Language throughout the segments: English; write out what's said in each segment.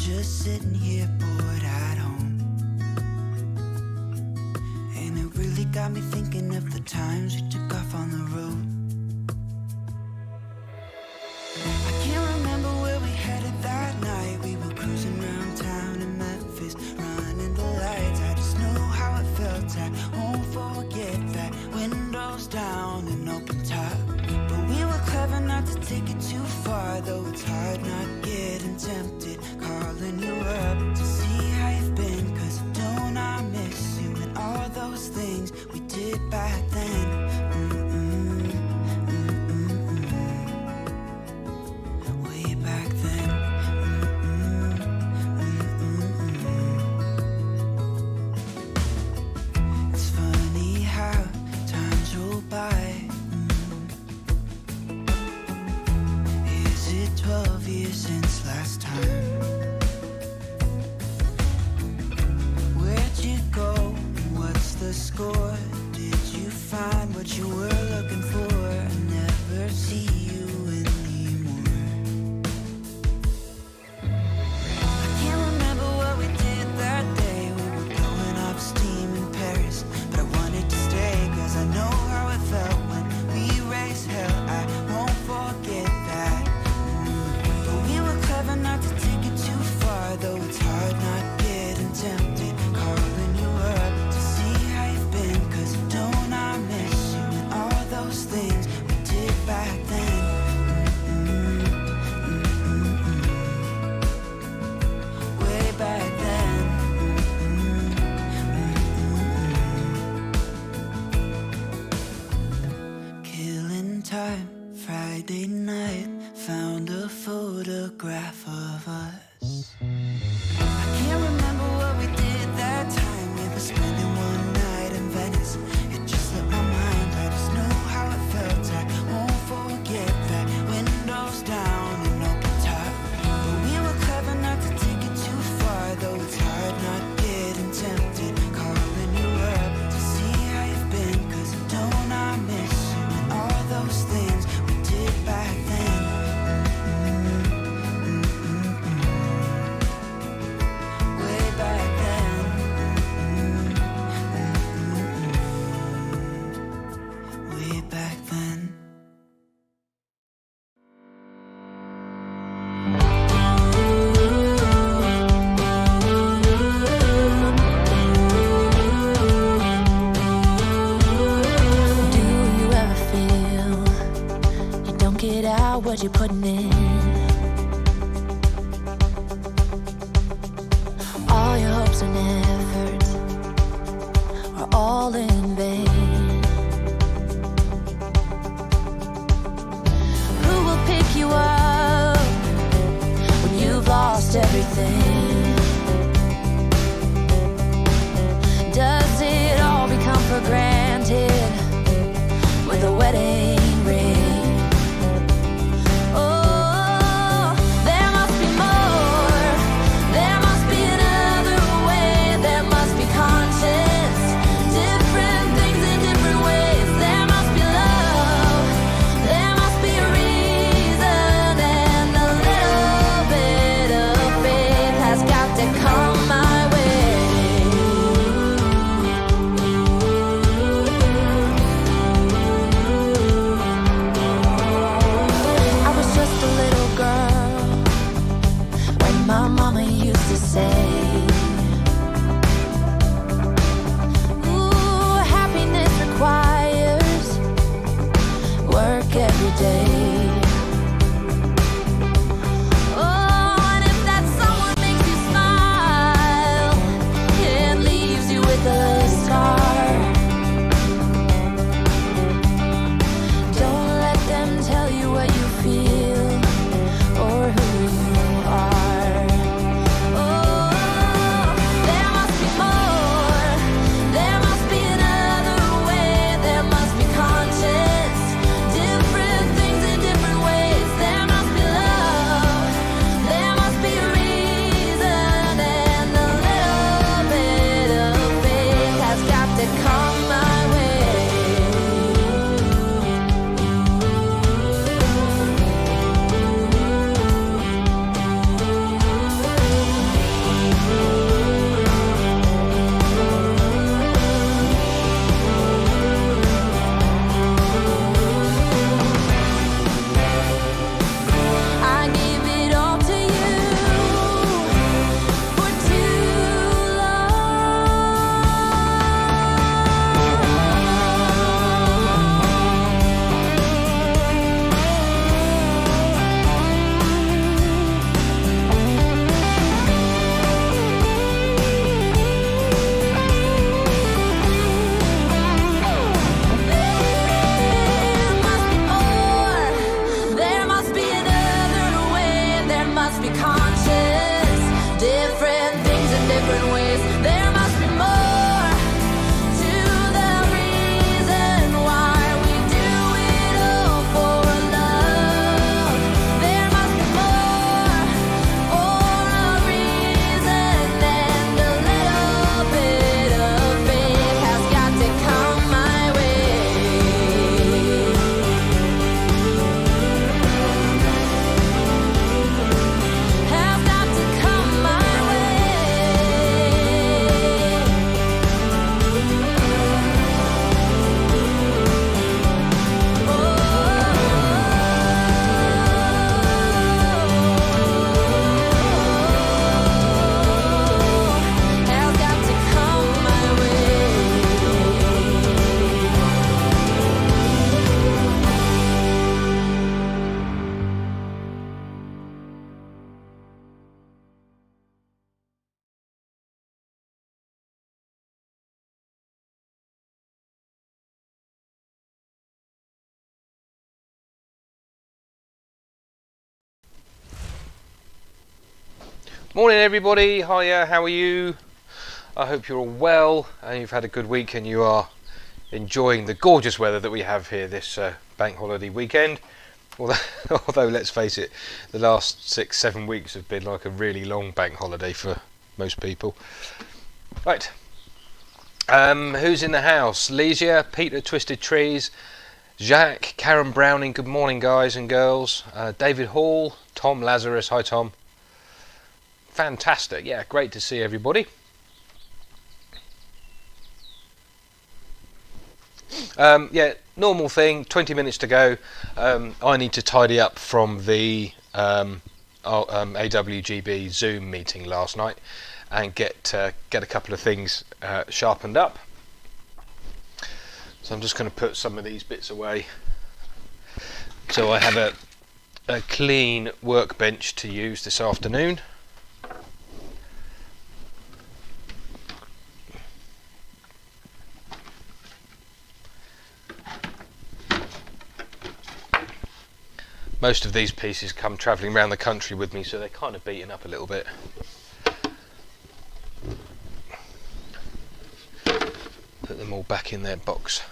just sitting here bored at home. And it really got me thinking of the times we took off on the road. I can't remember where we headed that night. We were cruising around town in Memphis, running the lights. I just know how it felt. I won't forget that. Windows down and open top. But we were clever not to take it too far, though it's hard not getting tempted. Calling you up to see how you've been, 'cause don't I miss you and all those things we did back then. Way back then. It's funny how times roll by. Is it 12 years since last time? Where'd you go? What's the score? Did you find what you were looking for? I never see you anymore. I can't remember what we did that day. We were blowing off steam in Paris, but I wanted to stay, 'cause I know how it felt when we raised hell. I won't forget that. But we were clever not to take it too far, though it's hard not getting tempted. Calling you up to see how you've been, 'cause don't I miss you and all those things we did back then. Way back then. Killing time, Friday night, found a photograph of us. I can't remember what we did that time. We were spending one night in Venice. It just slipped my mind. I just know how it felt. I won't forget that. Windows down and open top. But we were clever not to take it too far, though it's hard not getting tempted. Calling you up to see how you've been, 'cause don't I miss you and all those things we did back then. Way back then. Way back then. Do you ever feel you don't get out what you're putting in? All your hopes and efforts are all in vain. Who will pick you up when you've lost everything? Does it all become for granted with a wedding ring? Oh, there must be more. There must be another way. There must be conscience. Different things in different ways. There must be love. There must be a reason. And a little bit of faith has got to come my way. I was just a little girl when my mama used to say, ooh, happiness requires work every day. Oh, and if that someone makes you smile and leaves you with a scar, don't let them tell you what you feel or who you are. Oh, there must be more. There must be another way. There must be conscience. Different things in different Morning everybody, hiya, how are you? I hope you're all well and you've had a good week and you are enjoying the gorgeous weather that we have here this bank holiday weekend. Although let's face it, the last 6-7 weeks have been like a really long bank holiday for most people. Right, who's in the house? Leisure, Peter Twisted Trees, Jacques, Karen Browning, good morning guys and girls, David Hall, Tom Lazarus, hi Tom. Fantastic, yeah, great to see everybody. Yeah, normal thing, 20 minutes to go. I need to tidy up from the AWGB Zoom meeting last night and get a couple of things sharpened up. So I'm just going to put some of these bits away so I have a clean workbench to use this afternoon. Most of these pieces come travelling around the country with me, so they're kind of beaten up a little bit. Put them all back in their box.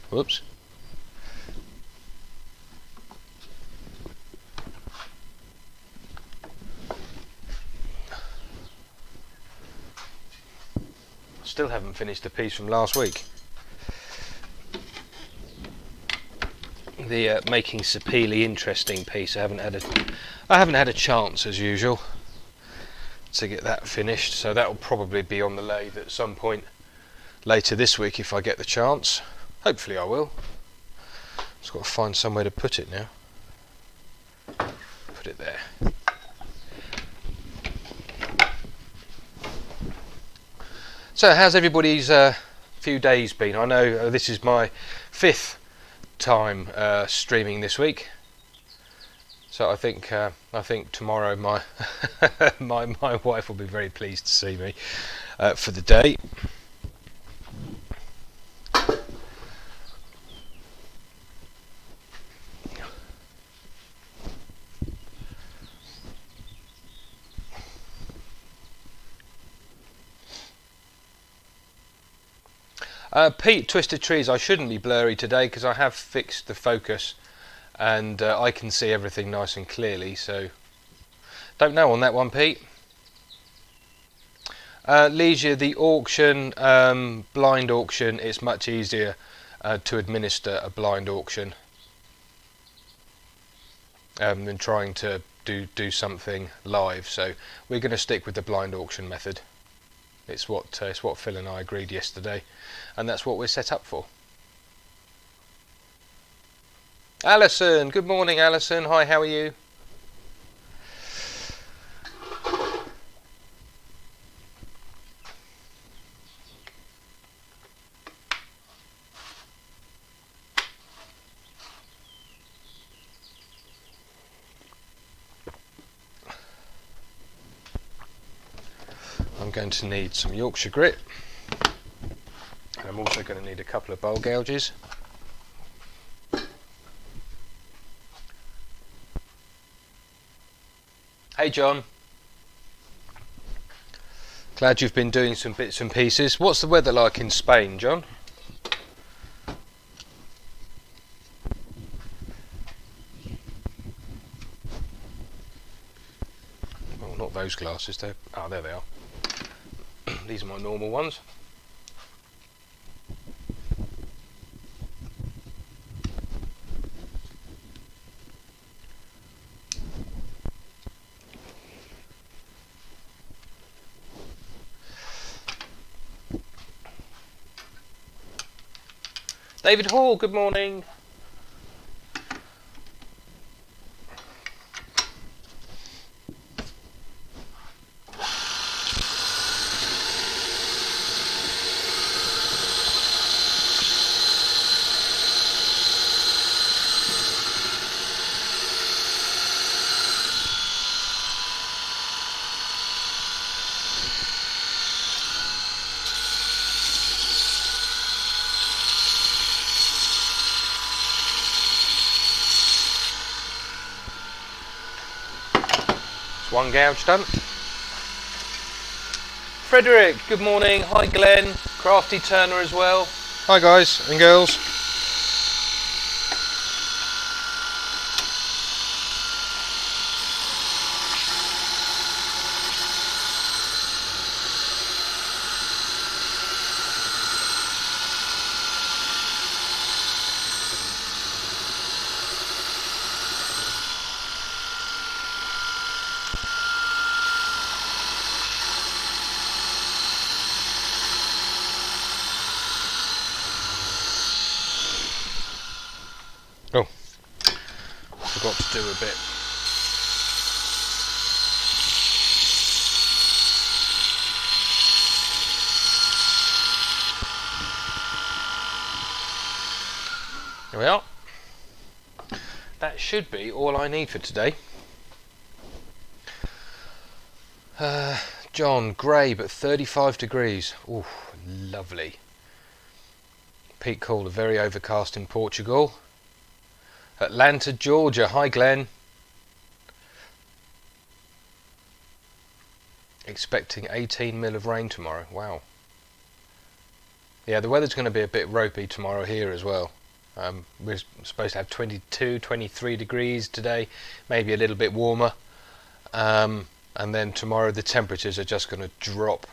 Whoops. Still haven't finished the piece from last week. The making Sapele interesting piece. I haven't had a chance as usual to get that finished, so that will probably be on the lathe at some point later this week if I get the chance. Hopefully I will. Just got to find somewhere to put it now. Put it there. So how's everybody's few days been? I know this is my 5th time streaming this week, so I think tomorrow my my wife will be very pleased to see me for the day. Pete Twisted Trees, I shouldn't be blurry today because I have fixed the focus and I can see everything nice and clearly, so don't know on that one, Pete. Leisure, the auction, blind auction, it's much easier to administer a blind auction than trying to do something live, so we're going to stick with the blind auction method. It's what Phil and I agreed yesterday, and that's what we're set up for. Alison, good morning Alison, hi, how are you? I'm going to need some Yorkshire grit, and I'm also going to need a couple of bowl gouges. Hey John, glad you've been doing some bits and pieces. What's the weather like in Spain, John? Well, not those glasses, there they are. These are my normal ones. David Hall, good morning. One gouge done. Frederick, good morning. Hi Glenn, Crafty Turner as well. Hi guys and girls. Oh, forgot to do a bit. Here we are. That should be all I need for today. John, grey but 35 degrees. Ooh, lovely. Peak Caller, very overcast in Portugal. Atlanta, Georgia. Hi Glenn. Expecting 18 mil of rain tomorrow. Wow. Yeah, the weather's going to be a bit ropey tomorrow here as well. We're supposed to have 22, 23 degrees today, maybe a little bit warmer. And then tomorrow the temperatures are just going to drop.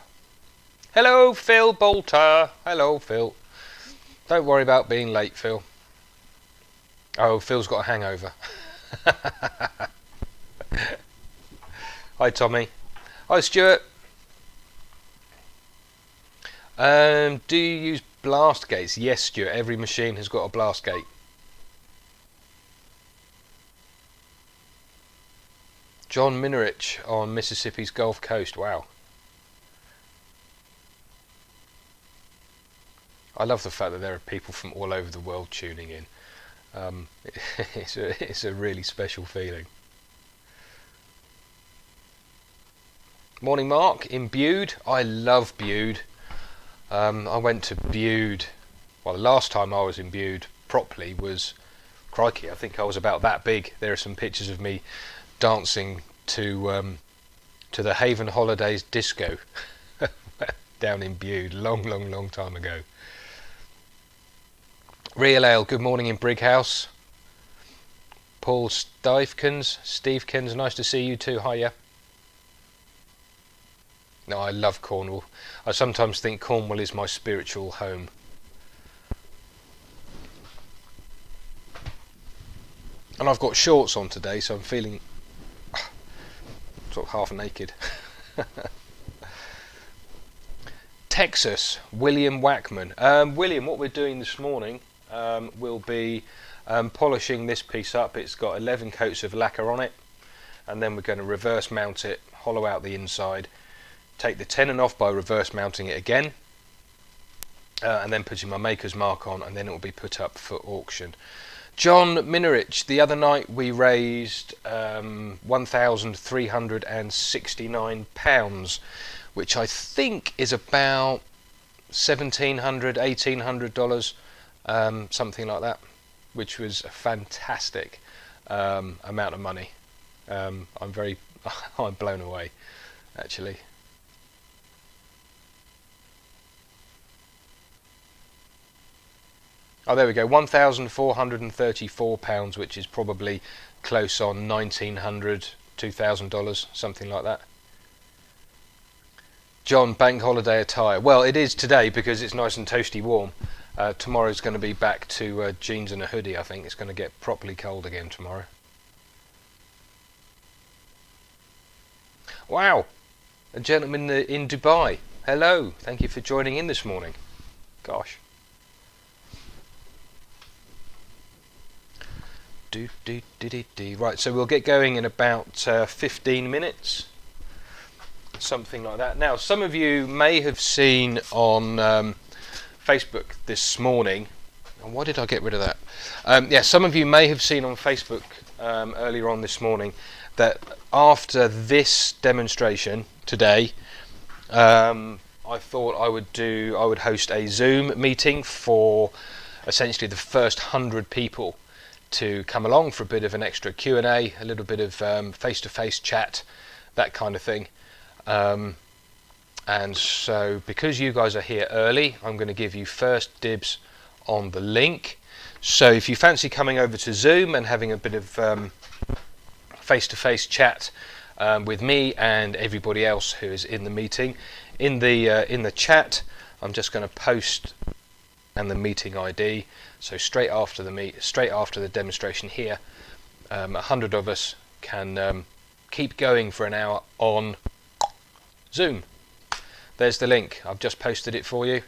Hello Phil Boulter. Hello Phil. Don't worry about being late, Phil. Oh, Phil's got a hangover. Hi Tommy. Hi Stuart. Do you use blast gates? Yes Stuart, every machine has got a blast gate. John Minerich on Mississippi's Gulf Coast. Wow. I love the fact that there are people from all over the world tuning in. It's a really special feeling. Morning Mark, in Bude. I love Bude. I went to Bude, well the last time I was in Bude properly was, crikey, I think I was about that big. There are some pictures of me dancing to the Haven Holidays disco down in Bude, long time ago. Real Ale, good morning in Brighouse. Paul Stevekins, nice to see you too, hiya. No, I love Cornwall. I sometimes think Cornwall is my spiritual home. And I've got shorts on today, so I'm feeling sort of half naked. Texas, William Wackman. William, what we're doing this morning will be polishing this piece up. It's got 11 coats of lacquer on it, and then we're going to reverse mount it, hollow out the inside, take the tenon off by reverse mounting it again, and then putting my maker's mark on, and then it will be put up for auction. John Minerich, the other night we raised £1,369, which I think is about $1,700, $1,800, something like that, which was a fantastic amount of money. I'm blown away, actually. Oh, there we go, £1,434, which is probably close on $1,900, $2,000, something like that. John, bank holiday attire. Well, it is today because it's nice and toasty warm. Tomorrow's going to be back to jeans and a hoodie, I think. It's going to get properly cold again tomorrow. Wow, a gentleman in Dubai. Hello, thank you for joining in this morning. Gosh. Right, so we'll get going in about 15 minutes, something like that. Now, some of you may have seen on Facebook this morning, and why did I get rid of that? Yeah, some of you may have seen on Facebook earlier on this morning that after this demonstration today, I thought I would host a Zoom meeting for essentially the first 100 people to come along for a bit of an extra Q&A, a little bit of face-to-face chat that kind of thing. And so because you guys are here early, I'm going to give you first dibs on the link. So if you fancy coming over to Zoom and having a bit of face-to-face chat with me and everybody else who is in the meeting, in the chat, I'm just going to post and the meeting ID. So straight after the demonstration here, 100 of us can keep going for an hour on Zoom. There's the link. I've just posted it for you.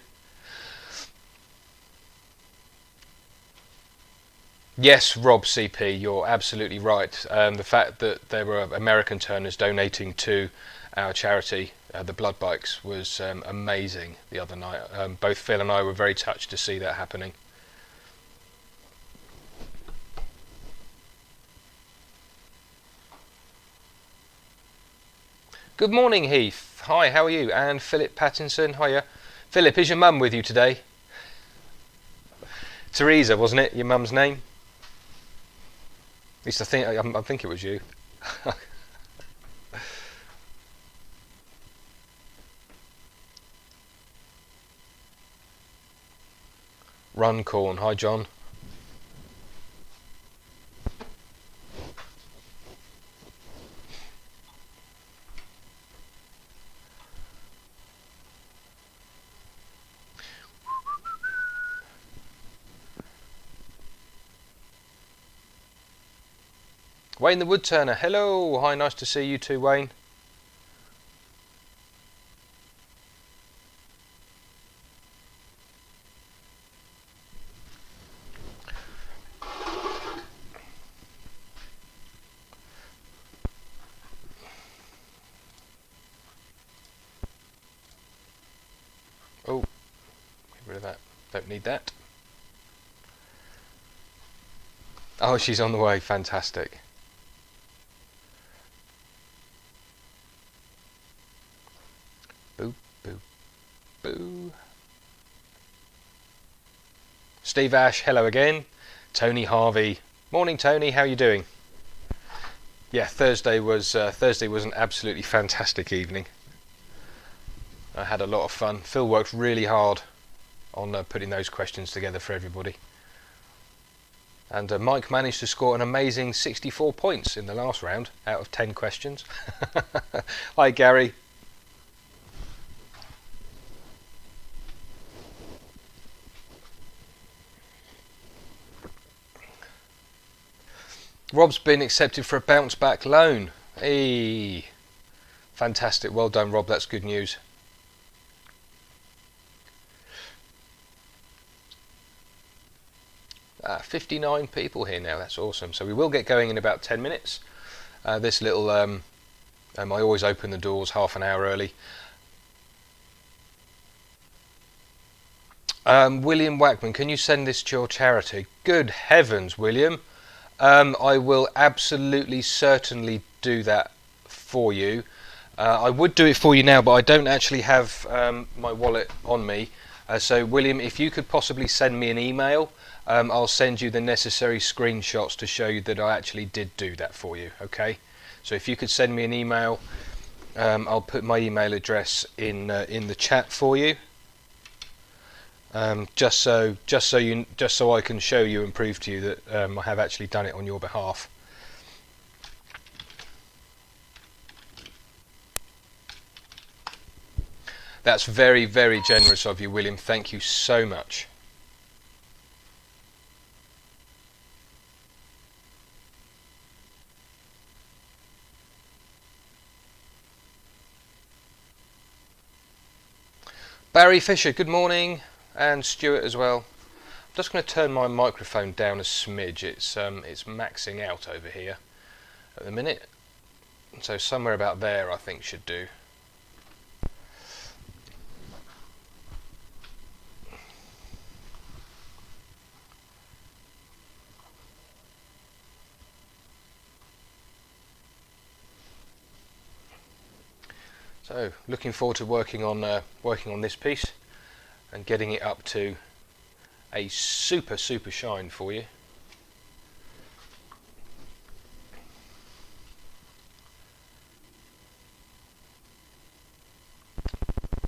Yes, Rob CP, you're absolutely right. The fact that there were American turners donating to our charity, the Blood Bikes, was amazing the other night. Both Phil and I were very touched to see that happening. Good morning, Heath. Hi, how are you? And Philip Pattinson, hiya. Philip, is your mum with you today? Teresa, wasn't it, your mum's name? At least I think it was you. Runcorn, hi John. Wayne the Woodturner, hello, hi, nice to see you too, Wayne. Oh, get rid of that, don't need that. Oh, she's on the way, fantastic. Boo, boo, boo. Steve Ash, hello again. Tony Harvey, morning Tony, how are you doing? Yeah, Thursday was an absolutely fantastic evening. I had a lot of fun. Phil worked really hard on putting those questions together for everybody. And Mike managed to score an amazing 64 points in the last round out of 10 questions. Hi Gary. Rob's been accepted for a bounce back loan. Hey, fantastic, well done Rob, that's good news. Ah, 59 people here now, that's awesome. So we will get going in about 10 minutes. This little, I always open the doors half an hour early. William Wackman, can you send this to your charity? Good heavens, William. I will absolutely certainly do that for you. I would do it for you now, but I don't actually have my wallet on me. So William, if you could possibly send me an email, I'll send you the necessary screenshots to show you that I actually did do that for you. Okay, so if you could send me an email, I'll put my email address in the chat for you. Just so I can show you and prove to you that I have actually done it on your behalf. That's very, very generous of you, William. Thank you so much. Barry Fisher, good morning. And Stuart as well. I'm just going to turn my microphone down a smidge. It's maxing out over here at the minute, so somewhere about there I think should do. So looking forward to working on this piece and getting it up to a super shine for you.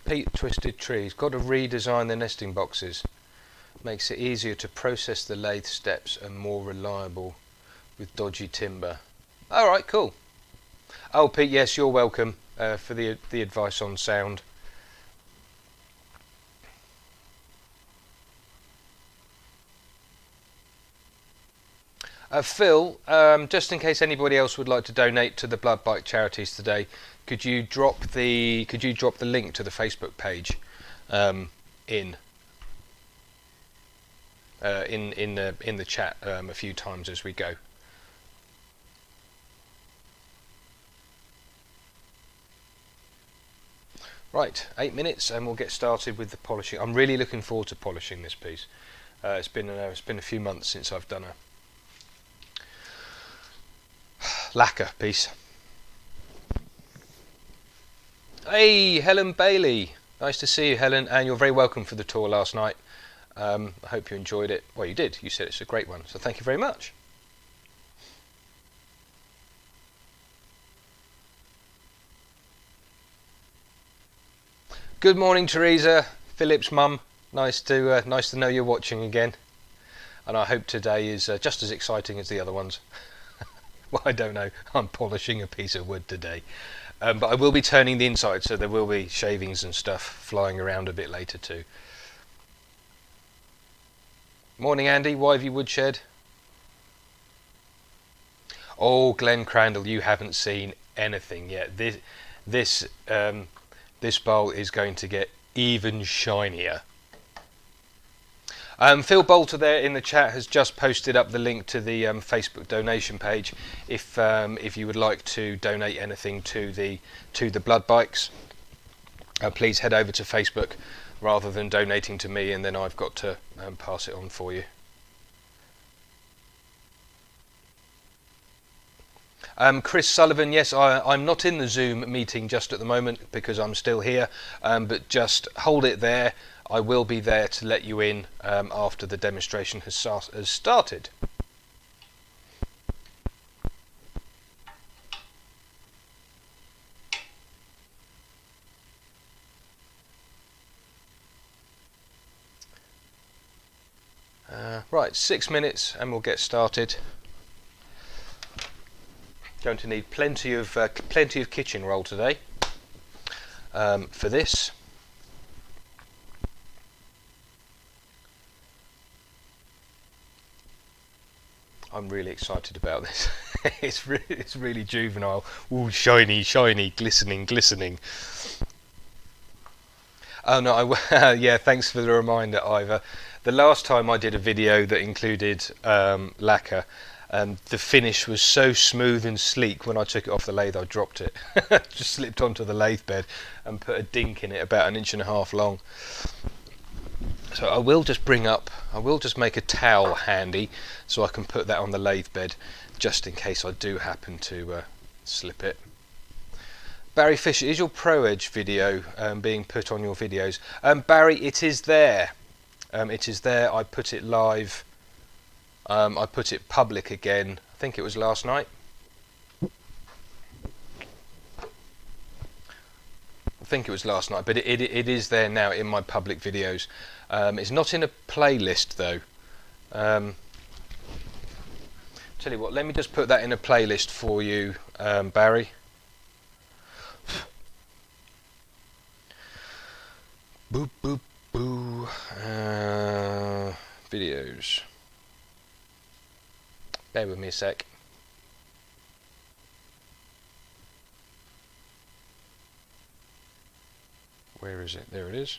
Pete Twisted Trees. Got to redesign the nesting boxes. Makes it easier to process the lathe steps and more reliable with dodgy timber. Alright, cool. Oh Pete, yes, you're welcome for the advice on sound. Phil, just in case anybody else would like to donate to the Blood Bike charities today, could you drop the link to the Facebook page in the chat a few times as we go. Right, 8 minutes and we'll get started with the polishing. I'm really looking forward to polishing this piece. It's been a few months since I've done a lacquer piece. Hey, Helen Bailey. Nice to see you, Helen, and you're very welcome for the tour last night. I hope you enjoyed it. Well, you did. You said it's a great one, so thank you very much. Good morning, Teresa, Philip's mum. Nice to know you're watching again, and I hope today is just as exciting as the other ones. Well, I don't know. I'm polishing a piece of wood today, but I will be turning the inside, so there will be shavings and stuff flying around a bit later too. Morning, Andy. Wivey Woodshed. Oh, Glenn Crandall, you haven't seen anything yet. This bowl is going to get even shinier. Phil Boulter there in the chat has just posted up the link to the Facebook donation page. If you would like to donate anything to the blood bikes, please head over to Facebook rather than donating to me, and then I've got to pass it on for you. Chris Sullivan, yes, I'm not in the Zoom meeting just at the moment because I'm still here, but just hold it there. I will be there to let you in after the demonstration has started. Right, 6 minutes and we'll get started. Going to need plenty of kitchen roll today for this. I'm really excited about this. It's really juvenile. Ooh, shiny, shiny, glistening. Oh no, yeah, thanks for the reminder, Ivor. The last time I did a video that included lacquer, the finish was so smooth and sleek. When I took it off the lathe, I dropped it. Just slipped onto the lathe bed and put a dink in it about 1.5 inches long. So I will just make a towel handy so I can put that on the lathe bed just in case I do happen to slip it. Barry Fisher, is your Pro Edge video being put on your videos? Barry, it is there. It is there. I put it live. I put it public again. I think it was last night. But it is there now in my public videos. It's not in a playlist though. Tell you what, let me just put that in a playlist for you, Barry. Boop boop boo. Videos. Bear with me a sec. Where is it? There it is.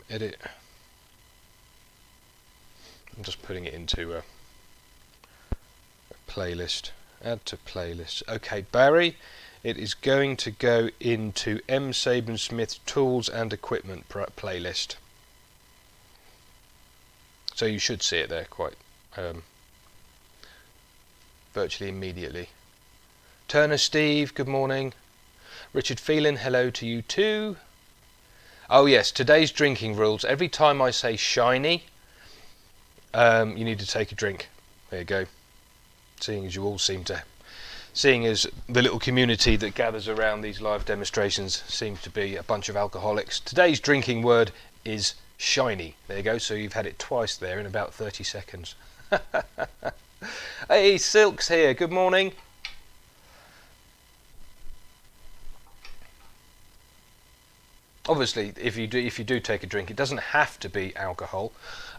Edit. I'm just putting it into a playlist. Add to playlist. Okay, Barry, it is going to go into M. Saban Smith's Tools and Equipment playlist. So you should see it there quite virtually immediately. Turner Steve, good morning. Richard Phelan, hello to you too. Oh yes, today's drinking rules. Every time I say shiny, you need to take a drink. There you go. Seeing as you all seem to seeing as the little community that gathers around these live demonstrations seems to be a bunch of alcoholics. Today's drinking word is shiny. There you go, so you've had it twice there in about 30 seconds. Hey, Silk's here, good morning. Obviously, if you do take a drink, it doesn't have to be alcohol.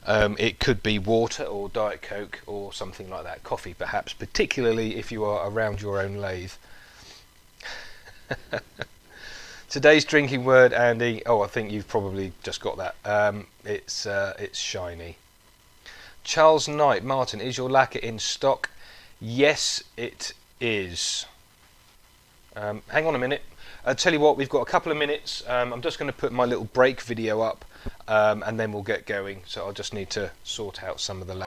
It could be water or Diet Coke or something like that. Coffee, perhaps, particularly if you are around your own lathe. Today's drinking word, Andy. Oh, I think you've probably just got that. It's shiny. Charles Knight, Martin, is your lacquer in stock? Yes, it is. Hang on a minute. I'll tell you what, we've got a couple of minutes. I'm just going to put my little break video up and then we'll get going. So I'll just need to sort out some of the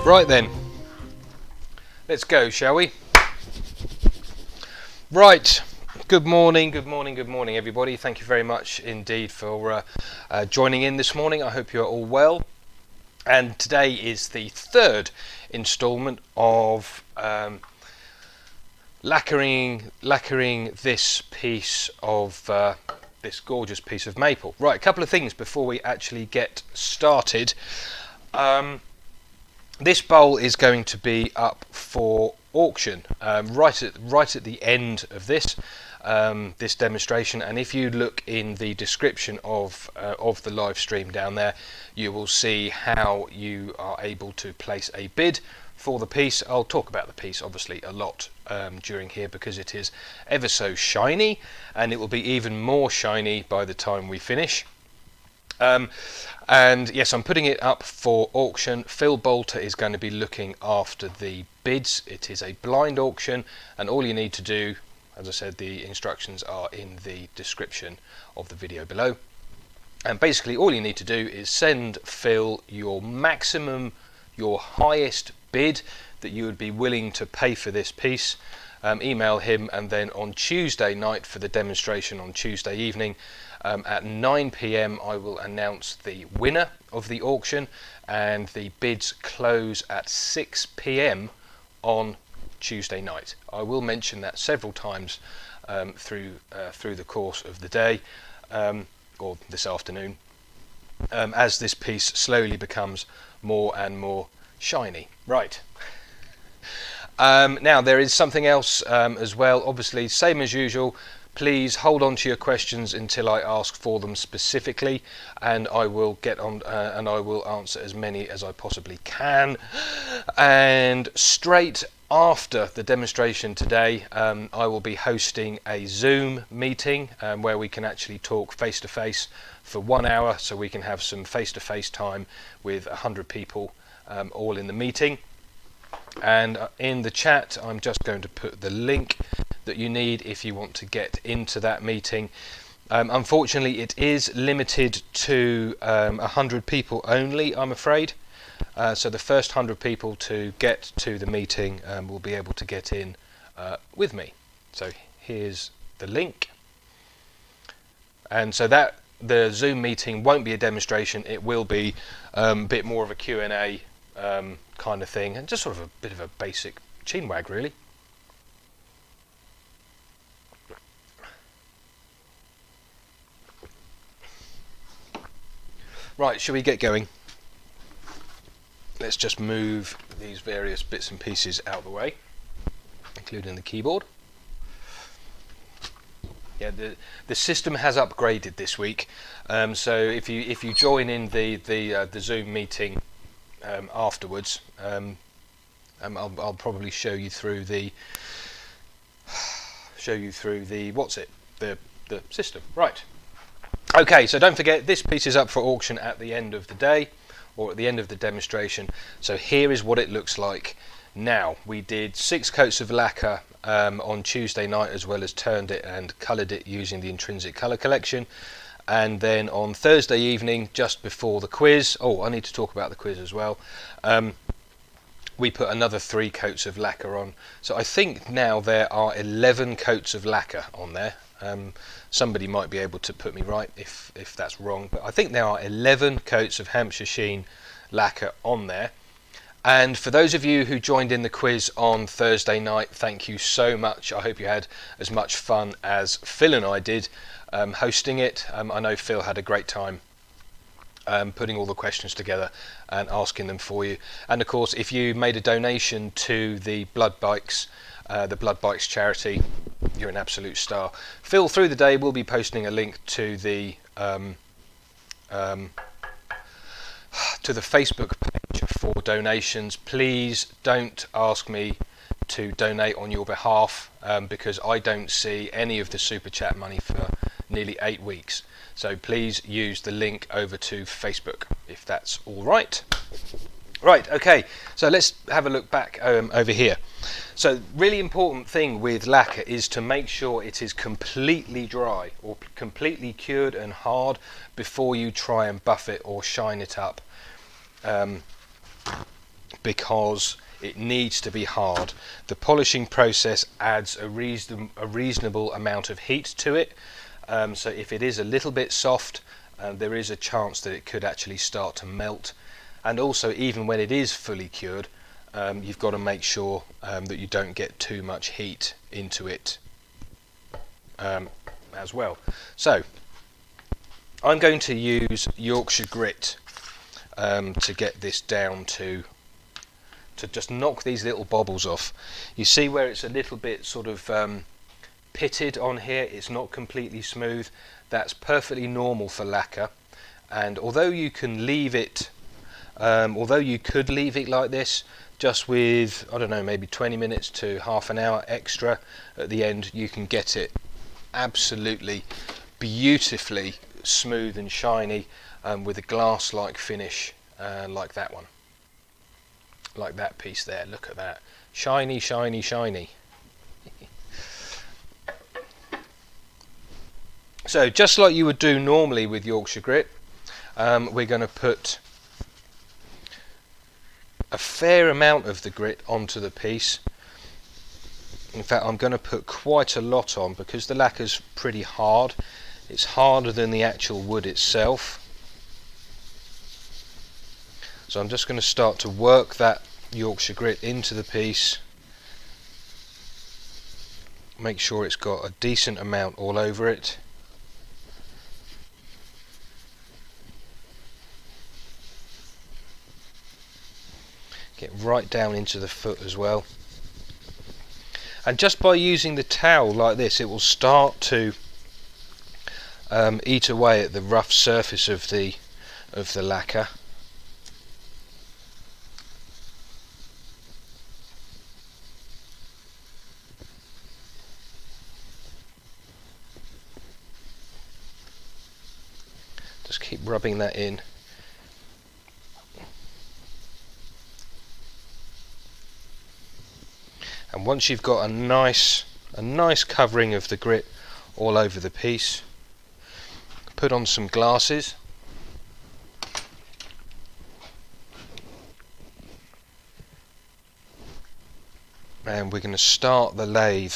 Right then, let's go, shall we? Right, good morning, everybody. Thank you very much indeed for joining in this morning. I hope you're all well. And today is the third instalment of lacquering this piece of this gorgeous piece of maple. Right, a couple of things before we actually get started. This bowl is going to be up for auction right at the end of this demonstration, and if you look in the description of the live stream down there, you will see how you are able to place a bid for the piece. I'll talk about the piece obviously a lot during here because it is ever so shiny, and it will be even more shiny by the time we finish. And yes, I'm putting it up for auction. Phil Boulter is going to be looking after the bids. It is a blind auction, and all you need to do, as I said, the instructions are in the description of the video below. And basically all you need to do is send Phil your highest bid that you would be willing to pay for this piece. Email him, and then on Tuesday night for the demonstration on Tuesday evening, at 9 PM I will announce the winner of the auction, and the bids close at 6 PM on Tuesday night. I will mention that several times through the course of the day or this afternoon as this piece slowly becomes more and more shiny. Right. Now there is something else as well. Obviously, same as usual, please hold on to your questions until I ask for them specifically, and I will get on and I will answer as many as I possibly can. And straight after the demonstration today, I will be hosting a Zoom meeting where we can actually talk face to face for 1 hour, so we can have some face to face time with 100 people all in the meeting. And in the chat I'm just going to put the link that you need if you want to get into that meeting. Unfortunately it is limited to 100 people only, I'm afraid. So the first 100 people to get to the meeting will be able to get in with me. So here's the link. And so that the Zoom meeting won't be a demonstration, it will be a bit more of a Q&A kind of thing, and just sort of a bit of a basic chinwag really. Right, shall we get going? Let's just move these various bits and pieces out of the way, including the keyboard. Yeah, the system has upgraded this week, so if you join in the Zoom meeting afterwards, I'll probably show you through the the system. Right. Okay, so don't forget this piece is up for auction at the end of the day, or at the end of the demonstration. So here is what it looks like now. We did 6 coats of lacquer on Tuesday night, as well as turned it and coloured it using the intrinsic colour collection. And then on Thursday evening, just before the quiz, I need to talk about the quiz as well, we put another 3 coats of lacquer on. So I think now there are 11 coats of lacquer on there. Somebody might be able to put me right if that's wrong, but I think there are 11 coats of Hampshire Sheen lacquer on there. And for those of you who joined in the quiz on Thursday night, thank you so much. I hope you had as much fun as Phil and I did hosting it. I know Phil had a great time putting all the questions together and asking them for you. And of course, if you made a donation to the Blood Bikes charity, you're an absolute star. Phil, through the day, will be posting a link to the Facebook page for donations. Please don't ask me to donate on your behalf, because I don't see any of the super chat money for nearly 8 weeks. So please use the link over to Facebook if that's all right. Right, okay, so let's have a look back over here. So really important thing with lacquer is to make sure it is completely dry or completely cured and hard before you try and buff it or shine it up, because it needs to be hard. The polishing process adds a reasonable amount of heat to it, so if it is a little bit soft, there is a chance that it could actually start to melt. And also, even when it is fully cured, you've got to make sure that you don't get too much heat into it as well. So I'm going to use Yorkshire grit to get this down to just knock these little bobbles off. You see where it's a little bit sort of pitted on here, it's not completely smooth. That's perfectly normal for lacquer, and although you can leave it although you could leave it like this, just with, I don't know, maybe 20 minutes to half an hour extra at the end, you can get it absolutely beautifully smooth and shiny, with a glass-like finish, like that one, like that piece there. Look at that, shiny, shiny, shiny. So just like you would do normally with Yorkshire grit, we're going to put a fair amount of the grit onto the piece. In fact, I'm going to put quite a lot on because the lacquer's pretty hard. It's harder than the actual wood itself. So I'm just going to start to work that Yorkshire grit into the piece. Make sure it's got a decent amount all over it. Get right down into the foot as well. And just by using the towel like this, it will start to eat away at the rough surface of the lacquer. Just keep rubbing that in. And once you've got a nice covering of the grit all over the piece, put on some glasses. And we're going to start the lathe.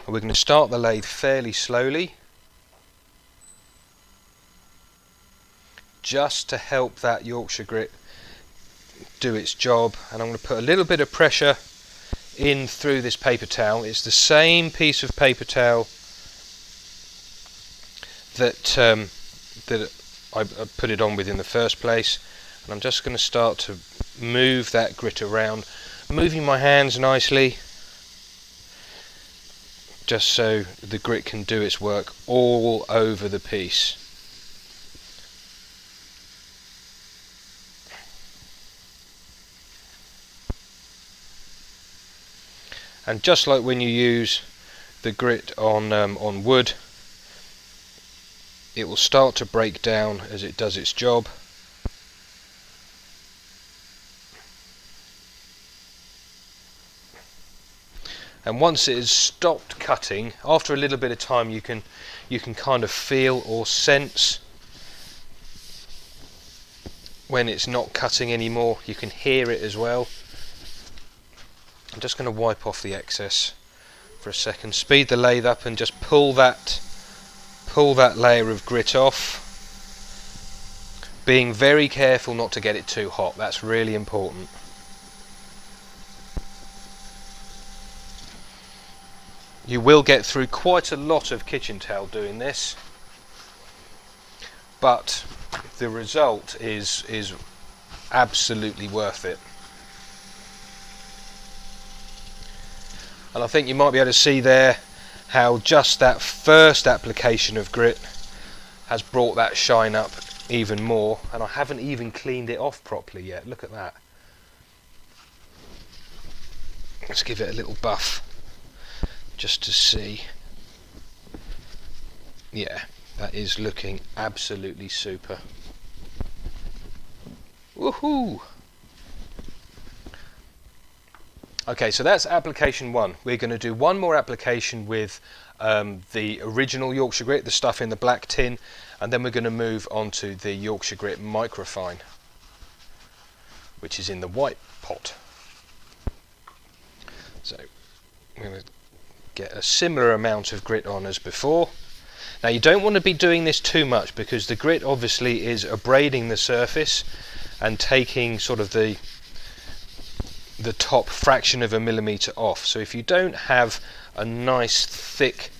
And we're going to start the lathe fairly slowly, just to help that Yorkshire grit do its job. And I'm going to put a little bit of pressure in through this paper towel. It's the same piece of paper towel that I put it on with in the first place, and I'm just going to start to move that grit around, moving my hands nicely, just so the grit can do its work all over the piece. And just like when you use the grit on wood, it will start to break down as it does its job. And once it has stopped cutting, after a little bit of time, you can kind of feel or sense when it's not cutting anymore. You can hear it as well. I'm just going to wipe off the excess for a second, speed the lathe up, and just pull that layer of grit off, being very careful not to get it too hot. That's really important. You will get through quite a lot of kitchen towel doing this, but the result is absolutely worth it. And I think you might be able to see there how just that first application of grit has brought that shine up even more, and I haven't even cleaned it off properly yet. Look at that. Let's give it a little buff just to see. Yeah, that is looking absolutely super. Woohoo! Okay, so that's application one. We're going to do one more application with the original Yorkshire grit, the stuff in the black tin, and then we're going to move on to the Yorkshire grit microfine, which is in the white pot. So I'm going to get a similar amount of grit on as before. Now you don't want to be doing this too much, because the grit obviously is abrading the surface and taking sort of the top fraction of a millimetre off. So if you don't have a nice thick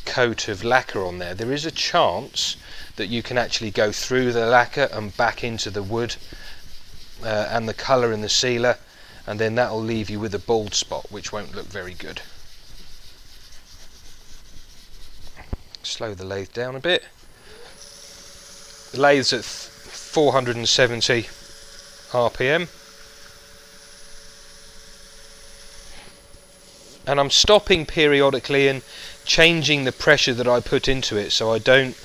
coat of lacquer on there, there is a chance that you can actually go through the lacquer and back into the wood and the colour in the sealer, and then that will leave you with a bald spot, which won't look very good. Slow the lathe down a bit. The lathe's at 470 RPM. And I'm stopping periodically and changing the pressure that I put into it, so I don't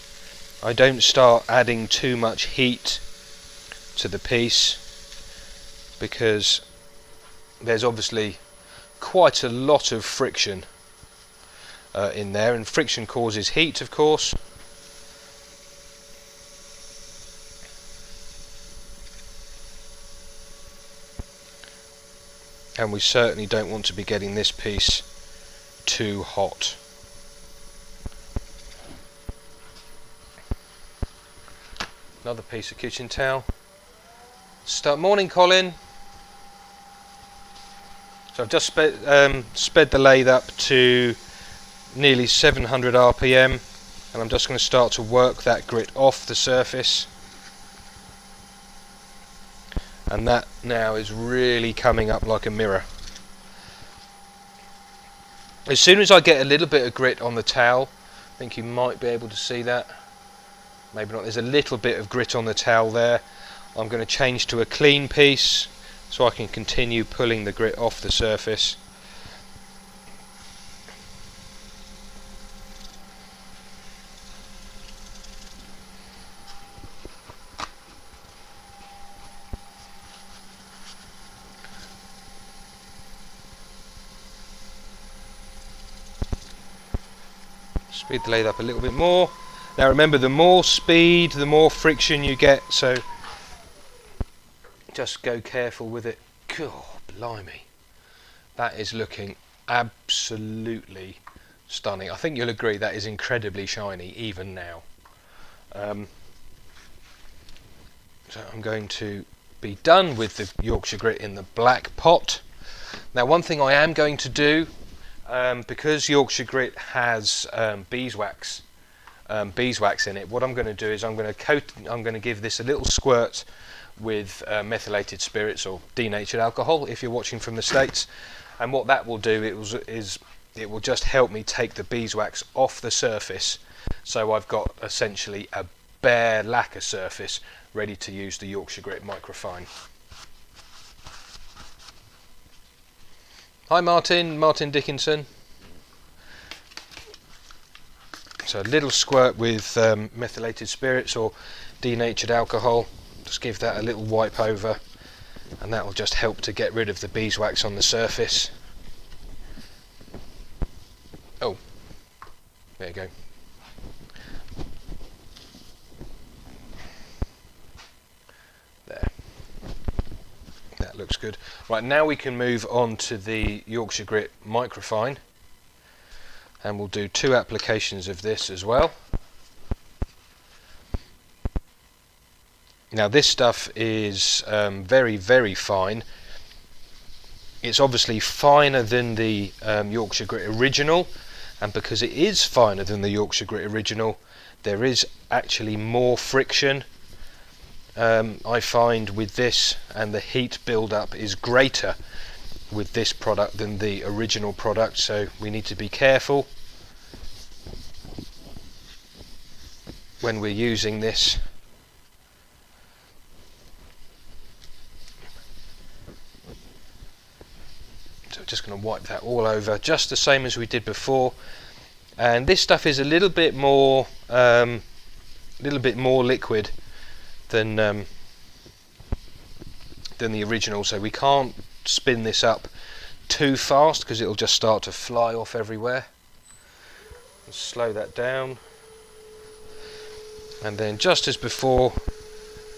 start adding too much heat to the piece, because there's obviously quite a lot of friction in there, and friction causes heat, of course. And we certainly don't want to be getting this piece too hot. Another piece of kitchen towel. Morning, Colin. So I've just sped the lathe up to nearly 700 RPM, and I'm just going to start to work that grit off the surface. And that now is really coming up like a mirror. As soon as I get a little bit of grit on the towel, I think you might be able to see that. Maybe not. There's a little bit of grit on the towel there. I'm going to change to a clean piece so I can continue pulling the grit off the surface. Speed the lathe up a little bit more. Now remember, the more speed, the more friction you get, so just go careful with it. God, blimey. That is looking absolutely stunning. I think you'll agree that is incredibly shiny even now. So I'm going to be done with the Yorkshire grit in the black pot. Now one thing I am going to do, because Yorkshire grit has beeswax in it, what I'm going to do is I'm going to give this a little squirt with methylated spirits or denatured alcohol if you're watching from the States, and what that will do is it will just help me take the beeswax off the surface, so I've got essentially a bare lacquer surface ready to use the Yorkshire grit microfine. Hi Martin Dickinson. So a little squirt with methylated spirits or denatured alcohol, just give that a little wipe over, and that will just help to get rid of the beeswax on the surface. Oh, there you go. There. That looks good. Right, now we can move on to the Yorkshire grit microfine, and we'll do 2 applications of this as well. Now this stuff is very, very fine. It's obviously finer than the Yorkshire grit original, and because it is finer than the Yorkshire grit original, there is actually more friction. I find with this, and the heat build-up is greater with this product than the original product, so we need to be careful when we're using this. So we're just going to wipe that all over, just the same as we did before. And this stuff is a little bit more liquid than the original, so we can't spin this up too fast because it'll just start to fly off everywhere. Let's slow that down, and then just as before,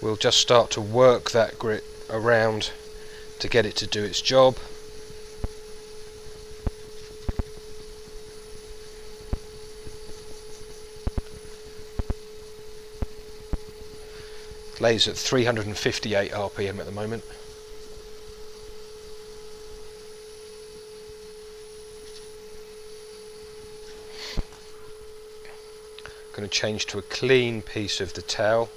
we'll just start to work that grit around to get it to do its job. Lathes at 358 RPM at the moment. Going to change to a clean piece of the towel.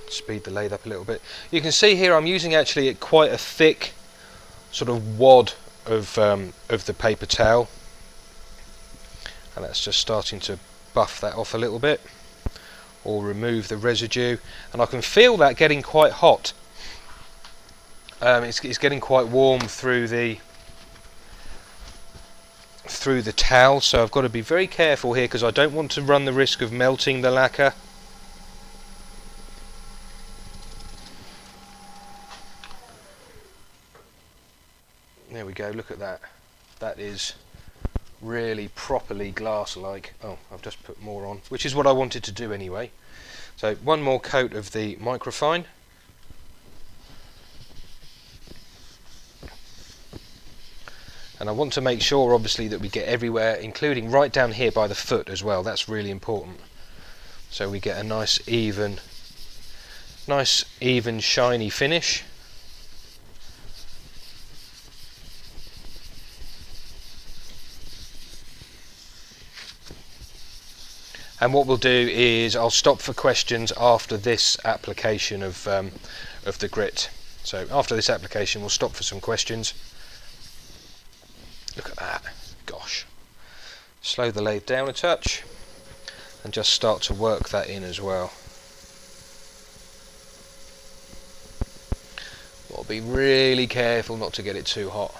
Speed the lathe up a little bit. You can see here I'm using actually quite a thick sort of wad of the paper towel, and that's just starting to buff that off a little bit, or remove the residue, and I can feel that getting quite hot. It's getting quite warm through the towel, so I've got to be very careful here because I don't want to run the risk of melting the lacquer. There we go, look at that. That is really properly glass-like. Oh, I've just put more on, which is what I wanted to do anyway. So one more coat of the microfine. And I want to make sure obviously that we get everywhere, including right down here by the foot as well. That's really important. So we get a nice even shiny finish. And what we'll do is I'll stop for questions after this application of the grit. So after this application we'll stop for some questions. Look at that, gosh. Slow the lathe down a touch and just start to work that in as well. Got to be really careful not to get it too hot.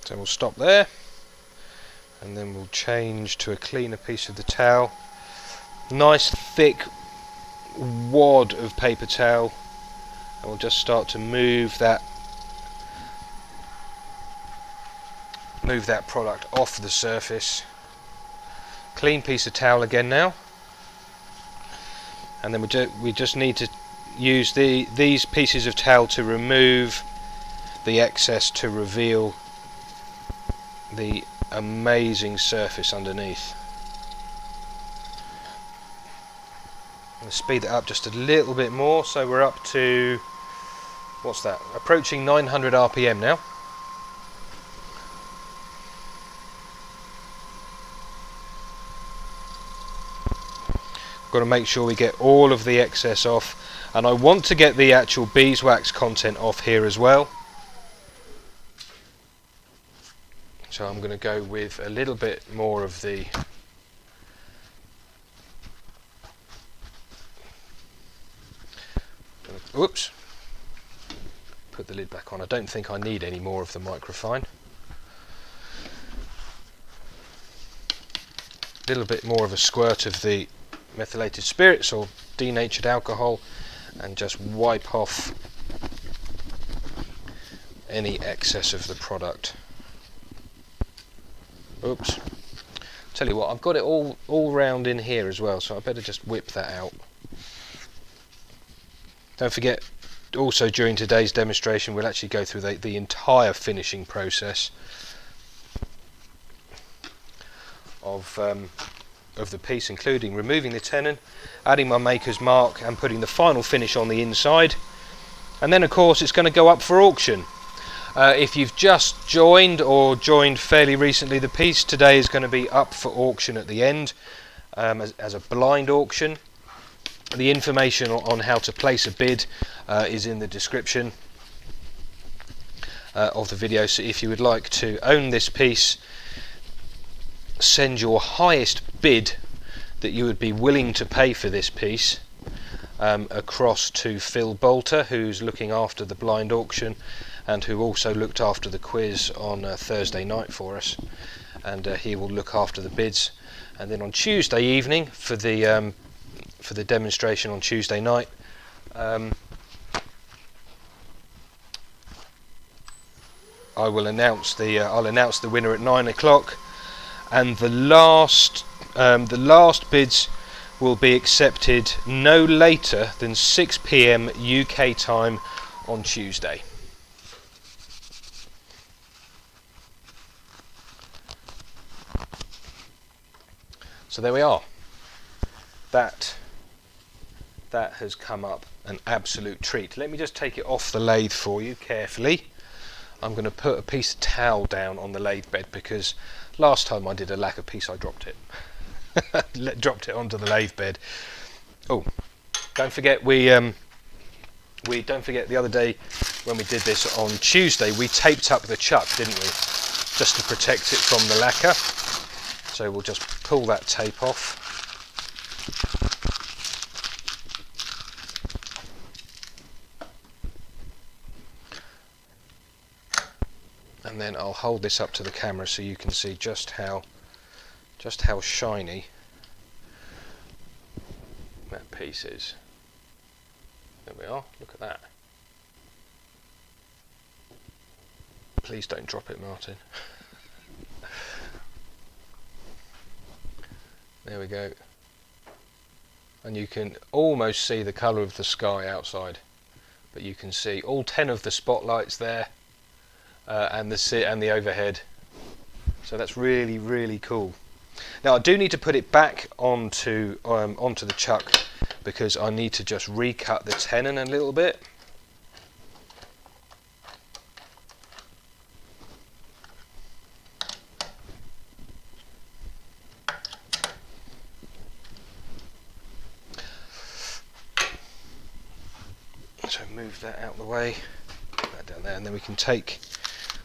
So we'll stop there, and then we'll change to a cleaner piece of the towel. Nice thick wad of paper towel, and we'll just start to move that product off the surface. Clean piece of towel again now, and then we just need to use these pieces of towel to remove the excess, to reveal the amazing surface underneath. I'm going to speed that up just a little bit more, so we're up to, what's that, approaching 900 RPM now. Got to make sure we get all of the excess off, and I want to get the actual beeswax content off here as well. So I'm going to go with a little bit more of the whoops, put the lid back on. I don't think I need any more of the microfine. A little bit more of a squirt of the methylated spirits or denatured alcohol, and just wipe off any excess of the product. Oops. Tell you what, I've got it all round in here as well, so I better just whip that out. Don't forget, also during today's demonstration we'll actually go through the entire finishing process of the piece, including removing the tenon, adding my maker's mark, and putting the final finish on the inside. And then of course it's going to go up for auction. If you've just joined or joined fairly recently, the piece today is going to be up for auction at the end as a blind auction. The information on how to place a bid is in the description of the video, so if you would like to own this piece, send your highest bid that you would be willing to pay for this piece across to Phil Boulter, who's looking after the blind auction and who also looked after the quiz on Thursday night for us, and he will look after the bids. And then on Tuesday evening, for the demonstration on Tuesday night, I'll announce the winner at 9 o'clock, and the last bids will be accepted no later than 6 PM UK time on Tuesday. So there we are. That has come up an absolute treat. Let me just take it off the lathe for you carefully. I'm going to put a piece of towel down on the lathe bed, because last time I did a lacquer piece I dropped it. Dropped it onto the lathe bed. Oh, don't forget we don't forget the other day when we did this on Tuesday, we taped up the chuck, didn't we? Just to protect it from the lacquer. So we'll just pull that tape off. And then I'll hold this up to the camera so you can see just how shiny that piece is. There we are, look at that. Please don't drop it, Martin. There we go. And you can almost see the colour of the sky outside, but you can see all 10 of the spotlights there, and the overhead. So that's really, really cool. Now I do need to put it back onto the chuck, because I need to just recut the tenon a little bit. move that out of the way, put that down there, and then we can take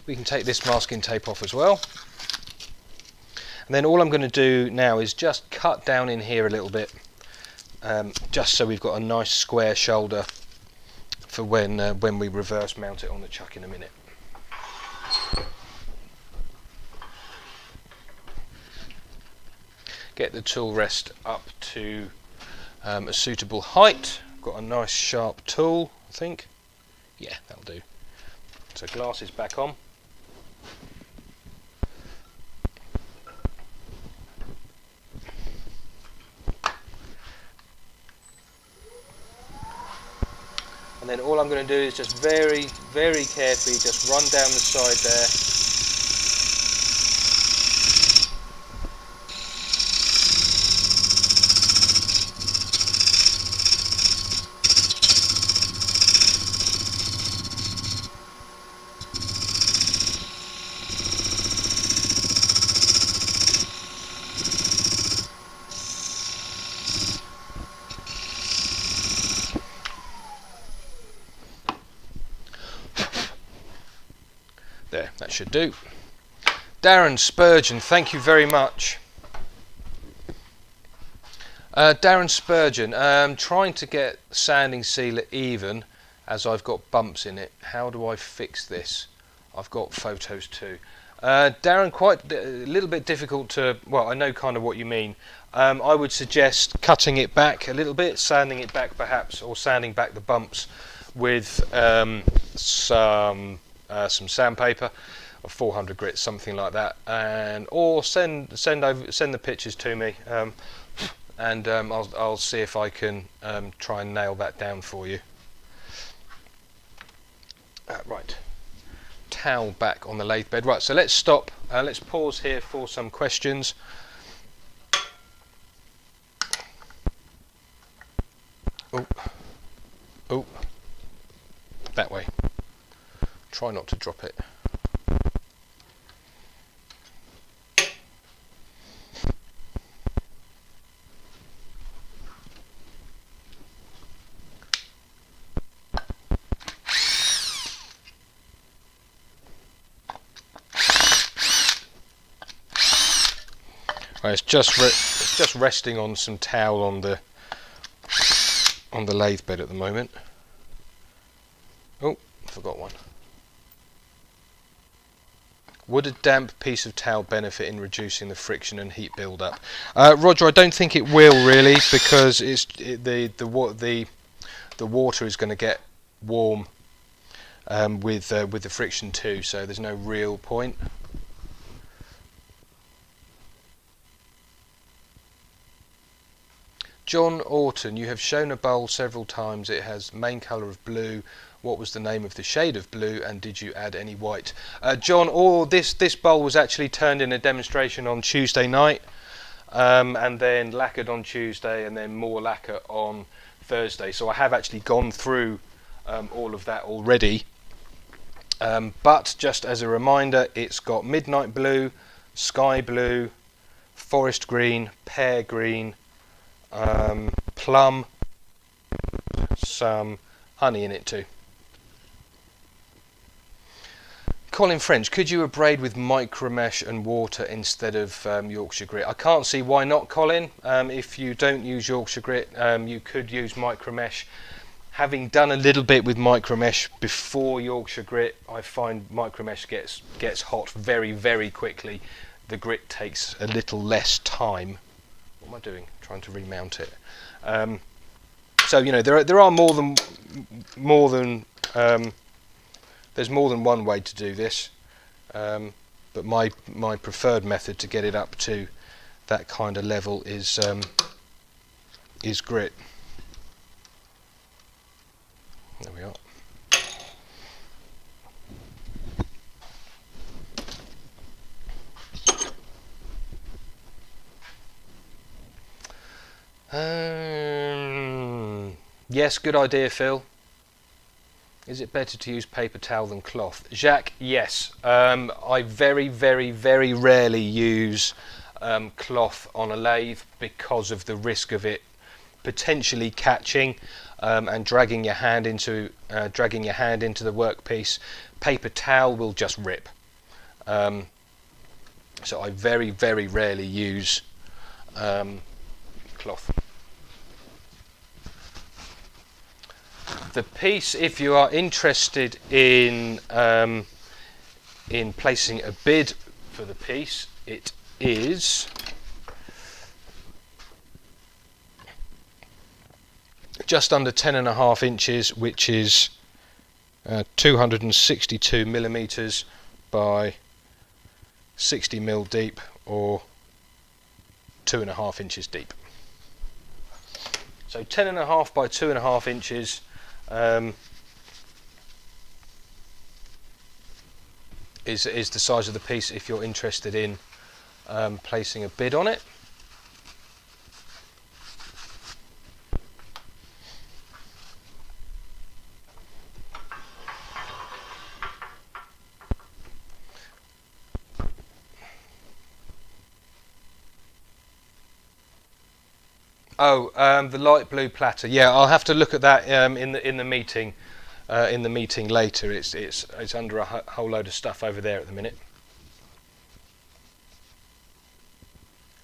this masking tape off as well. And then all I'm going to do now is just cut down in here a little bit, just so we've got a nice square shoulder for when we reverse mount it on the chuck in a minute. Get the tool rest up to a suitable height. Got a nice sharp tool, I think. Yeah, that'll do. So glasses back on. And then all I'm going to do is just very, very carefully just run down the side there. There, that should do. Darren Spurgeon, thank you very much. Darren Spurgeon, trying to get sanding sealer even as I've got bumps in it. How do I fix this? I've got photos too. Darren, quite a little bit difficult to, well, I know kind of what you mean. I would suggest cutting it back a little bit, sanding it back perhaps, or sanding back the bumps with some sandpaper or 400 grit, something like that, and or send the pictures to me, and I'll see if I can try and nail that down for you. Right, towel back on the lathe bed. Right, so let's stop. Let's pause here for some questions. Oh, that way. Try not to drop it. Right, it's just resting on some towel on the lathe bed at the moment. Oh, forgot one. Would a damp piece of towel benefit in reducing the friction and heat build-up? Roger, I don't think it will really, because the water is going to get warm with the friction too, so there's no real point. John Orton, you have shown a bowl several times. It has main colour of blue. What was the name of the shade of blue, and did you add any white? John, this bowl was actually turned in a demonstration on Tuesday night, and then lacquered on Tuesday, and then more lacquer on Thursday. So I have actually gone through all of that already. But just as a reminder, it's got midnight blue, sky blue, forest green, pear green, plum, some honey in it too. Colin French, could you abrade with micromesh and water instead of Yorkshire grit? I can't see why not, Colin. If you don't use Yorkshire grit, you could use micromesh. Having done a little bit with micromesh before Yorkshire grit, I find micromesh gets hot very, very quickly. The grit takes a little less time. What am I doing? Trying to remount it. So you know there are more than there's more than one way to do this, but my preferred method to get it up to that kind of level is grit. There we are. Yes, good idea, Phil. Is it better to use paper towel than cloth? Jacques, yes. I very, very, very rarely use cloth on a lathe because of the risk of it potentially catching. and dragging your hand into the workpiece, paper towel will just rip. So I very, very rarely use cloth. The piece, if you are interested in placing a bid for the piece, it is just under 10.5 inches, which is 262 millimeters by 60 mil deep, or 2.5 inches deep. So 10.5 by 2.5 inches. Is the size of the piece if you're interested in placing a bid on it. Oh, the light blue platter. Yeah, I'll have to look at that in the meeting. In the meeting later. It's under a whole load of stuff over there at the minute.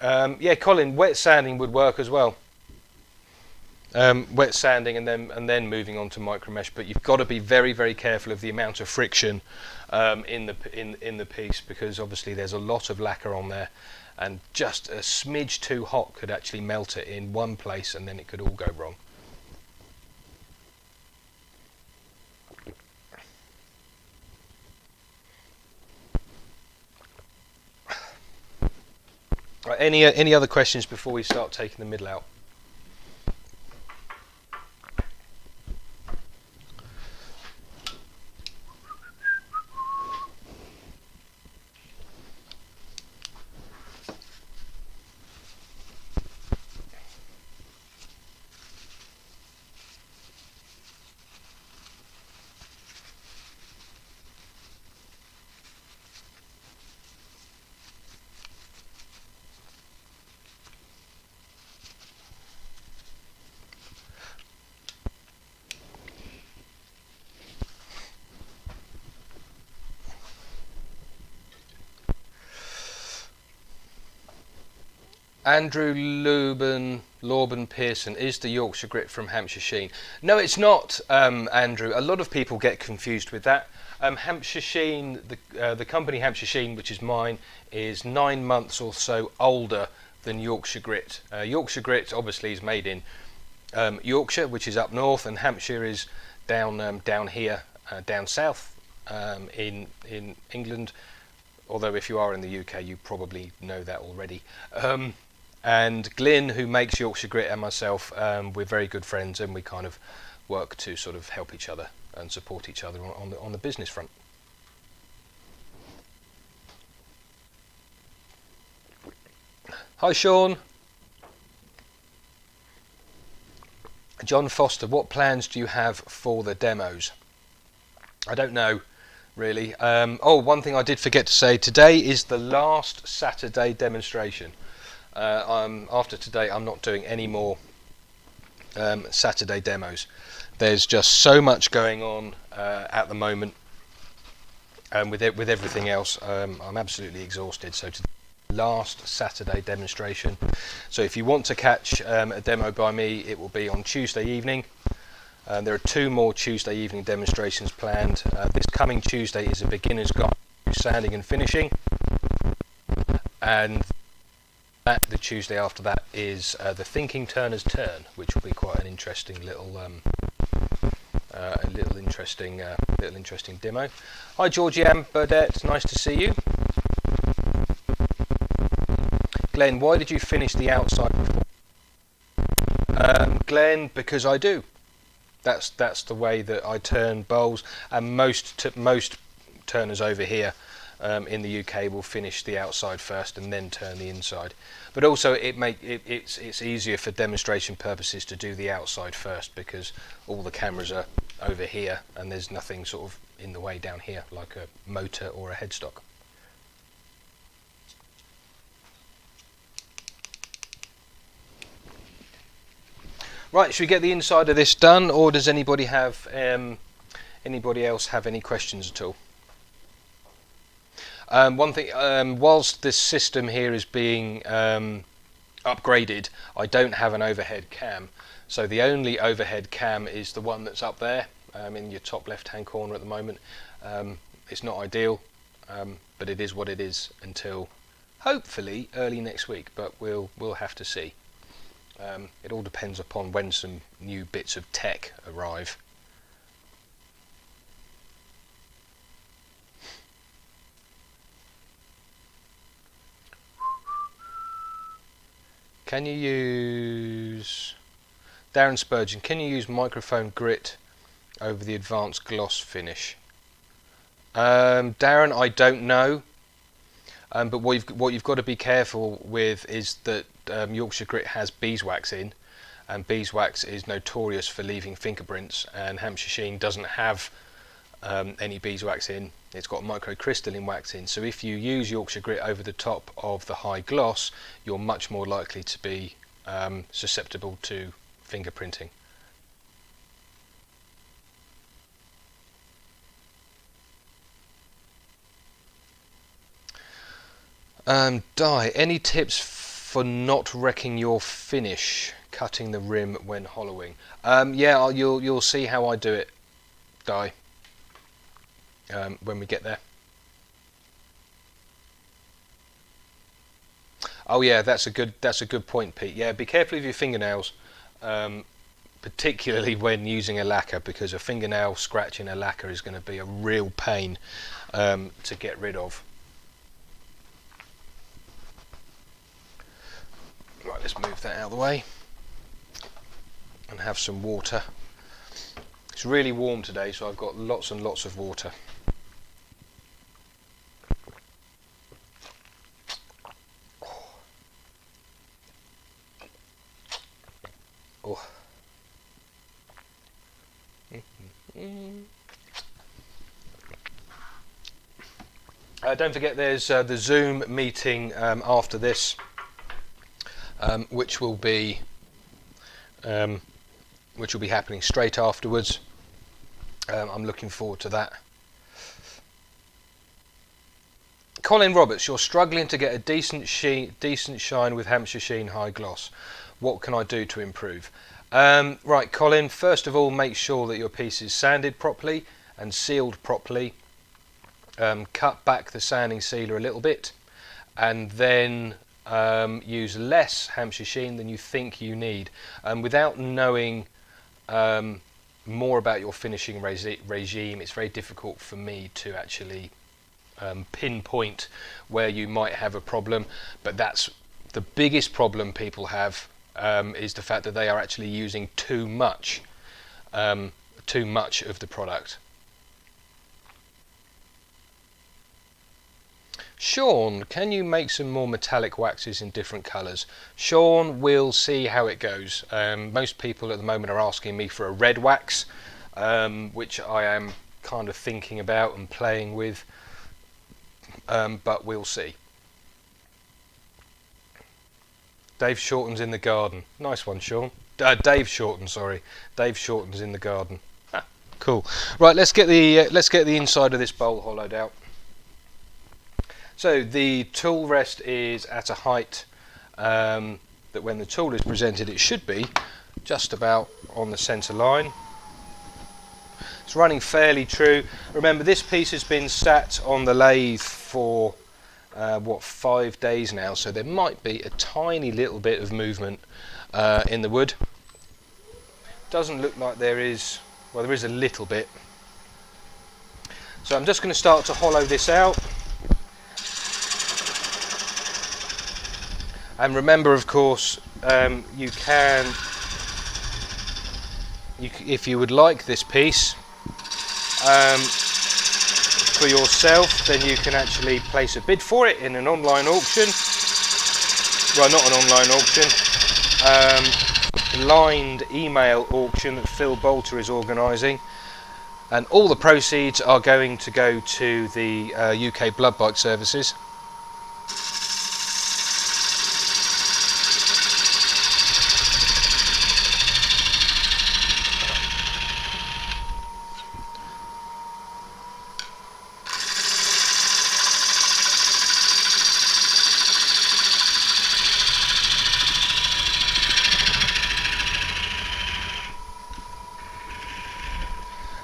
Yeah, Colin, wet sanding would work as well. Wet sanding and then moving on to micro mesh, but you've got to be very, very careful of the amount of friction in the piece, because obviously there's a lot of lacquer on there, and just a smidge too hot could actually melt it in one place, and then it could all go wrong. Right, any other questions before we start taking the middle out? Andrew Lorben Pearson is the Yorkshire grit from Hampshire Sheen. No, it's not, Andrew. A lot of people get confused with that. Hampshire Sheen, the company Hampshire Sheen, which is mine, is 9 months or so older than Yorkshire grit. Yorkshire grit obviously is made in Yorkshire, which is up north, and Hampshire is down here, down south in England. Although if you are in the UK, you probably know that already. And Glyn, who makes Yorkshire grit, and myself, we're very good friends, and we kind of work to sort of help each other and support each other on the business front. Hi Sean. John Foster, what plans do you have for the demos? I don't know, really. Oh, one thing I did forget to say, today is the last Saturday demonstration. After today, I'm not doing any more Saturday demos. There's just so much going on at the moment, and with everything else, I'm absolutely exhausted. So today, last Saturday demonstration. So if you want to catch a demo by me, it will be on Tuesday evening. There are 2 more Tuesday evening demonstrations planned. This coming Tuesday is a beginner's guide to sanding and finishing, and the Tuesday after that is the Thinking Turner's Turn, which will be quite an interesting little interesting demo. Hi Georgianne Burdett, nice to see you. Glenn, why did you finish the outside before? Glenn, because I do. That's the way that I turn bowls, and most turners over here in the UK will finish the outside first and then turn the inside. But also it's easier for demonstration purposes to do the outside first, because all the cameras are over here and there's nothing sort of in the way down here like a motor or a headstock. Right, should we get the inside of this done, or does anybody have anybody else have any questions at all? One thing, whilst this system here is being upgraded, I don't have an overhead cam, so the only overhead cam is the one that's up there in your top left hand corner at the moment. It's not ideal, but it is what it is until hopefully early next week, but we'll have to see. It all depends upon when some new bits of tech arrive. Can you use, Darren Spurgeon, can you use microfoam grit over the advanced gloss finish? Darren, I don't know, but what you've got to be careful with is that Yorkshire grit has beeswax in, and beeswax is notorious for leaving fingerprints, and Hampshire Sheen doesn't have any beeswax in. It's got microcrystalline wax in, so if you use Yorkshire grit over the top of the high gloss, you're much more likely to be susceptible to fingerprinting. Di, any tips for not wrecking your finish cutting the rim when hollowing? Yeah, you'll see how I do it, Di, when we get there. Oh yeah, that's a good point, Pete. Yeah, be careful of your fingernails, particularly when using a lacquer, because a fingernail scratch in a lacquer is going to be a real pain to get rid of. Right, let's move that out of the way and have some water. It's really warm today, so I've got lots and lots of water. Oh. Don't forget there's the Zoom meeting after this, which will be happening straight afterwards. I'm looking forward to that. Colin Roberts, you're struggling to get a decent shine with Hampshire Sheen High Gloss. What can I do to improve? Right, Colin, first of all, make sure that your piece is sanded properly and sealed properly. Cut back the sanding sealer a little bit, and then use less Hampshire Sheen than you think you need. Without knowing more about your finishing regime, it's very difficult for me to actually pinpoint where you might have a problem, but that's the biggest problem people have, is the fact that they are actually using too much of the product. Sean, can you make some more metallic waxes in different colours? Sean, we'll see how it goes. Most people at the moment are asking me for a red wax, which I am kind of thinking about and playing with, but we'll see. Dave Shorten's in the garden. Nice one, Sean. Dave Shorten, sorry. Dave Shorten's in the garden. Ah, cool. Right, let's get the inside of this bowl hollowed out. So the tool rest is at a height that when the tool is presented it should be just about on the centre line. It's running fairly true. Remember, this piece has been sat on the lathe for 5 days now, so there might be a tiny little bit of movement in the wood. Doesn't look like there is. Well, there is a little bit. So I'm just going to start to hollow this out. And remember, of course, you can, if you would like this piece for yourself, then you can actually place a bid for it in an online auction. Well, not an online auction, blind email auction that Phil Boulter is organising, and all the proceeds are going to go to the UK Blood Bike Services.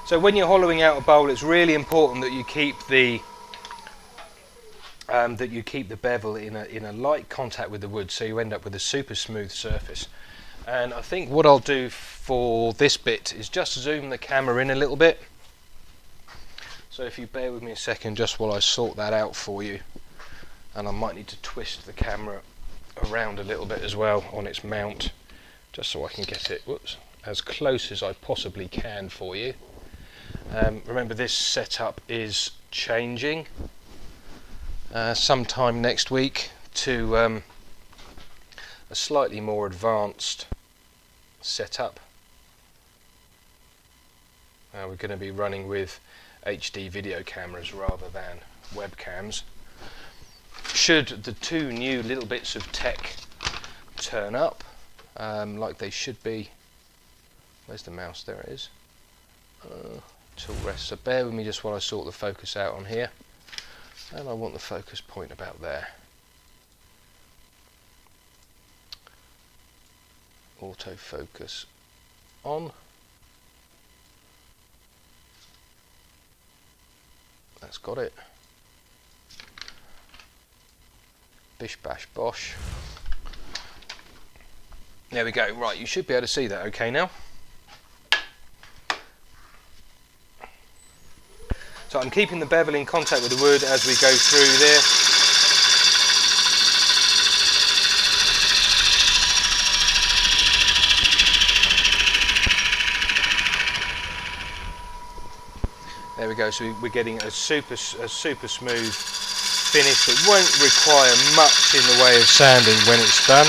So when you're hollowing out a bowl, it's really important that you keep the bevel in a light contact with the wood, so you end up with a super smooth surface. And I think what I'll do for this bit is just zoom the camera in a little bit. So if you bear with me a second just while I sort that out for you, and I might need to twist the camera around a little bit as well on its mount, just so I can get it as close as I possibly can for you. Remember, this setup is changing sometime next week to a slightly more advanced setup. We're going to be running with HD video cameras rather than webcams. Should the two new little bits of tech turn up like they should be. Where's the mouse? There it is. Till rest. So bear with me just while I sort the focus out on here, and I want the focus point about there. Autofocus on. That's got it. Bish bash bosh. There we go. Right, you should be able to see that okay now. So I'm keeping the bevel in contact with the wood as we go through there. There we go, so we're getting a super smooth finish that won't require much in the way of sanding when it's done.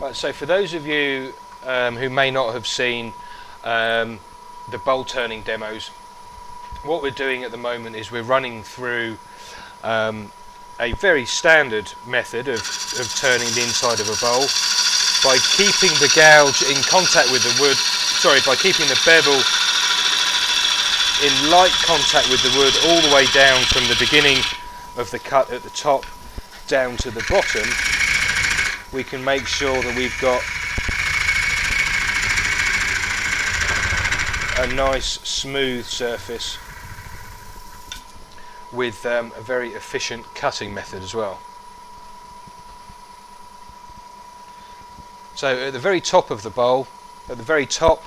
Right, so for those of you who may not have seen the bowl turning demos, what we're doing at the moment is we're running through a very standard method of turning the inside of a bowl by keeping the gouge in contact with the wood, by keeping the bevel in light contact with the wood all the way down from the beginning of the cut at the top down to the bottom. We can make sure that we've got a nice smooth surface with a very efficient cutting method as well. So at the very top of the bowl, at the very top,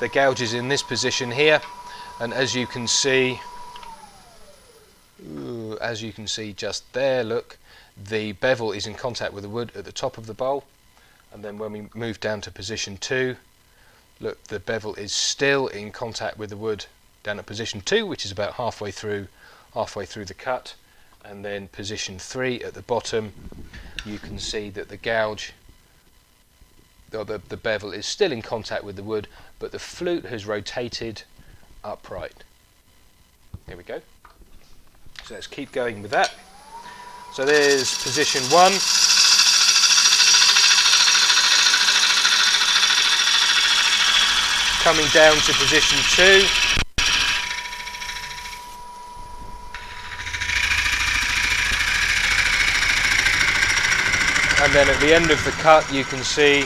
the gouge is in this position here, and as you can see just there, look, the bevel is in contact with the wood at the top of the bowl, and then when we move down to position 2, look, the bevel is still in contact with the wood down at position 2, which is about halfway through the cut, and then position 3 at the bottom, you can see that the gouge, or the bevel, is still in contact with the wood, but the flute has rotated upright. There we go. So let's keep going with that. So there's position 1. Coming down to position 2. And then at the end of the cut you can see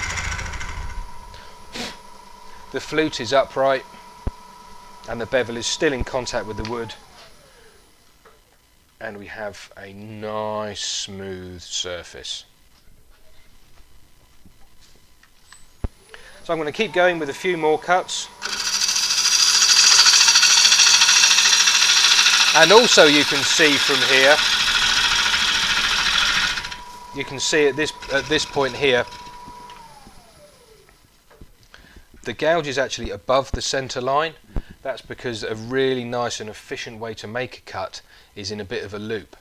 the flute is upright and the bevel is still in contact with the wood, and we have a nice smooth surface. So I'm going to keep going with a few more cuts. And also you can see from here, you can see at this point here, the gouge is actually above the centre line. That's because a really nice and efficient way to make a cut is in a bit of a loop.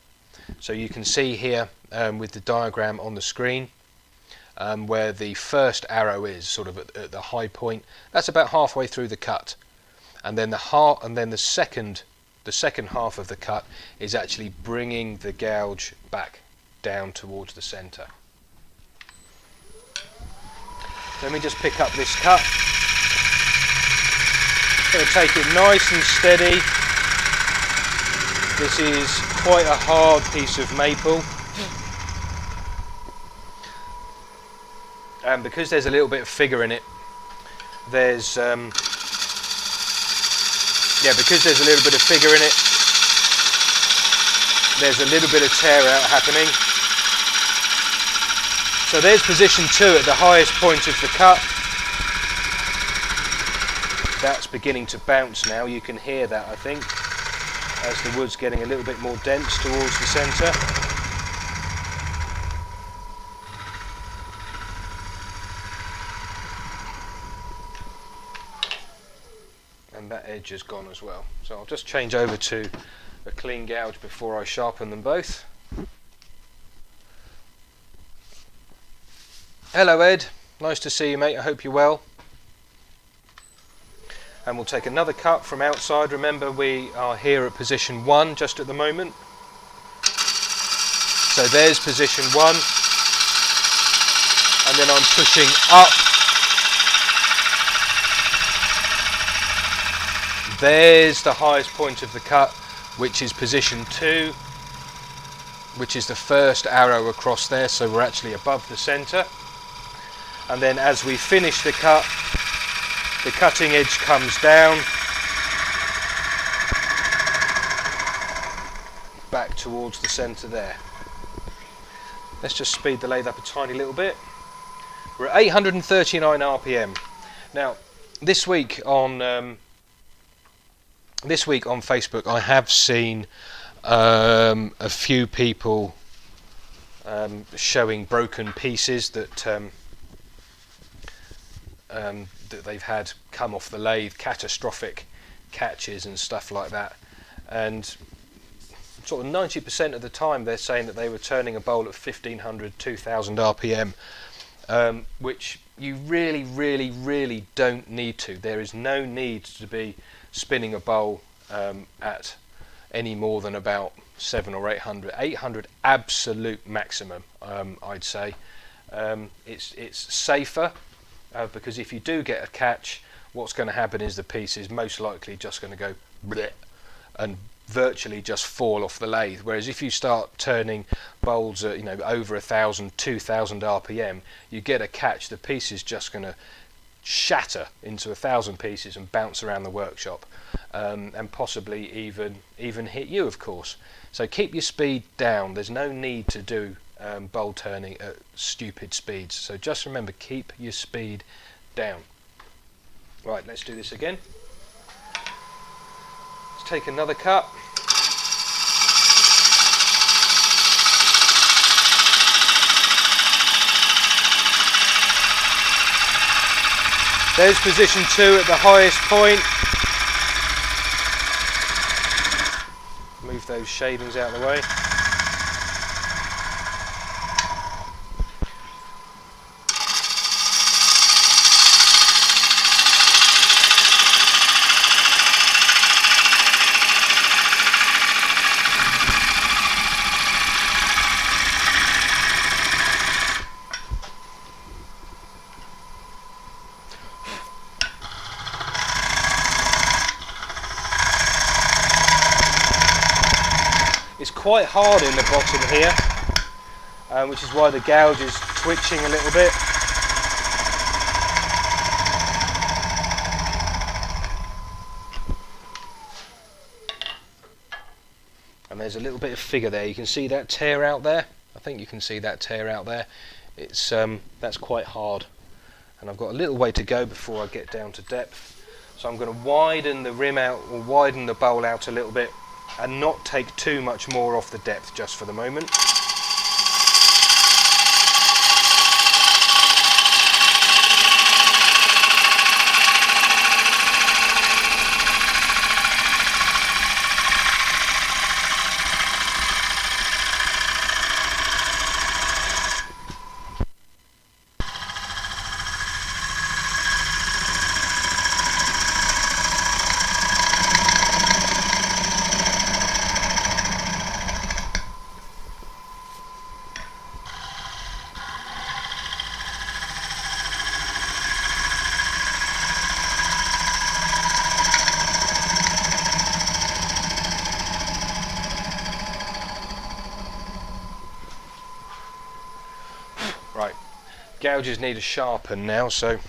So you can see here with the diagram on the screen where the first arrow is sort of at the high point. That's about halfway through the cut, and then the second half of the cut is actually bringing the gouge back down towards the centre. Let me just pick up this cut. Going to take it nice and steady. This is quite a hard piece of maple, and because there's a little bit of figure in it, there's because there's a little bit of figure in it, there's a little bit of tear out happening. So there's position 2 at the highest point of the cut. That's beginning to bounce now. You can hear that, I think, as the wood's getting a little bit more dense towards the centre. And that edge is gone as well. So I'll just change over to a clean gouge before I sharpen them both. Hello Ed, nice to see you mate, I hope you're well. And we'll take another cut from outside. Remember, we are here at position 1 just at the moment. So there's position 1, and then I'm pushing up. There's the highest point of the cut, which is position 2, which is the first arrow across there, so we're actually above the centre. And then as we finish the cut, the cutting edge comes down back towards the centre there. Let's just speed the lathe up a tiny little bit. We're at 839 RPM. Now, this week on Facebook, I have seen a few people showing broken pieces that that they've had come off the lathe, catastrophic catches and stuff like that, and sort of 90% of the time they're saying that they were turning a bowl at 1500, 2000 RPM, which you really don't need to. There is no need to be spinning a bowl at any more than about 700 or 800. 800 absolute maximum, I'd say. It's safer, because if you do get a catch, what's going to happen is the piece is most likely just going to go bleh and virtually just fall off the lathe. Whereas if you start turning bowls at over 1000, 2000 RPM, you get a catch, the piece is just going to shatter into 1000 pieces and bounce around the workshop, and possibly even hit you, of course. So keep your speed down. There's no need to do bowl turning at stupid speeds. So just remember, keep your speed down. Right, let's do this again. Let's take another cut. There's position 2 at the highest point. Move those shadings out of the way. It's quite hard in the bottom here, which is why the gouge is twitching a little bit. And there's a little bit of figure there. You can see that tear out there. I think you can see that tear out there. It's that's quite hard, and I've got a little way to go before I get down to depth. So I'm going to widen the rim out, or widen the bowl out a little bit, and not take too much more off the depth just for the moment. Right, gouges need a sharpen now, so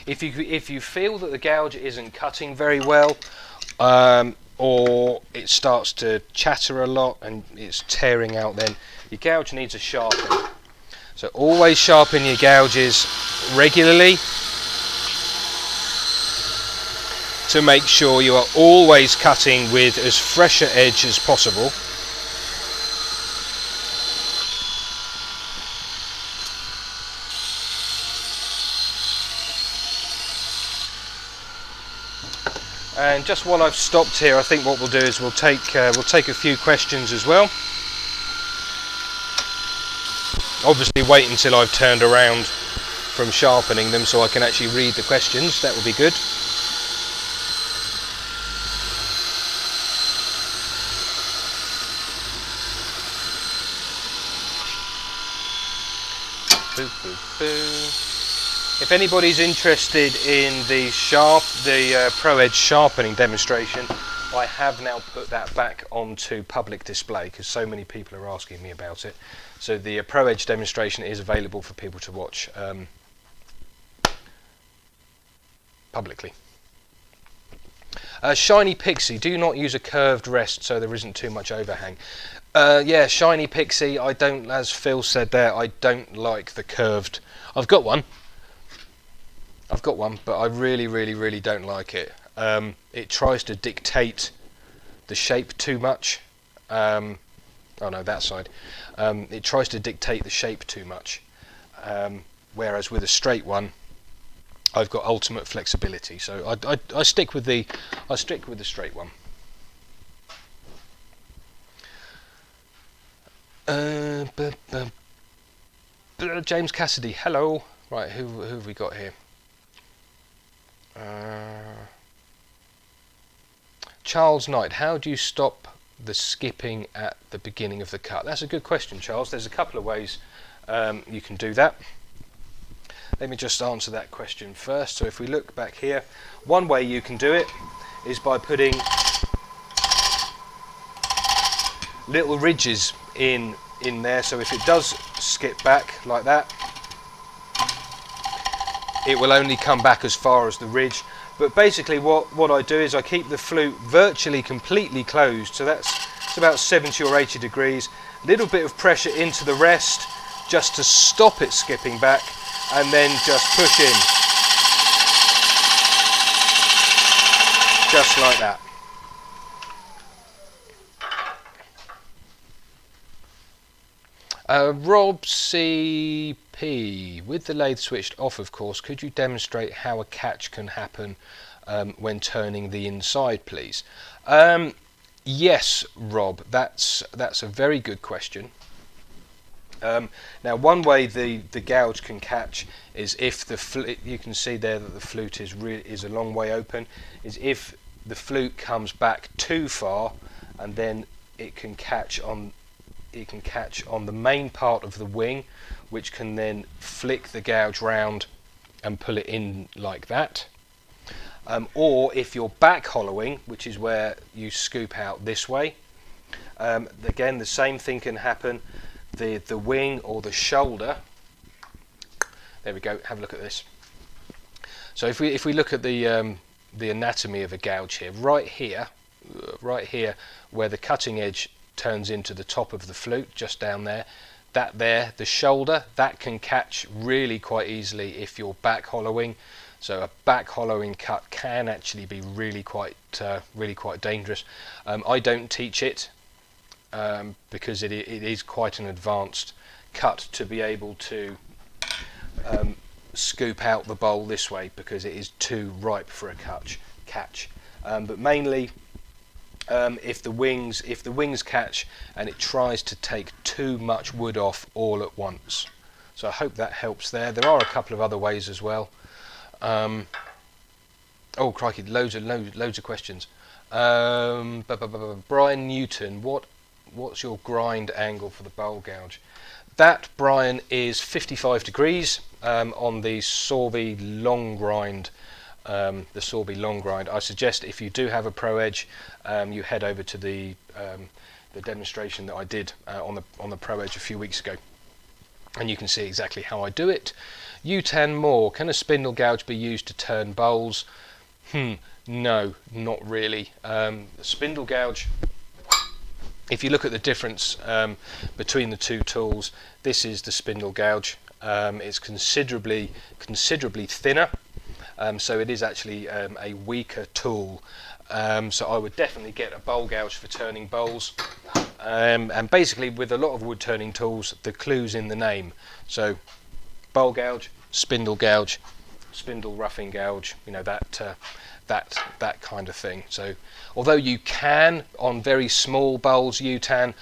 if you feel that the gouge isn't cutting very well, or it starts to chatter a lot and it's tearing out, then your gouge needs a sharpen. So always sharpen your gouges regularly to make sure you are always cutting with as fresh an edge as possible. And just while I've stopped here, I think what we'll do is we'll take a few questions as well. Obviously wait until I've turned around from sharpening them so I can actually read the questions. That would be good. Boo, boo, boo. If anybody's interested in the Pro Edge sharpening demonstration, I have now put that back onto public display because so many people are asking me about it. So the Pro Edge demonstration is available for people to watch publicly. Shiny Pixie, do not use a curved rest so there isn't too much overhang. Yeah, Shiny Pixie, I don't, as Phil said there, I don't like the curved. I've got one, but I really don't like it. It tries to dictate the shape too much. Oh no, that side. It tries to dictate the shape too much. Whereas with a straight one, I've got ultimate flexibility. So I stick with the straight one. James Cassidy, hello. Right, who have we got here? Charles Knight, how do you stop the skipping at the beginning of the cut? That's a good question, Charles. There's a couple of ways you can do that. Let me just answer that question first. So if we look back here, one way you can do it is by putting little ridges in there, so if it does skip back like that, it will only come back as far as the ridge. But basically what I do is I keep the flute virtually completely closed, so it's about 70 or 80 degrees, little bit of pressure into the rest just to stop it skipping back, and then just push in just like that. Rob CP, with the lathe switched off, of course, could you demonstrate how a catch can happen when turning the inside, please? Yes, Rob, that's a very good question. Now, one way the gouge can catch is if the you can see there that the flute is a long way open, is if the flute comes back too far, and then it can catch on the main part of the wing, which can then flick the gouge round and pull it in like that. Or if you're back hollowing, which is where you scoop out this way, again the same thing can happen. The wing or the shoulder, there we go, have a look at this. So if we look at the anatomy of a gouge here, right here where the cutting edge turns into the top of the flute, just down there, the shoulder, that can catch really quite easily if you're back hollowing. So a back hollowing cut can actually be really quite dangerous. I don't teach it because it is quite an advanced cut to be able to scoop out the bowl this way, because it is too ripe for a catch. But mainly if the wings catch and it tries to take too much wood off all at once. So I hope that helps there. There are a couple of other ways as well. Oh crikey, loads of questions. Brian Newton, what's your grind angle for the bowl gouge? That, Brian, is 55 degrees on the Sorby long grind. I suggest if you do have a Pro Edge, you head over to the demonstration that I did on the Pro Edge a few weeks ago. and you can see exactly how I do it. U10 more. Can a spindle gouge be used to turn bowls? No, not really. Spindle gouge, if you look at the difference between the two tools, this is the spindle gouge. It's considerably thinner, so it is actually a weaker tool. So I would definitely get a bowl gouge for turning bowls. And basically, with a lot of wood turning tools, the clue's in the name. So bowl gouge, spindle roughing gouge, you know, that kind of thing. So although you can on very small bowls U10,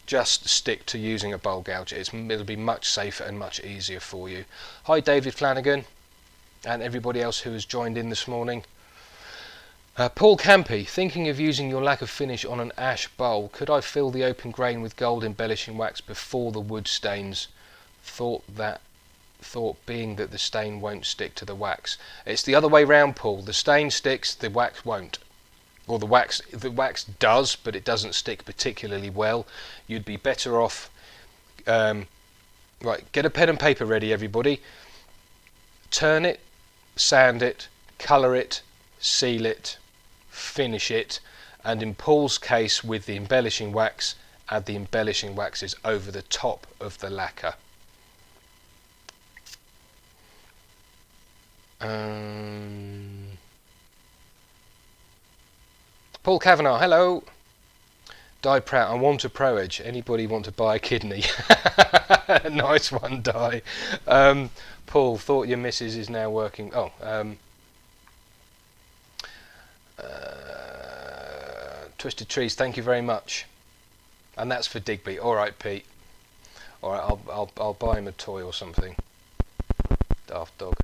just stick to using a bowl gouge. It'll be much safer and much easier for you. Hi David Flanagan and everybody else who has joined in this morning. Paul Campy, thinking of using your lacquer finish on an ash bowl, could I fill the open grain with gold embellishing wax before the wood stains? Thought being that the stain won't stick to the wax. It's the other way round, Paul. The stain sticks, the wax won't. Or the wax does, but it doesn't stick particularly well. You'd be better off. Right, get a pen and paper ready, everybody. Turn it, sand it, colour it, seal it, finish it, and in Paul's case with the embellishing wax, add the embellishing waxes over the top of the lacquer. Paul Kavanagh, hello. Di Pratt, I want a Pro Edge. Anybody want to buy a kidney? Nice one, Di. Paul, thought your missus is now working. Twisted Trees, thank you very much. And that's for Digby. All right, Pete. All right, I'll buy him a toy or something. Daft dog.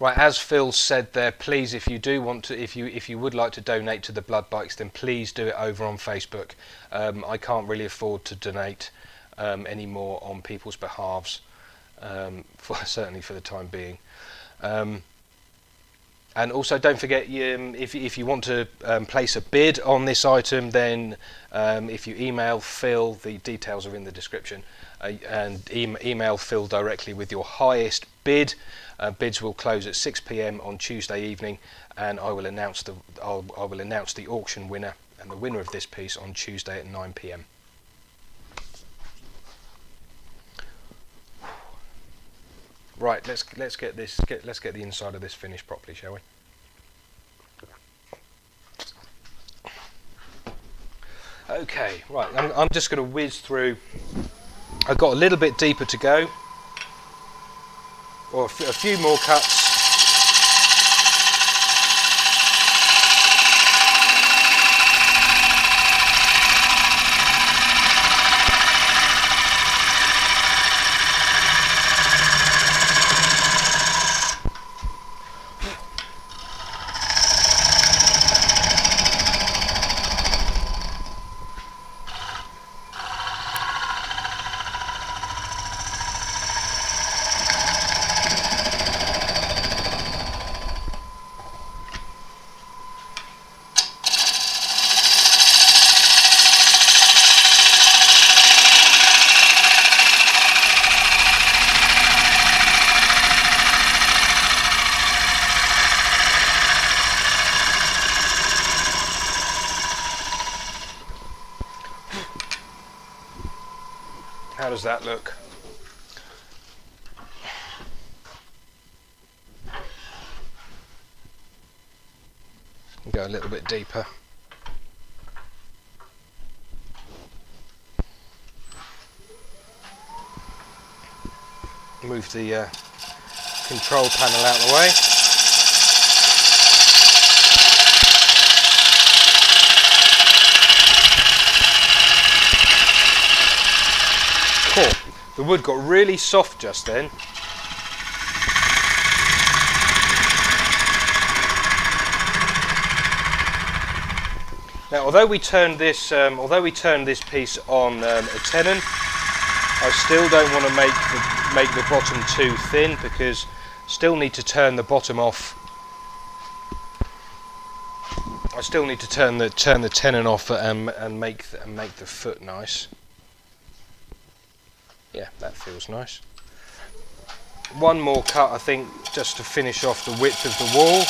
Right, as Phil said there, please, if you do want to, if you would like to donate to the Blood Bikes, then please do it over on Facebook. I can't really afford to donate anymore on people's behalves, certainly for the time being. And also, don't forget, if you want to place a bid on this item, then if you email Phil, the details are in the description, and email Phil directly with your highest bid. Bids will close at 6 p.m. on Tuesday evening, and I will announce the auction winner and the winner of this piece on Tuesday at 9 p.m. Right, let's get the inside of this finished properly, shall we? Okay, right. I'm just going to whiz through. I've got a little bit deeper to go, or a few more cuts. How does that look? Go a little bit deeper. Move the control panel out of the way. Cool. The wood got really soft just then. Now, although we turned this piece on a tenon, I still don't want to make the bottom too thin, because still need to turn the bottom off. I still need to turn the tenon off and make the foot nice. Yeah, that feels nice. One more cut, I think, just to finish off the width of the wall.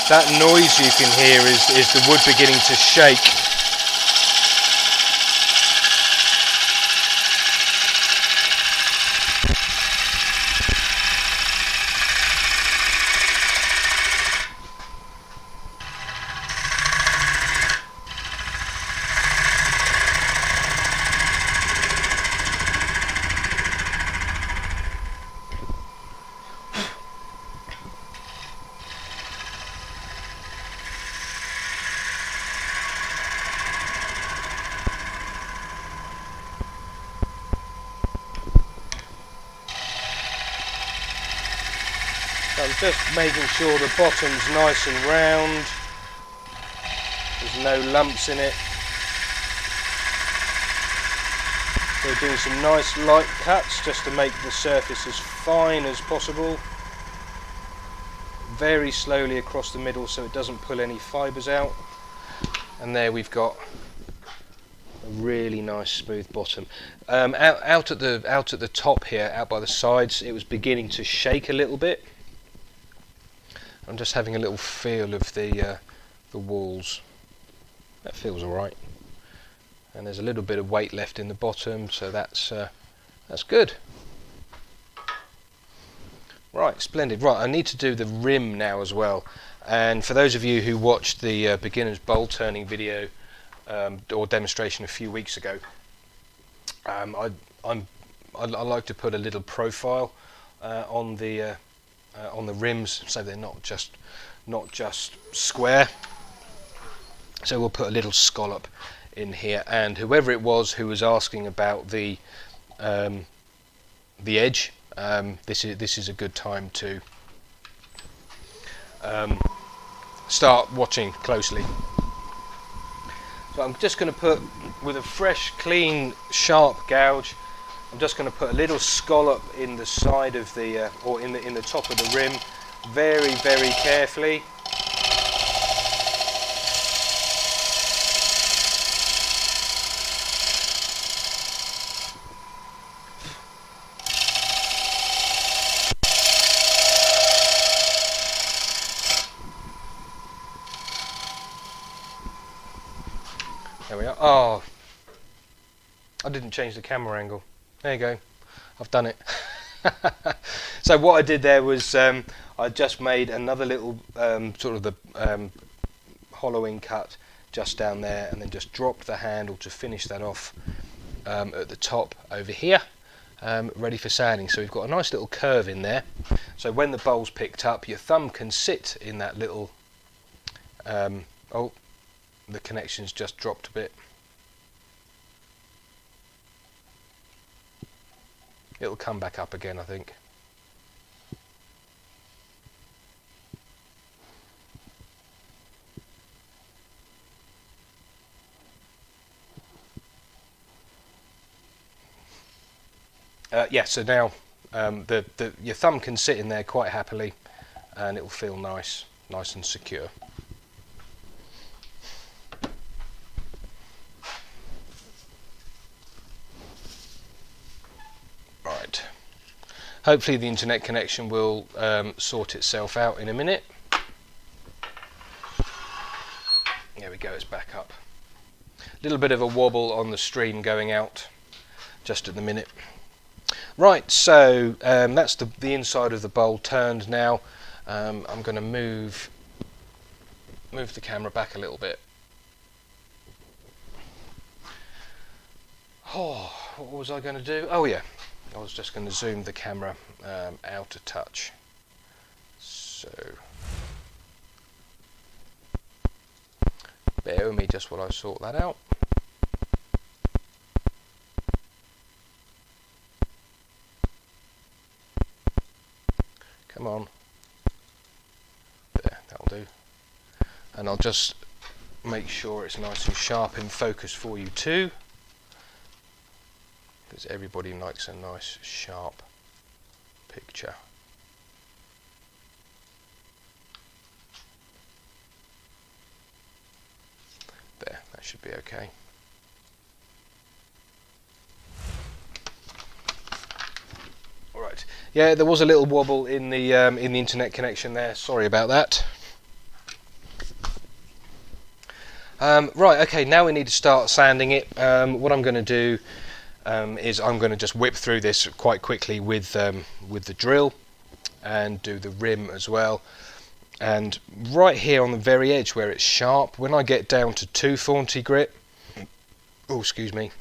That noise you can hear is the wood beginning to shake. I'm just making sure the bottom's nice and round. There's no lumps in it. So doing some nice light cuts just to make the surface as fine as possible. Very slowly across the middle so it doesn't pull any fibres out. And there we've got a really nice smooth bottom. Out at the top here, out by the sides, it was beginning to shake a little bit. I'm just having a little feel of the walls. That feels alright. And there's a little bit of weight left in the bottom, so that's good. Right, splendid. Right, I need to do the rim now as well. And for those of you who watched the beginner's bowl turning video or demonstration a few weeks ago, I like to put a little profile on the rims, so they're not just square. So we'll put a little scallop in here, and whoever it was who was asking about the edge, this is a good time to start watching closely. So I'm just going to put, with a fresh, clean, sharp gouge, I'm just going to put a little scallop in the side of the, or in the top of the rim, very, very carefully. There we are. Oh, I didn't change the camera angle. There you go. I've done it. So what I did there was I just made another little sort of the hollowing cut just down there, and then just dropped the handle to finish that off at the top over here, ready for sanding. So we've got a nice little curve in there. So when the bowl's picked up, your thumb can sit in that little oh, the connection's just dropped a bit. It'll come back up again, I think. Yeah, so now your thumb can sit in there quite happily, and it'll feel nice and secure. Right. Hopefully the internet connection will sort itself out in a minute. There we go, it's back up. A little bit of a wobble on the stream going out just at the minute. Right, so that's the inside of the bowl turned now. I'm going to move the camera back a little bit. Oh, what was I going to do? Oh yeah, I was just going to zoom the camera out a touch. So bear with me just while I sort that out. Come on. There, that'll do. And I'll just make sure it's nice and sharp in focus for you too, because everybody likes a nice sharp picture. There, that should be okay. Yeah, there was a little wobble in the internet connection there. Sorry about that. Right, okay, now we need to start sanding it. What I'm going to do is I'm going to just whip through this quite quickly with the drill and do the rim as well. And right here on the very edge where it's sharp, when I get down to 240 grit, oh excuse me,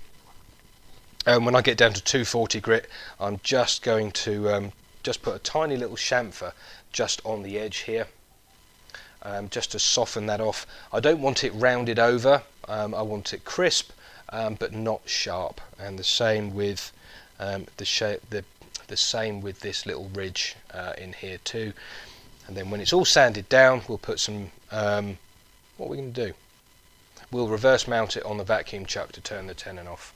when I get down to 240 grit, I'm just going to just put a tiny little chamfer just on the edge here, just to soften that off. I don't want it rounded over, I want it crisp but not sharp, and the same with the same with this little ridge in here too. And then when it's all sanded down, we'll put some what we're going to do, we'll reverse mount it on the vacuum chuck to turn the tenon off.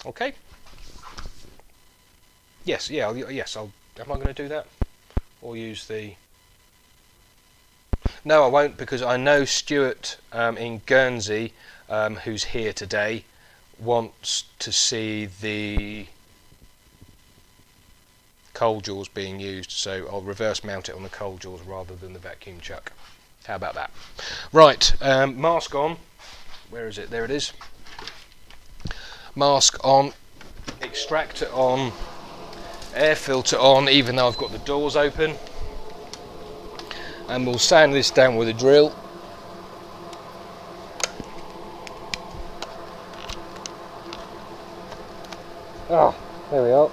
Okay. Yes, yeah, yes. Am I going to do that, or use the? No, I won't, because I know Stuart in Guernsey, who's here today, wants to see the coal jaws being used, so I'll reverse mount it on the coal jaws rather than the vacuum chuck. How about that? Right, mask on. Where is it? There it is. Mask on, extractor on, air filter on, even though I've got the doors open, and we'll sand this down with a drill. Ah, there we are.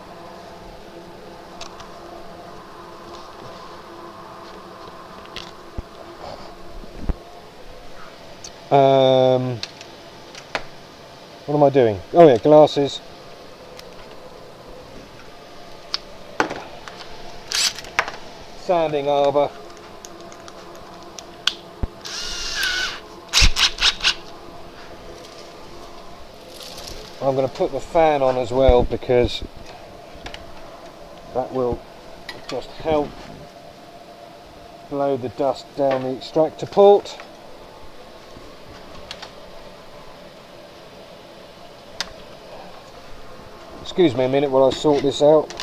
What am I doing? Oh yeah, glasses. Sanding arbor. I'm going to put the fan on as well, because that will just help blow the dust down the extractor port. Excuse me a minute while I sort this out.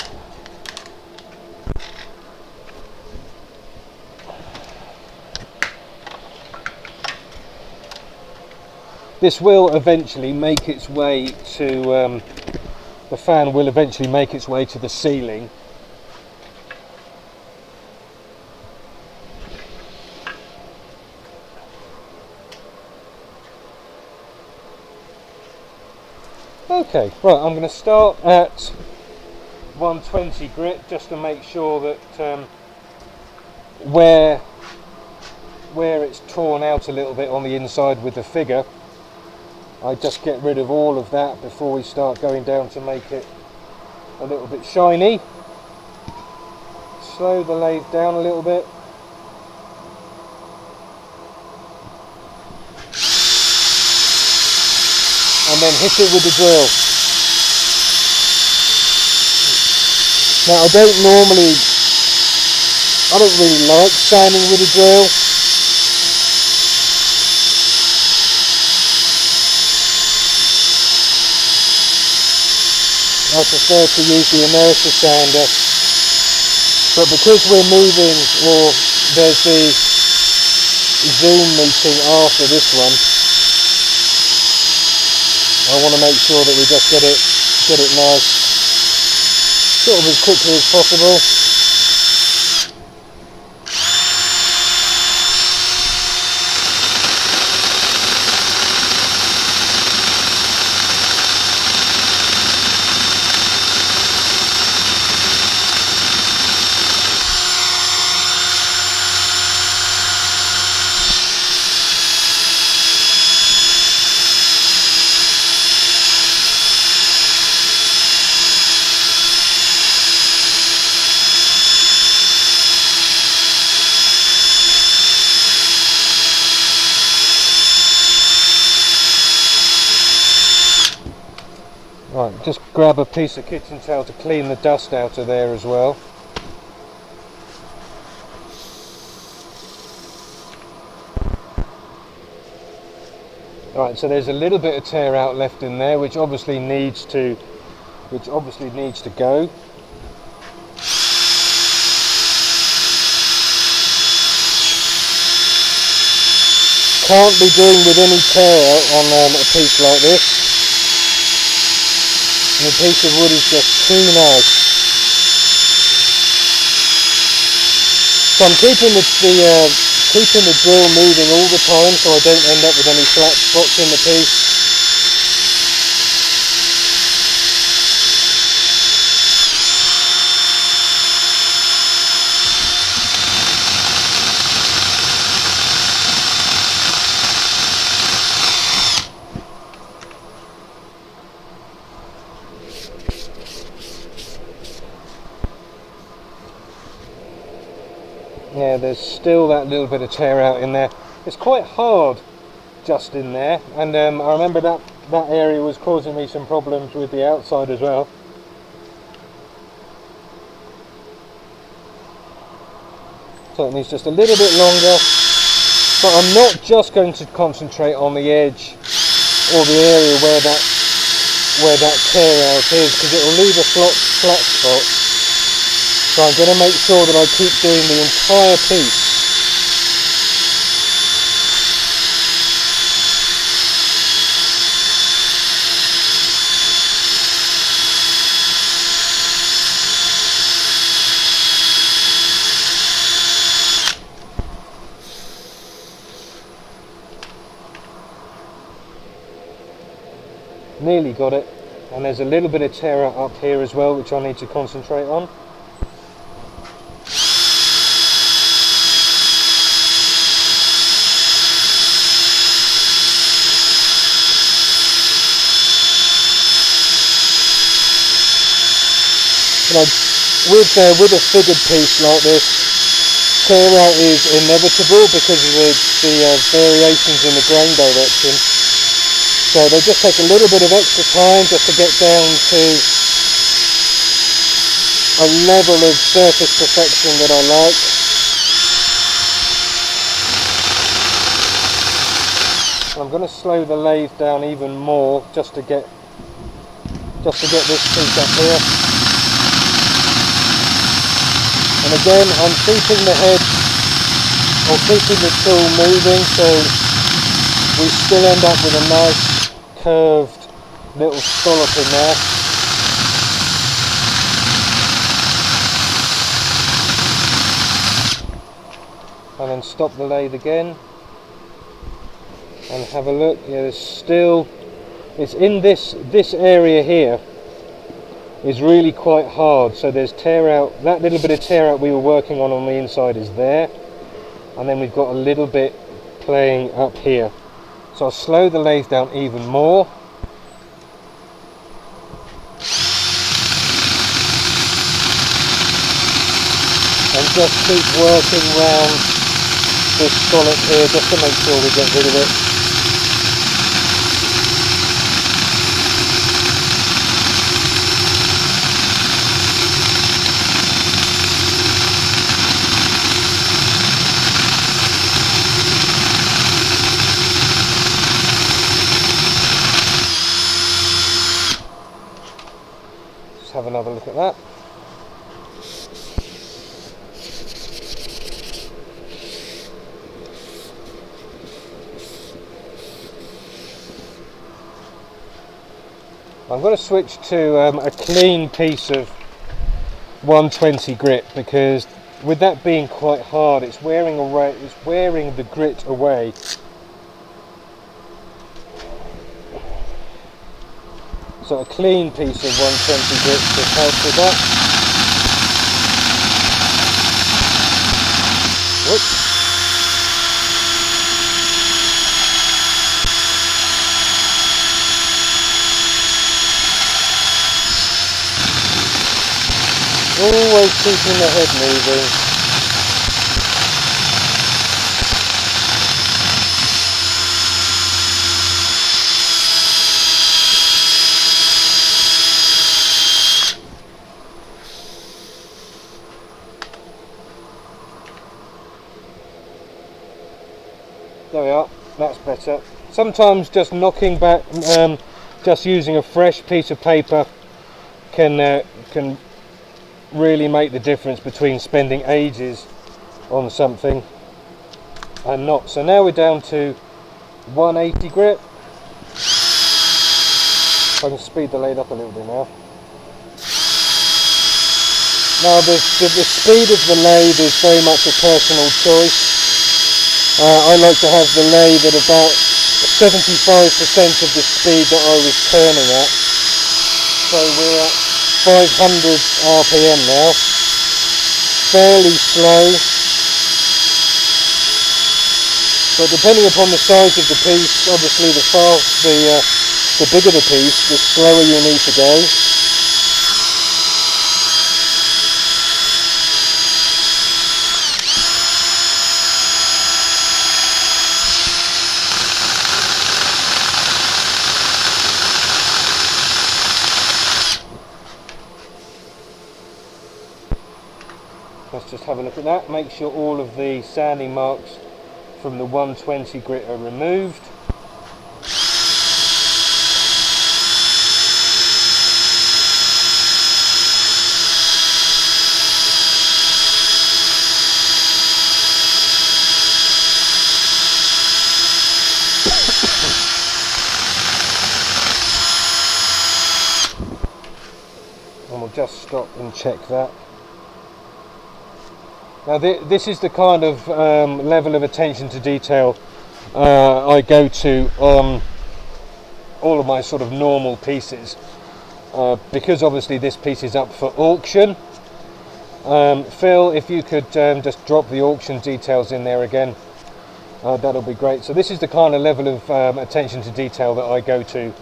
This will eventually make its way to, the fan will eventually make its way to the ceiling. Okay, right, I'm going to start at 120 grit just to make sure that where it's torn out a little bit on the inside with the figure, I just get rid of all of that before we start going down to make it a little bit shiny. Slow the lathe down a little bit. And then hit it with the drill. Now I don't really like sanding with a drill. I prefer to use the inertia sander, but because we're moving, or there's the Zoom meeting after this one, I want to make sure that we just get it nice, sort of as quickly as possible. Right, just grab a piece of kitchen towel to clean the dust out of there as well. Right, so there's a little bit of tear out left in there, which obviously needs to go. can't be doing with any tear out on a piece like this. And a piece of wood is just too nice. So I'm keeping the drill moving all the time so I don't end up with any flat spots in the piece. Yeah, there's still that little bit of tear out in there. It's quite hard just in there, and I remember that area was causing me some problems with the outside as well. So it needs just a little bit longer, but I'm not just going to concentrate on the edge or the area where that tear out is, because it will leave a flat spot. So I'm going to make sure that I keep doing the entire piece. Nearly got it, and there's a little bit of tear out up here as well, which I need to concentrate on. With a figured piece like this, tear out is inevitable because of the variations in the grain direction. So they just take a little bit of extra time just to get down to a level of surface perfection that I like. I'm going to slow the lathe down even more just to get this piece up here. And again, I'm keeping the head, or keeping the tool moving, so we still end up with a nice curved little scallop in there. And then stop the lathe again and have a look. Yeah, there's still, it's in this area here is really quite hard, so there's tear out. That little bit of tear out we were working on the inside is there, and then we've got a little bit playing up here. So I'll slow the lathe down even more. And just keep working round this scallop here just to make sure we get rid of it. Have another look at that. I'm going to switch to a clean piece of 120 grit, because with that being quite hard, it's wearing the grit away. So a clean piece of 120 grit should help with that. Whoops. Always keeping the head moving. There we are, that's better. Sometimes just knocking back, just using a fresh piece of paper can really make the difference between spending ages on something and not. So now we're down to 180 grit. If I can speed the lathe up a little bit now. Now the speed of the lathe is very much a personal choice. I like to have the lathe at about 75% of the speed that I was turning at. So we're at 500 RPM now. Fairly slow. But depending upon the size of the piece, obviously the bigger the piece, the slower you need to go. Let's just have a look at that. Make sure all of the sanding marks from the 120 grit are removed. And we'll just stop and check that. Now this is the kind of level of attention to detail I go to on all of my sort of normal pieces, because obviously this piece is up for auction. Phil, if you could just drop the auction details in there again, that'll be great. So this is the kind of level of attention to detail that I go to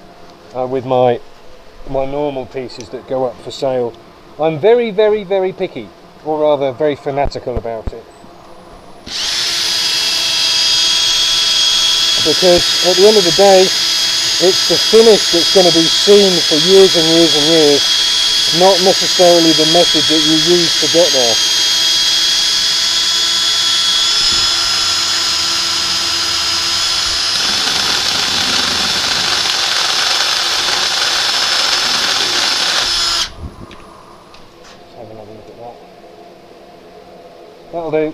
with my normal pieces that go up for sale. I'm very, very, very picky, or rather very fanatical about it, because at the end of the day it's the finish that's going to be seen for years and years and years, not necessarily the method that you use to get there. That'll do.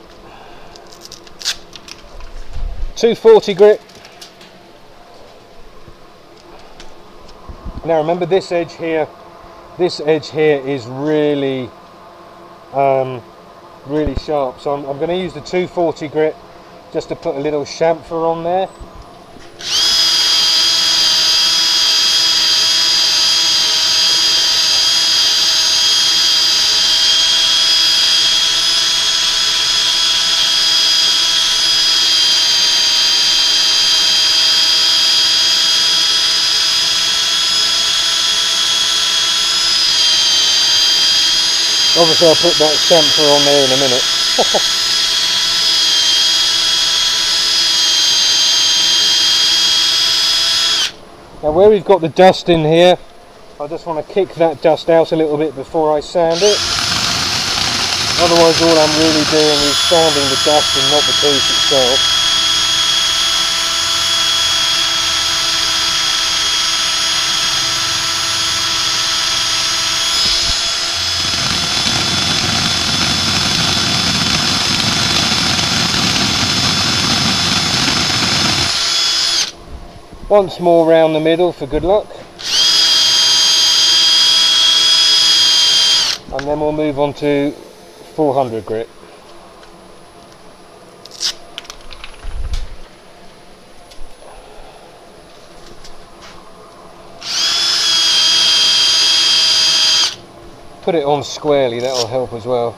240 grit. Now remember, this edge here is really really sharp, so I'm going to use the 240 grit just to put a little chamfer on there. Obviously I'll put that chamfer on there in a minute. Now where we've got the dust in here, I just want to kick that dust out a little bit before I sand it. Otherwise all I'm really doing is sanding the dust and not the piece itself. Once more round the middle for good luck, and then we'll move on to 400 grit. Put it on squarely, that'll help as well.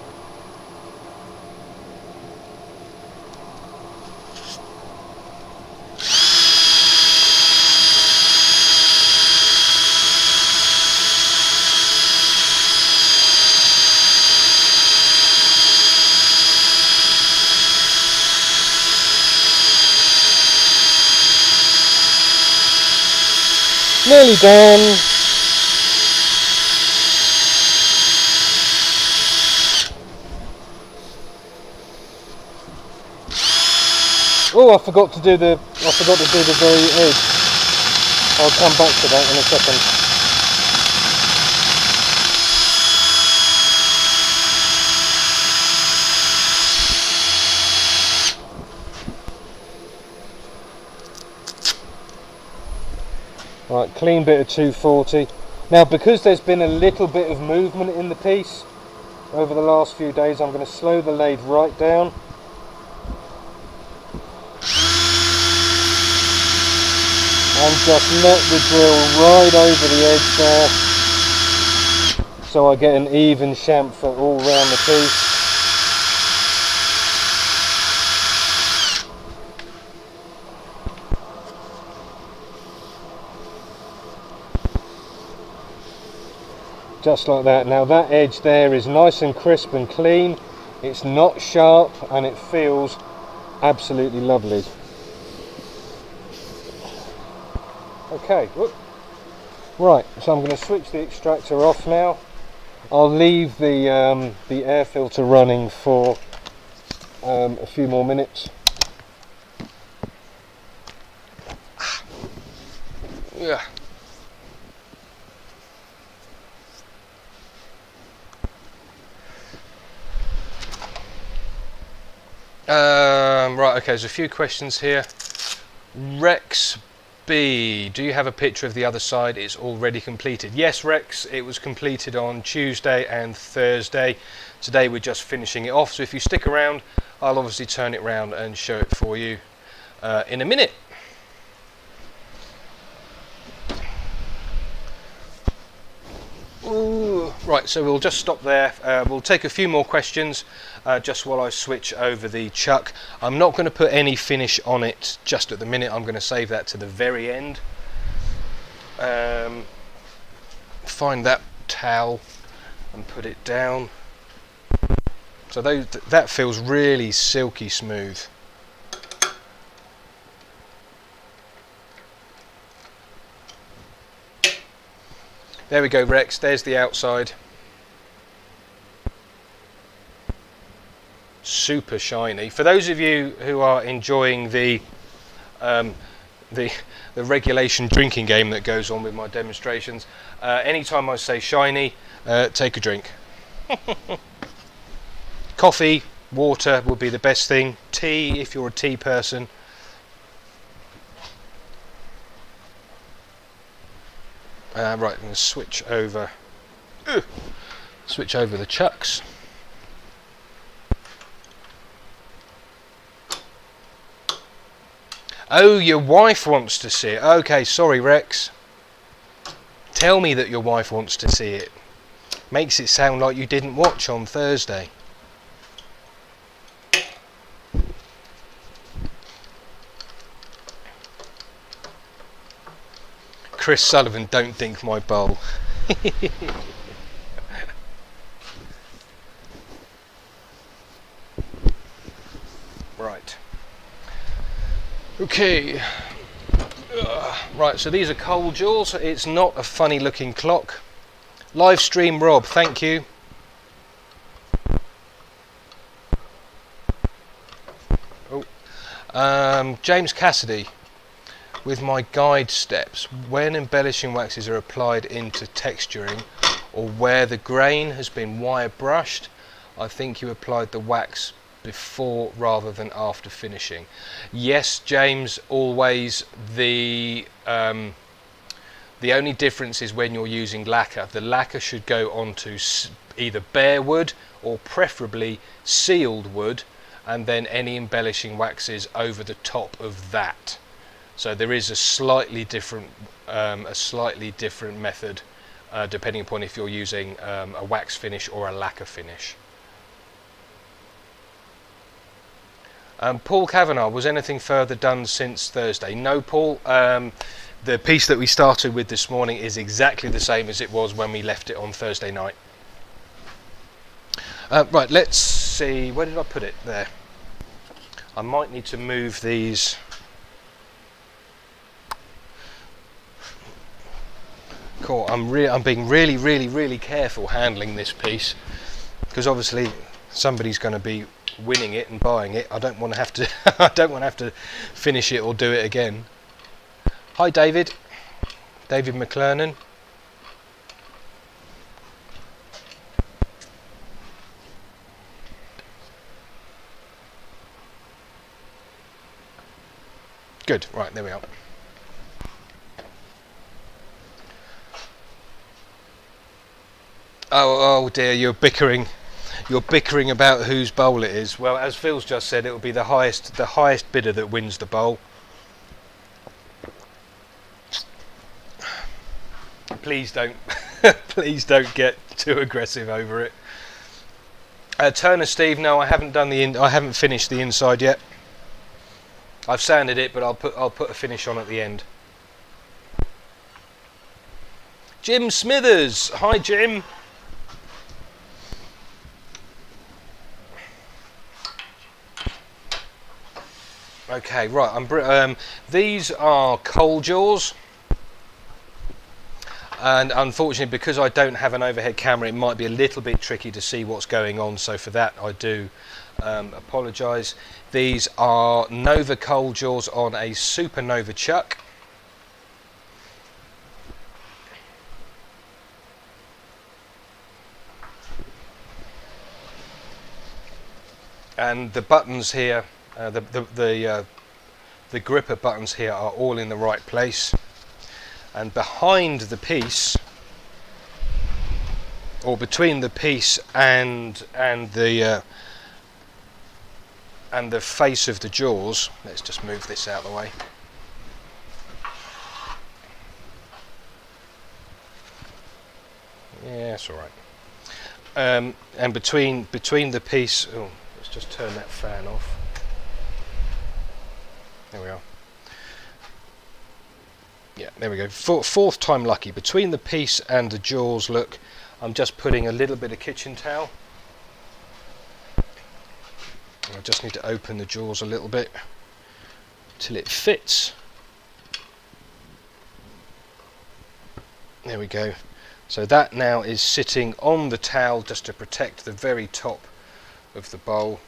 Nearly done. Oh, I forgot to do the very edge. I'll come back to that in a second. Right, clean bit of 240. Now, because there's been a little bit of movement in the piece over the last few days, I'm going to slow the lathe right down. And just let the drill right over the edge there, so I get an even chamfer all round the piece. Just like that. Now that edge there is nice and crisp and clean. It's not sharp and it feels absolutely lovely. Okay, whoop. Right, so I'm going to switch the extractor off now. I'll leave the air filter running for a few more minutes. Yeah. Right, okay, there's a few questions here. Rex B, do you have a picture of the other side? It's already completed. Yes, Rex, it was completed on Tuesday and Thursday. Today we're just finishing it off, so if you stick around, I'll obviously turn it around and show it for you in a minute. Ooh, right, so we'll just stop there. We'll take a few more questions just while I switch over the chuck. I'm not going to put any finish on it just at the minute. I'm going to save that to the very end. Find that towel and put it down. So that feels really silky smooth. There we go, Rex, there's the outside. Super shiny. For those of you who are enjoying the regulation drinking game that goes on with my demonstrations, anytime I say shiny, take a drink. Coffee, water would be the best thing. Tea, if you're a tea person. Right, I'm going to switch over the chucks. Oh, your wife wants to see it. Okay, sorry, Rex. Tell me that your wife wants to see it. Makes it sound like you didn't watch on Thursday. Chris Sullivan, don't dink my bowl. Right. Okay. Right, so these are coal jewels. It's not a funny looking clock. Live stream Rob, thank you. Oh. James Cassidy. With my guide steps, when embellishing waxes are applied into texturing or where the grain has been wire brushed, I think you applied the wax before rather than after finishing. Yes, James, always. The only difference is when you're using lacquer. The lacquer should go onto either bare wood or preferably sealed wood, and then any embellishing waxes over the top of that. So there is a slightly different method depending upon if you're using a wax finish or a lacquer finish. Paul Kavanagh, was anything further done since Thursday? No, Paul. The piece that we started with this morning is exactly the same as it was when we left it on Thursday night. Right, let's see. Where did I put it? There. I might need to move these. Cool. I'm being really careful handling this piece because obviously somebody's going to be winning it and buying it. I don't want to have to. I don't want to have to finish it or do it again. Hi, David. David McClernand. Good. Right, there we are. Oh dear, you're bickering about whose bowl it is. Well, as Phil's just said, it will be the highest bidder that wins the bowl. Please don't please don't get too aggressive over it. Turner Steve, no, I haven't finished the inside yet. I've sanded it, but I'll put a finish on at the end. Jim Smithers, hi Jim. Okay, right. These are coal jaws, and unfortunately, because I don't have an overhead camera, it might be a little bit tricky to see what's going on. So for that, I do apologise. These are Nova coal jaws on a Supernova chuck. And the buttons here. The gripper buttons here are all in the right place, and behind the piece, or between the piece and the face of the jaws, let's just move this out of the way. Yeah, that's all right. And between the piece, oh, let's just turn that fan off. There we are. Yeah, there we go. Fourth time lucky. Between the piece and the jaws, look, I'm just putting a little bit of kitchen towel. I just need to open the jaws a little bit till it fits. There we go. So that now is sitting on the towel just to protect the very top of the bowl.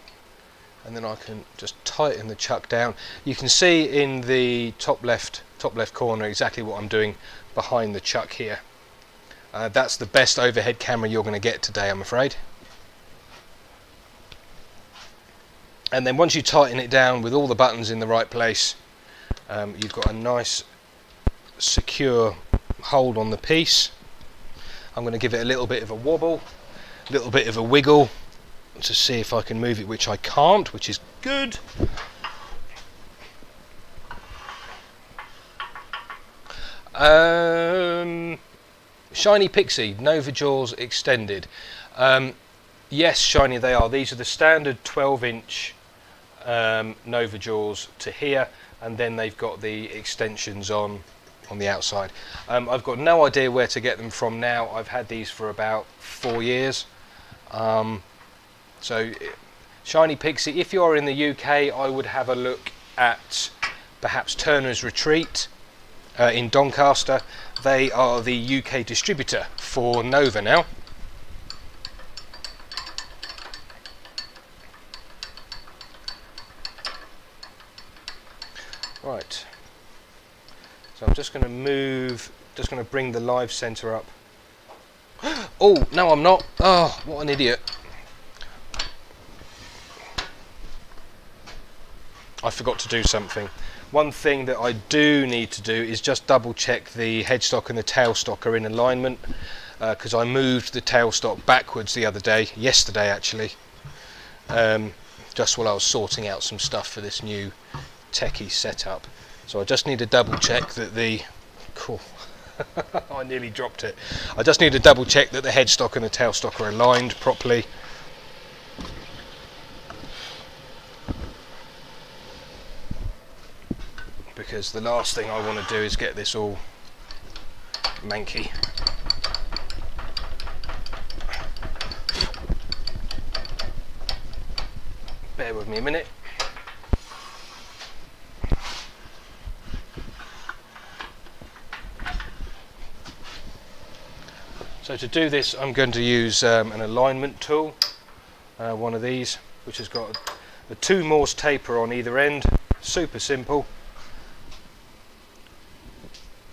And then I can just tighten the chuck down. You can see in the top left corner exactly what I'm doing behind the chuck here. That's the best overhead camera you're going to get today, I'm afraid. And then once you tighten it down with all the buttons in the right place, you've got a nice secure hold on the piece. I'm going to give it a little bit of a wobble, a little bit of a wiggle, to see if I can move it, which I can't, which is good. Shiny Pixie, Nova Jaws extended. Yes, Shiny, they are. These are the standard 12-inch Nova Jaws to here, and then they've got the extensions on the outside. I've got no idea where to get them from now. I've had these for about 4 years. So, Shiny Pixie, if you are in the UK, I would have a look at perhaps Turner's Retreat in Doncaster. They are the UK distributor for Nova now. Right. So I'm just going to bring the live center up. Oh, no, I'm not. Oh, what an idiot. I forgot to do something. One thing that I do need to do is just double check the headstock and the tailstock are in alignment, because I moved the tailstock backwards the other day, yesterday actually, just while I was sorting out some stuff for this new techie setup. So I just need to double check that the... Cool. I nearly dropped it. I just need to double check that the headstock and the tailstock are aligned properly. Because the last thing I want to do is get this all manky. Bear with me a minute. So to do this, I'm going to use an alignment tool, one of these, which has got a 2 Morse taper on either end. Super simple.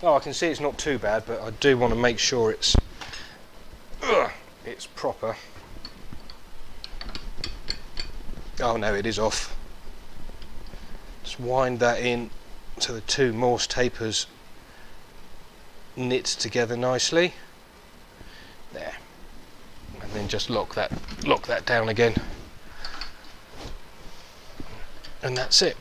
Oh, I can see it's not too bad, but I do want to make sure it's proper. Oh no, it is off. Just wind that in so the 2 Morse tapers knit together nicely. There. then just lock that down again, and that's it.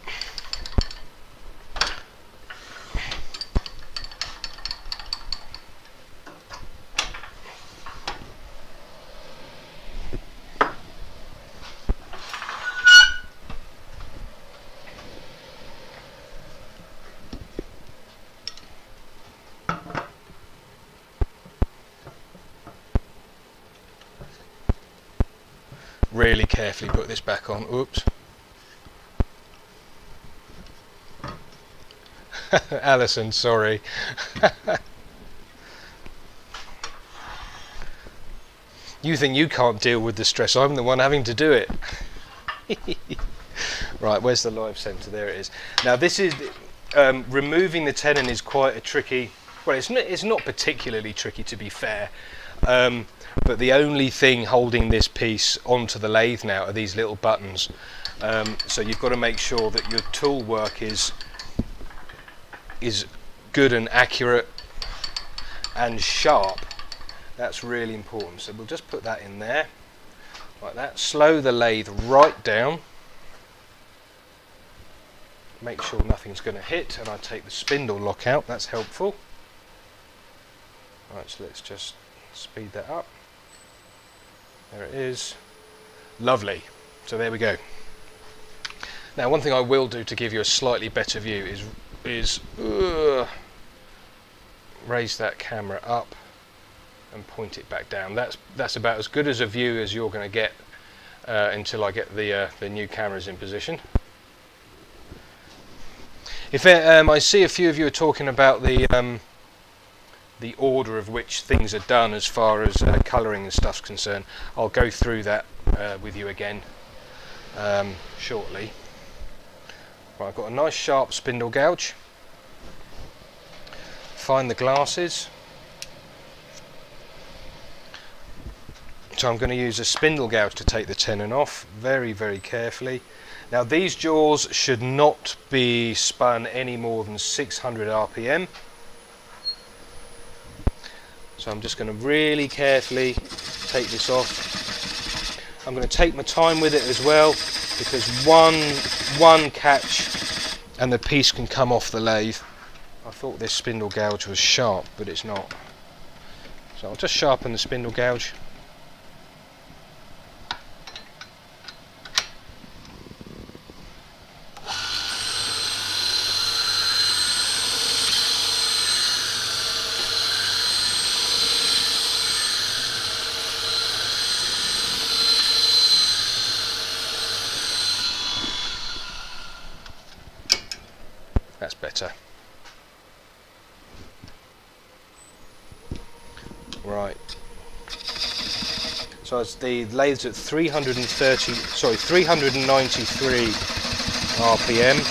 Really carefully put this back on. Oops. Alison, sorry. You think you can't deal with the stress, I'm the one having to do it. Right, where's the live centre? There it is. Now this is removing the tenon is quite a tricky, well, it's not particularly tricky, to be fair, but the only thing holding this piece onto the lathe now are these little buttons, so you've got to make sure that your tool work is good and accurate and sharp. That's really important. So we'll just put that in there like that. Slow the lathe right down, make sure nothing's going to hit, and I take the spindle lock out. That's helpful. Right, so let's just speed that up. There it is. Lovely. So there we go. Now one thing I will do to give you a slightly better view is raise that camera up and point it back down. That's about as good as a view as you're going to get until I get the new cameras in position. If I see a few of you are talking about the order of which things are done as far as colouring and stuff's concerned, I'll go through that with you again shortly. Right, I've got a nice sharp spindle gouge. Find the glasses. So I'm going to use a spindle gouge to take the tenon off very, very carefully. Now these jaws should not be spun any more than 600 RPM. So I'm just going to really carefully take this off. I'm going to take my time with it as well, because one catch and the piece can come off the lathe. I thought this spindle gouge was sharp, but it's not. So I'll just sharpen the spindle gouge. That's better. Right. So it's the lathe's at 393 RPM.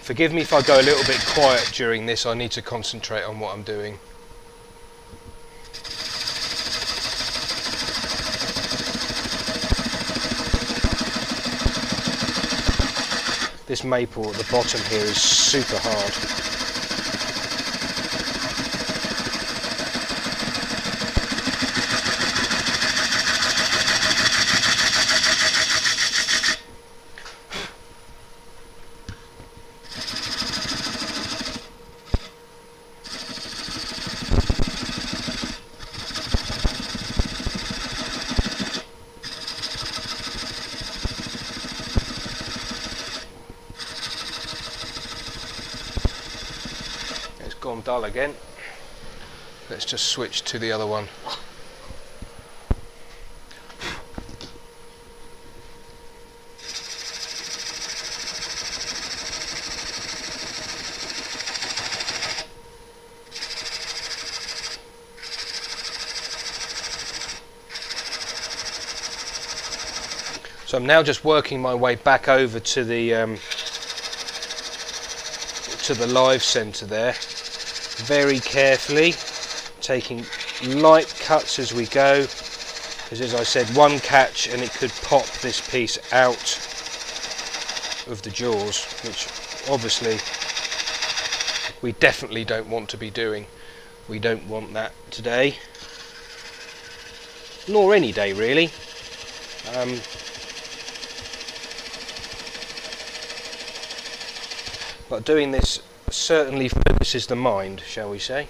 Forgive me if I go a little bit quiet during this, I need to concentrate on what I'm doing. This maple at the bottom here is super hard. Gone dull again. Let's just switch to the other one. So I'm now just working my way back over to the live centre there, very carefully, taking light cuts as we go, because as I said, one catch and it could pop this piece out of the jaws, which obviously we definitely don't want to be doing. We don't want that today, nor any day really. But doing this certainly focuses the mind, shall we say.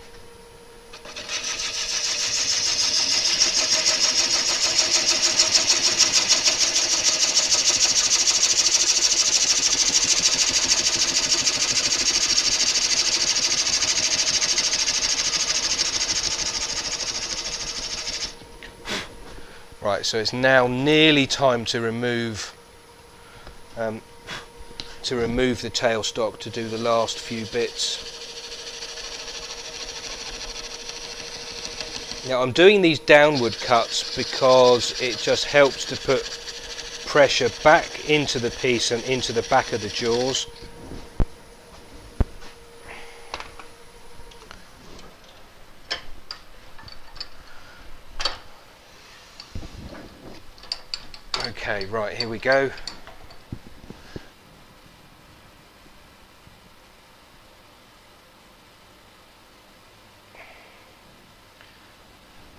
Right, so it's now nearly time to remove the tailstock, to do the last few bits. Now I'm doing these downward cuts because it just helps to put pressure back into the piece and into the back of the jaws. Okay, right, here we go.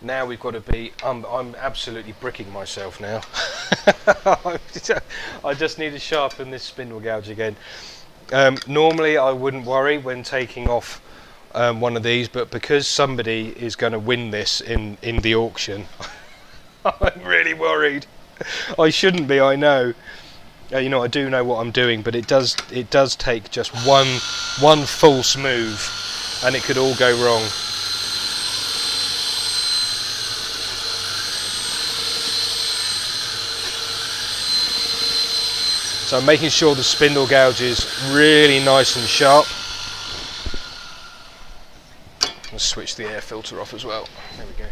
Now we've got to be, I'm absolutely bricking myself now. I just need to sharpen this spindle gouge again. Normally I wouldn't worry when taking off one of these, but because somebody is going to win this in the auction, I'm really worried. I shouldn't be, I know. You know, I do know what I'm doing, but it does take just one false move and it could all go wrong. So I'm making sure the spindle gouge is really nice and sharp. Let's switch the air filter off as well. There we go.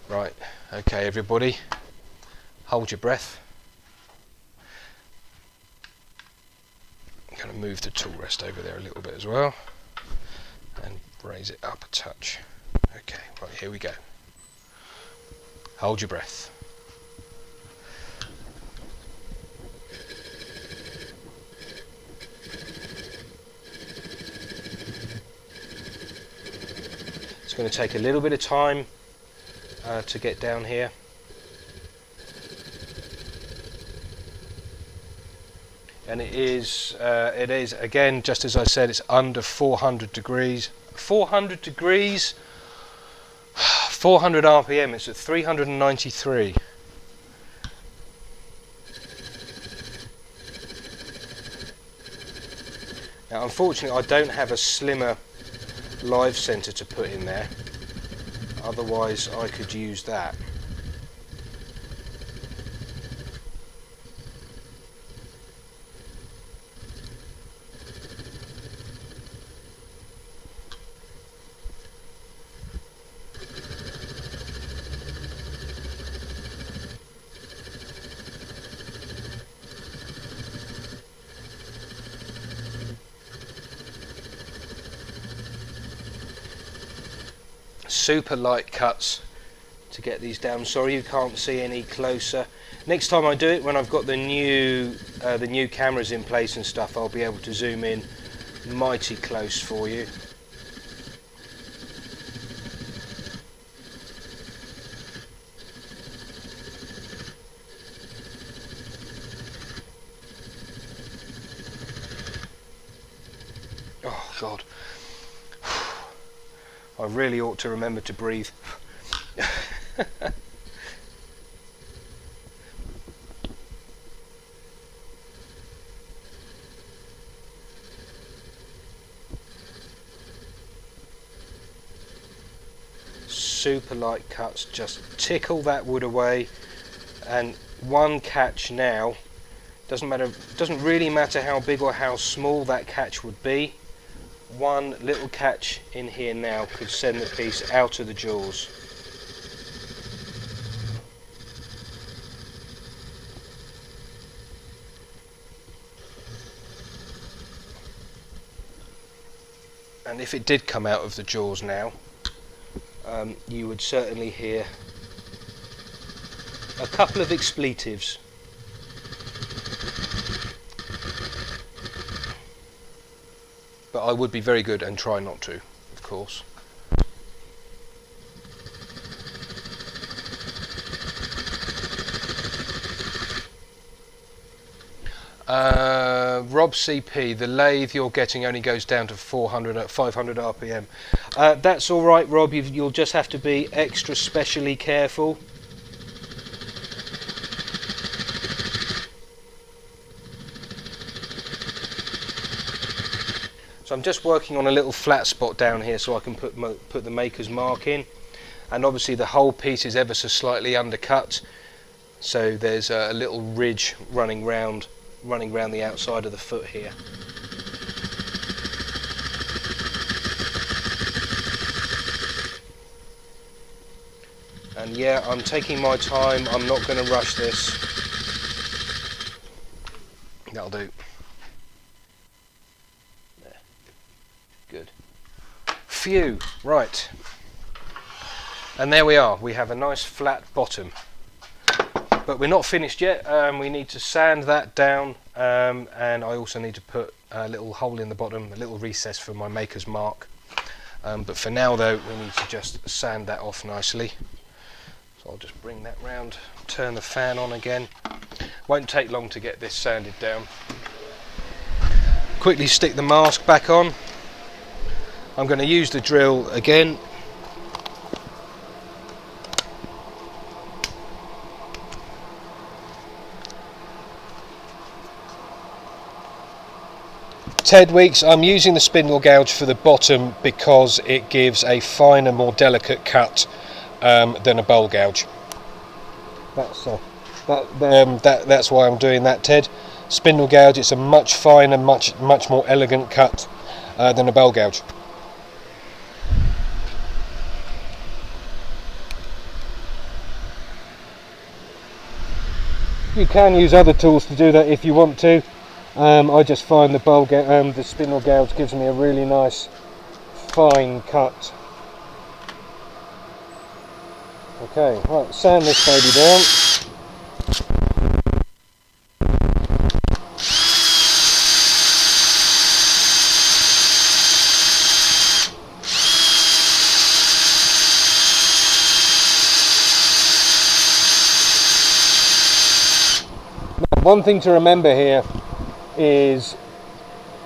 Right, okay everybody, hold your breath. I'm going to move the tool rest over there a little bit as well and raise it up a touch. Okay, right, here we go. Hold your breath. It's going to take a little bit of time to get down here. And it is again, just as I said, it's under 400 degrees. 400 degrees, 400 RPM, it's at 393. Now unfortunately I don't have a slimmer live centre to put in there, otherwise I could use that. Super light cuts to get these down. Sorry you can't see any closer. Next time I do it, when I've got the new cameras in place and stuff, I'll be able to zoom in mighty close for you. Oh God. I really ought to remember to breathe. Super light cuts, just tickle that wood away, and one catch now, doesn't really matter how big or how small that catch would be. One little catch in here now could send the piece out of the jaws. And if it did come out of the jaws now, you would certainly hear a couple of expletives. But I would be very good and try not to, of course. Rob CP, the lathe you're getting only goes down to 500 RPM. That's all right, Rob. You'll just have to be extra specially careful. So I'm just working on a little flat spot down here so I can put the maker's mark in, and obviously the whole piece is ever so slightly undercut, so there's a little ridge running round the outside of the foot here. And yeah, I'm taking my time, I'm not going to rush this. That'll do. There. Good. Phew, right. And there we are, we have a nice flat bottom. But we're not finished yet. We need to sand that down, and I also need to put a little hole in the bottom, a little recess for my maker's mark. But for now though, we need to just sand that off nicely. So I'll just bring that round, turn the fan on again. Won't take long to get this sanded down. Quickly stick the mask back on. I'm going to use the drill again. Ted Weeks, I'm using the spindle gouge for the bottom because it gives a finer, more delicate cut than a bowl gouge. That's why I'm doing that, Ted. Spindle gouge, it's a much finer, much more elegant cut than a bowl gouge. You can use other tools to do that if you want to. I just find the spindle gouge gives me a really nice fine cut. Okay, right, sand this baby down. Now, one thing to remember here is,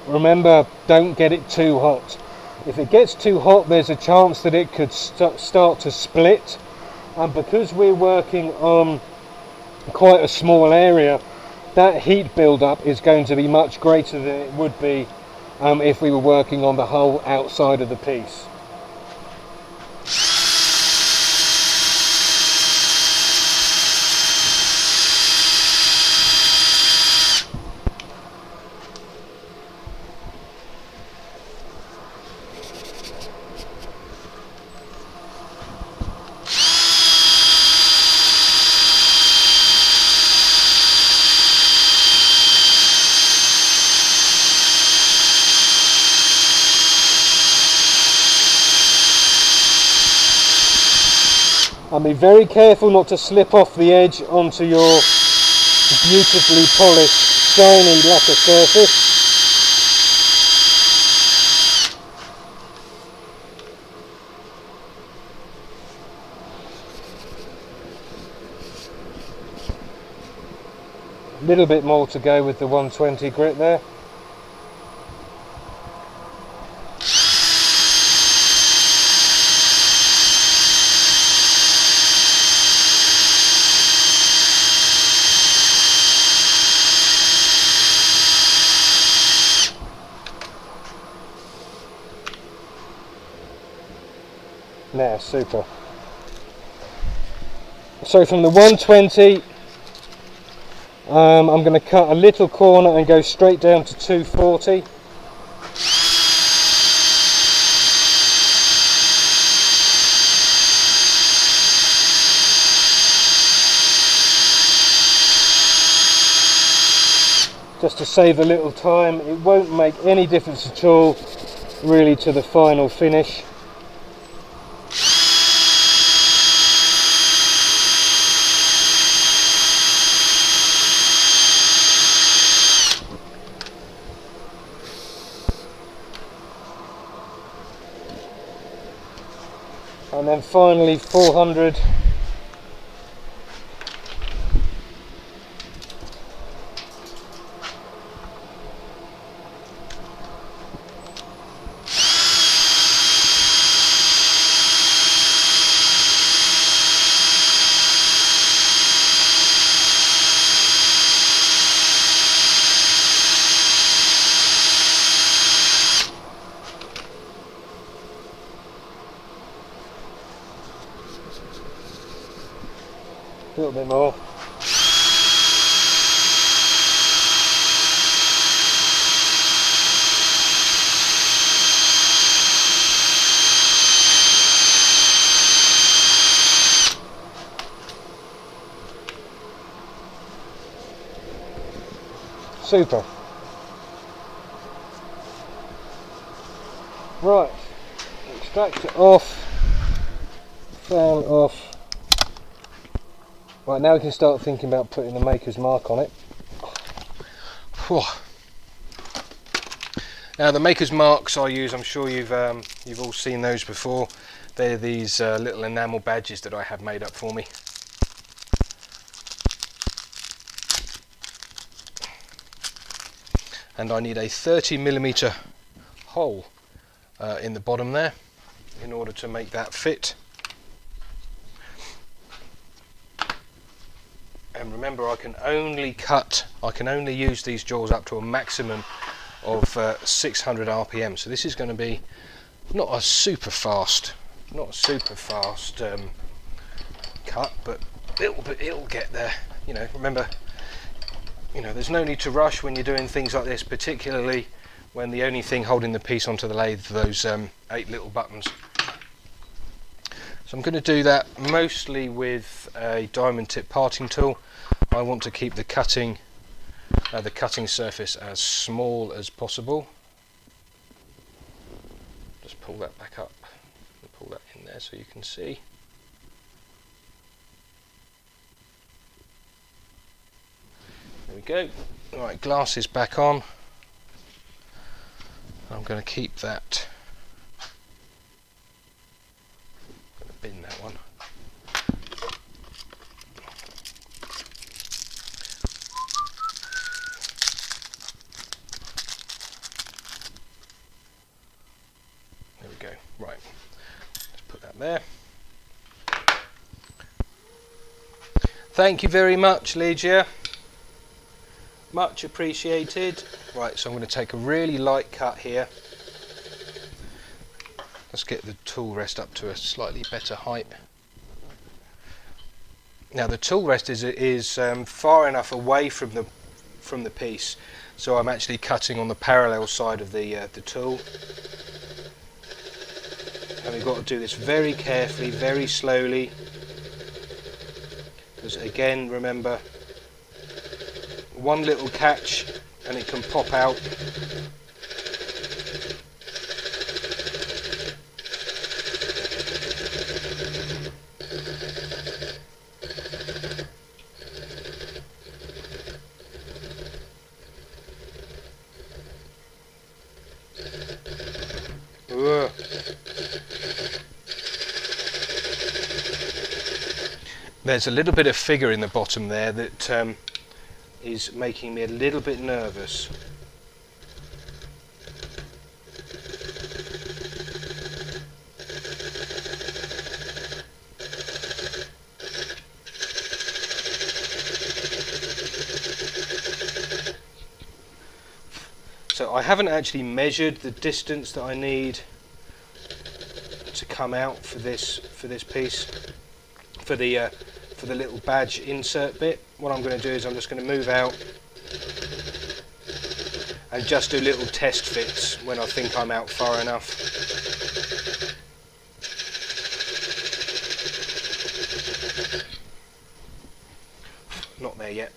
don't get it too hot. If it gets too hot, there's a chance that it could start to split, and because we're working on quite a small area, that heat build-up is going to be much greater than it would be if we were working on the whole outside of the piece. And be very careful not to slip off the edge onto your beautifully polished, shiny lacquer surface. A little bit more to go with the 120 grit there. Now, super. So from the 120, I'm going to cut a little corner and go straight down to 240. Just to save a little time. It won't make any difference at all really to the final finish. And then finally 400. A little bit more. Super. Right, extract it off, fan off. Right, now we can start thinking about putting the maker's mark on it. Whew. Now the maker's marks I use, I'm sure you've all seen those before. They're these little enamel badges that I have made up for me. And I need a 30mm hole in the bottom there in order to make that fit. And remember, I can only use these jaws up to a maximum of 600 RPM. So this is going to be not a super fast cut, but it'll get there. You know, remember, you know, there's no need to rush when you're doing things like this, particularly when the only thing holding the piece onto the lathe are those 8 little buttons. So I'm going to do that mostly with a diamond tip parting tool. I want to keep the cutting surface as small as possible. Just pull that back up and pull that in there so you can see. There we go. Right, glass is back on. I'm going to keep that. I'm going to bin that one. There we go. Right. Let's put that there. Thank you very much, Lygia. Much appreciated. Right, so I'm going to take a really light cut here. Let's get the tool rest up to a slightly better height. Now the tool rest is far enough away from the piece, so I'm actually cutting on the parallel side of the tool. And we've got to do this very carefully, very slowly, because again, remember, one little catch and it can pop out. Ugh. There's a little bit of figure in the bottom there that is making me a little bit nervous. So I haven't actually measured the distance that I need to come out for this piece, for the little badge insert bit. What I'm going to do is I'm just going to move out and just do little test fits when I think I'm out far enough. Not there yet.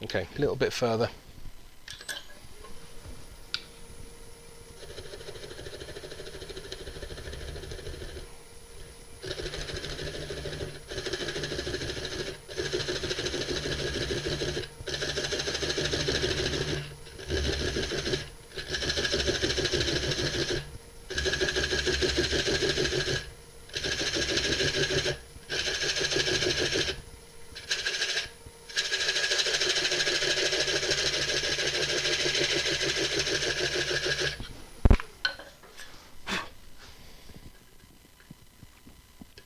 Okay, a little bit further.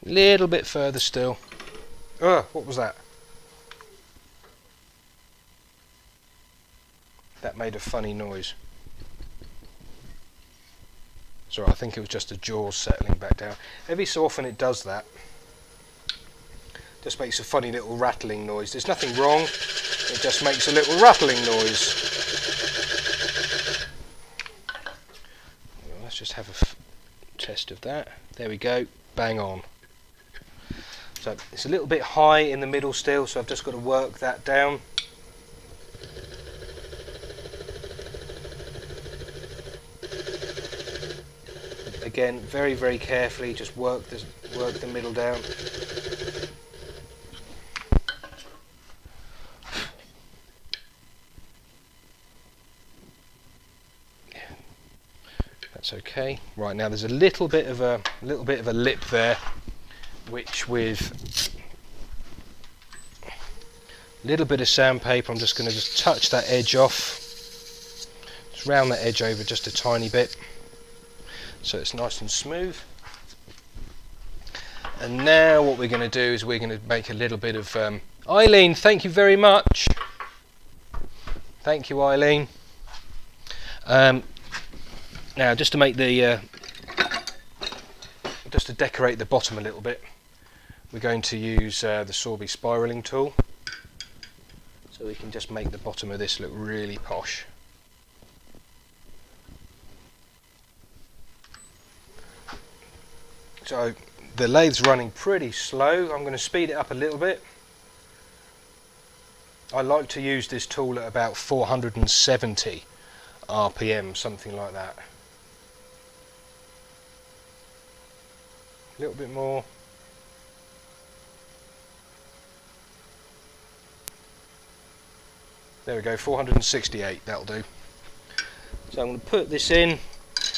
Little bit further still. What was that? That made a funny noise. Sorry, I think it was just the jaws settling back down. Every so often it does that. Just makes a funny little rattling noise. There's nothing wrong, it just makes a little rattling noise. Let's just have a test of that. There we go, bang on. So it's a little bit high in the middle still, so I've just got to work that down. Again, very, very carefully, just work the middle down. Yeah, that's okay. Right, now there's a little bit of a lip there, which with a little bit of sandpaper, I'm just going to just touch that edge off. Just round that edge over just a tiny bit, so it's nice and smooth. And now what we're going to do is we're going to make a little bit of Eileen, thank you very much. Thank you, Eileen. Now just to make the just to decorate the bottom a little bit, we're going to use the Sorby spiraling tool, so we can just make the bottom of this look really posh. So the lathe's running pretty slow. I'm going to speed it up a little bit. I like to use this tool at about 470 RPM, something like that. A little bit more. There we go, 468, that'll do. So I'm going to put this in.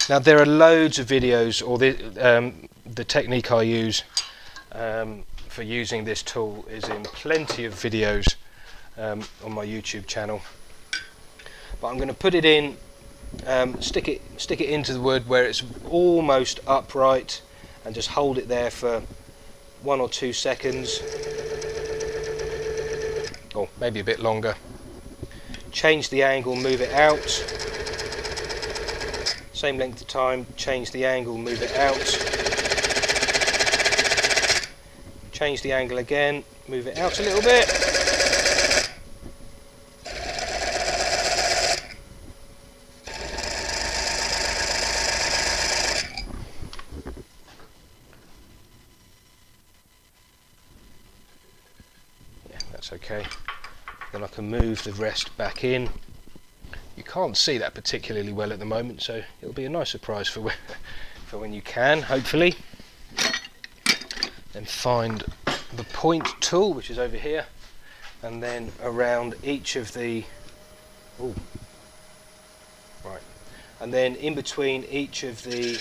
Now there are loads of videos, or the technique I use for using this tool is in plenty of videos on my YouTube channel. But I'm going to put it in, stick it into the wood where it's almost upright, and just hold it there for 1 or 2 seconds, or maybe a bit longer. Change the angle, move it out. Same length of time, change the angle, move it out. Change the angle again, move it out a little bit. Yeah, that's okay. Then I can move the rest back in. You can't see that particularly well at the moment, so it'll be a nice surprise for when you can, hopefully. Then find the point tool, which is over here, and then around each of the and then in between each of the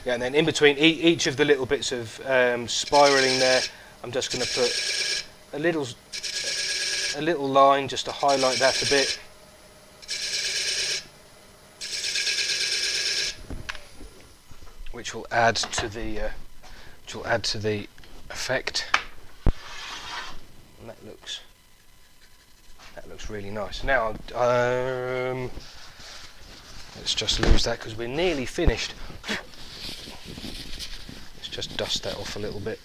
yeah, and then in between each of the little bits of spiraling there, I'm just going to put a little line just to highlight that a bit. Which will add to the effect. And that looks really nice. Now let's just lose that because we're nearly finished. Let's just dust that off a little bit.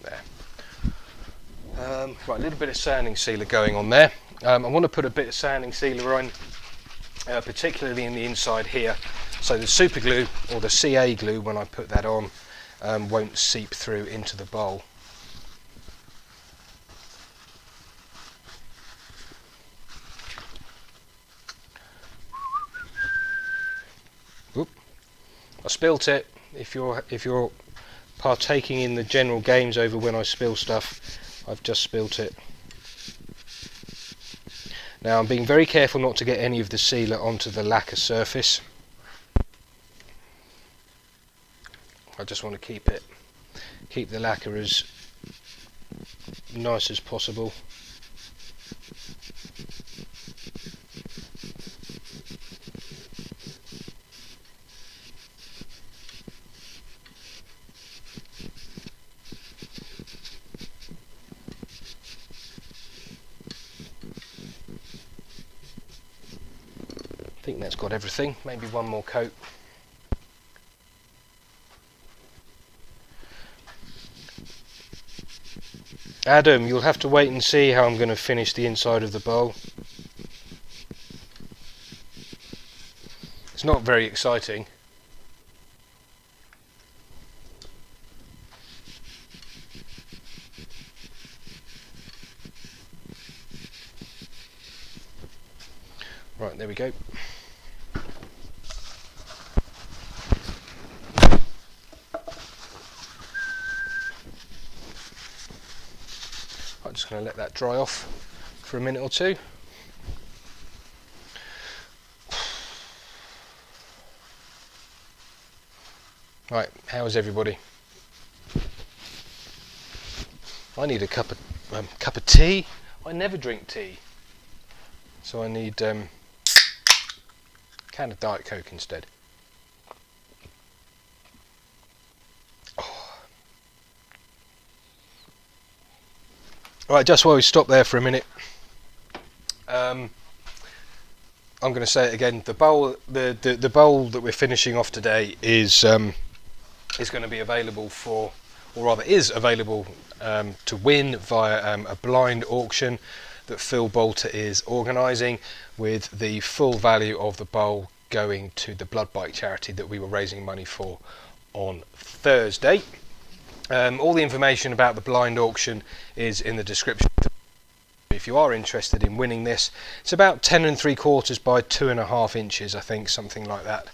There. Right, a little bit of sanding sealer going on there. I want to put a bit of sanding sealer on, particularly in the inside here, so the super glue or the CA glue, when I put that on, won't seep through into the bowl. Oop. I spilt it. If you're partaking in the general games over when I spill stuff, I've just spilt it. Now I'm being very careful not to get any of the sealer onto the lacquer surface. I just want to keep the lacquer as nice as possible. I think that's got everything, maybe one more coat. Adam, you'll have to wait and see how I'm going to finish the inside of the bowl. It's not very exciting. Right, there we go. I'm just going to let that dry off for a minute or two. Right, how is everybody? I need a cup of tea. I never drink tea, so I need a can of Diet Coke instead. Right, just while we stop there for a minute, I'm going to say it again. The bowl, the bowl that we're finishing off today is going to be available for, or rather is available to win via a blind auction that Phil Boulter is organising, with the full value of the bowl going to the blood bike charity that we were raising money for on Thursday. All the information about the blind auction is in the description. If you are interested in winning this, it's about 10 3/4 by 2.5 inches, I think, something like that.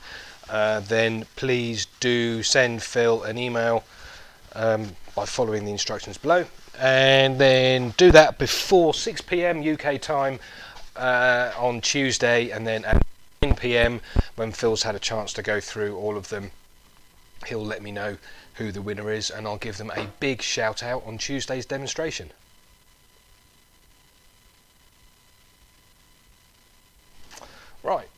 Then please do send Phil an email by following the instructions below, and then do that before 6 PM UK time on Tuesday, and then at 9 PM, when Phil's had a chance to go through all of them, he'll let me know who the winner is, and I'll give them a big shout out on Tuesday's demonstration. Right.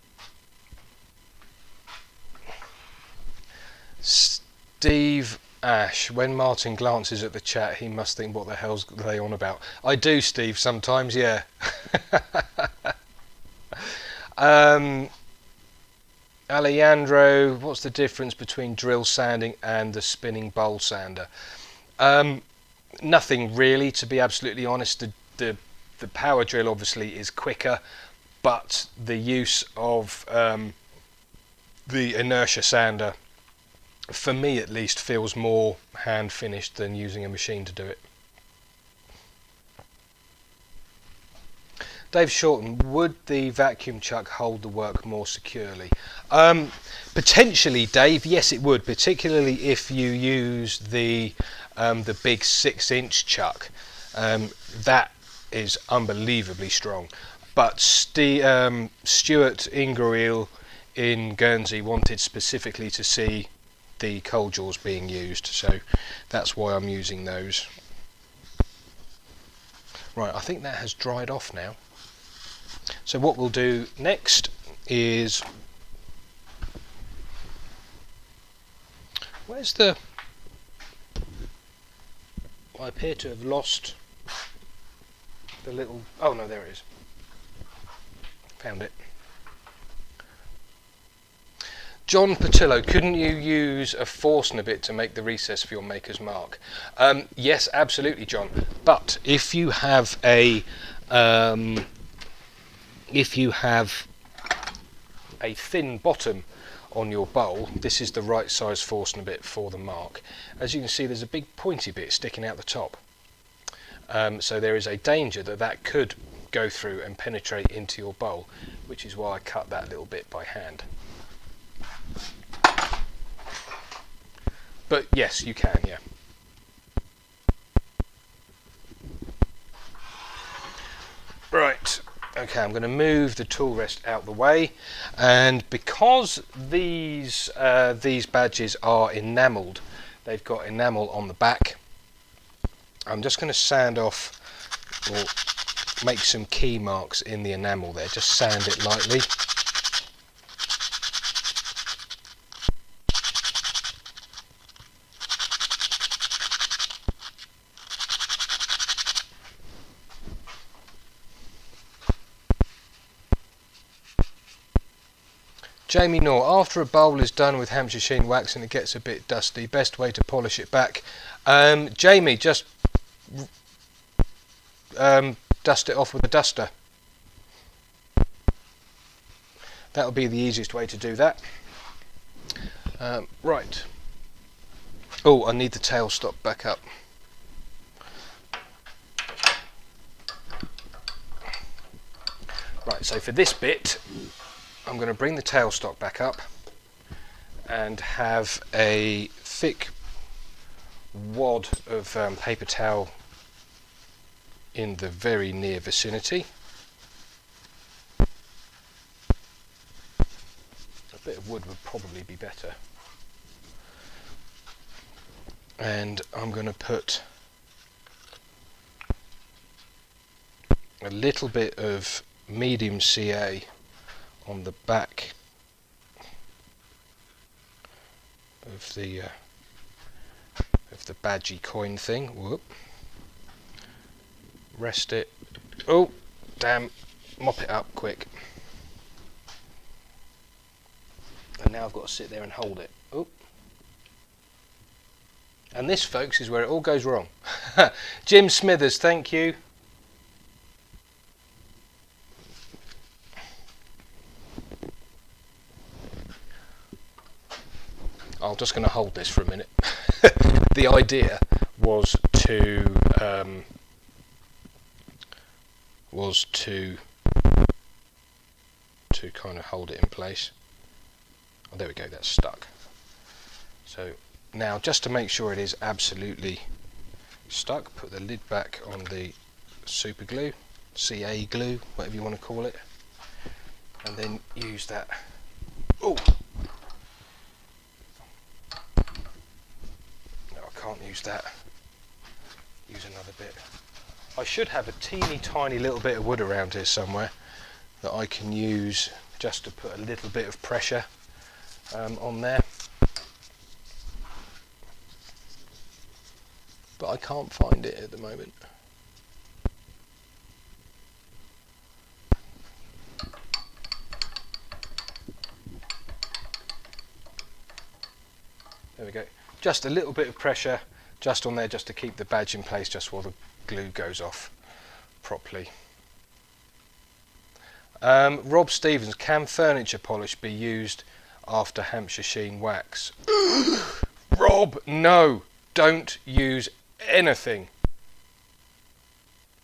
Steve Ash, when Martin glances at the chat, he must think, what the hell's they on about? I do, Steve, sometimes, yeah. Alejandro, what's the difference between drill sanding and the spinning bowl sander? Nothing really, to be absolutely honest. The power drill obviously is quicker, but the use of the inertia sander, for me at least, feels more hand finished than using a machine to do it. Dave Shorten, would the vacuum chuck hold the work more securely? Potentially, Dave, yes it would, particularly if you use the big 6-inch chuck. That is unbelievably strong. But Stuart Ingreel in Guernsey wanted specifically to see the cold jaws being used, so that's why I'm using those. Right, I think that has dried off now. So what we'll do next is, where's the, I appear to have lost the little, oh no, there it is, found it. John Patillo, couldn't you use a Forstner bit to make the recess for your maker's mark? Yes, absolutely, John. But if you have a thin bottom on your bowl, this is the right size Forstner bit for the mark. As you can see, there's a big pointy bit sticking out the top. So there is a danger that that could go through and penetrate into your bowl, which is why I cut that little bit by hand. But yes, you can, yeah. Right, okay, I'm going to move the tool rest out the way, and because these badges are enamelled, they've got enamel on the back, I'm just going to sand off or make some key marks in the enamel there, just sand it lightly. Jamie Knorr, after a bowl is done with Hampshire Sheen wax and it gets a bit dusty, best way to polish it back? Jamie, just dust it off with a duster. That'll be the easiest way to do that. Right. Oh, I need the tailstock back up. Right, so for this bit, I'm going to bring the tailstock back up and have a thick wad of paper towel in the very near vicinity. A bit of wood would probably be better. And I'm going to put a little bit of medium CA on the back of the badgy coin thing. Whoop. Rest it. Oh, damn! Mop it up quick. And now I've got to sit there and hold it. Oh. And this, folks, is where it all goes wrong. Jim Smithers, thank you. I'm just going to hold this for a minute. The idea was to kind of hold it in place. Oh, there we go, that's stuck. So now, just to make sure it is absolutely stuck, put the lid back on the super glue, CA glue, whatever you want to call it, and then use that. Oh! Can't use that. Use another bit. I should have a teeny tiny little bit of wood around here somewhere that I can use just to put a little bit of pressure on there, but I can't find it at the moment. There we go. Just a little bit of pressure just on there, just to keep the badge in place just while the glue goes off properly. Rob Stevens, can furniture polish be used after Hampshire Sheen wax? Rob, no, don't use anything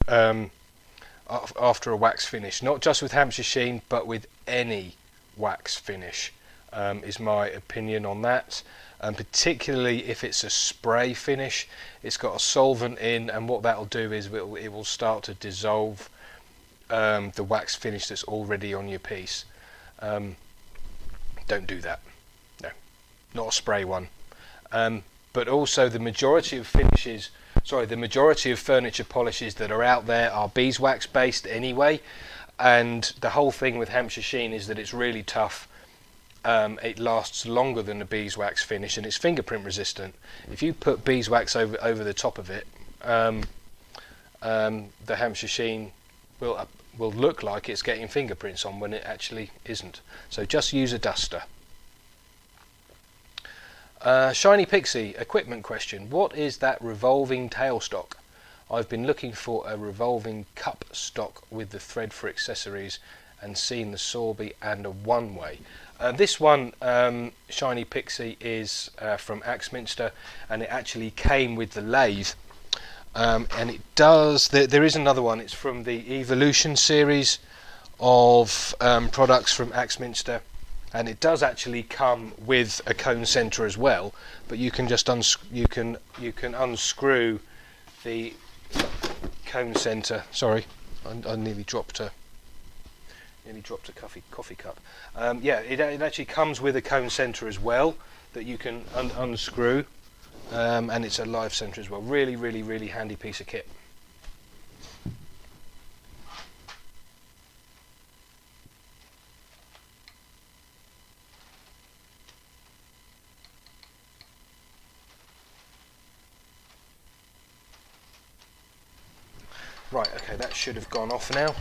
after a wax finish, not just with Hampshire Sheen but with any wax finish, is my opinion on that. Particularly if it's a spray finish, it's got a solvent in, and what that'll do is it will start to dissolve the wax finish that's already on your piece. Don't do that. No, not a spray one. But also the majority of furniture polishes that are out there are beeswax based anyway, and the whole thing with Hampshire Sheen is that it's really tough. It lasts longer than the beeswax finish, and it's fingerprint resistant. If you put beeswax over the top of it, the Hampshire Sheen will look like it's getting fingerprints on when it actually isn't. So just use a duster. Shiny Pixie, equipment question. What is that revolving tailstock? I've been looking for a revolving cup stock with the thread for accessories and seen the Sorby and a one-way. This one, Shiny Pixie, is from Axminster, and it actually came with the lathe. And it does, there is another one, it's from the Evolution series of products from Axminster, and it does actually come with a cone centre as well, but you can just you can unscrew the cone centre. Sorry, I nearly dropped a coffee cup. Yeah, it actually comes with a cone centre as well that you can unscrew, and it's a live centre as well. Really, really, really handy piece of kit. Right, okay, that should have gone off now.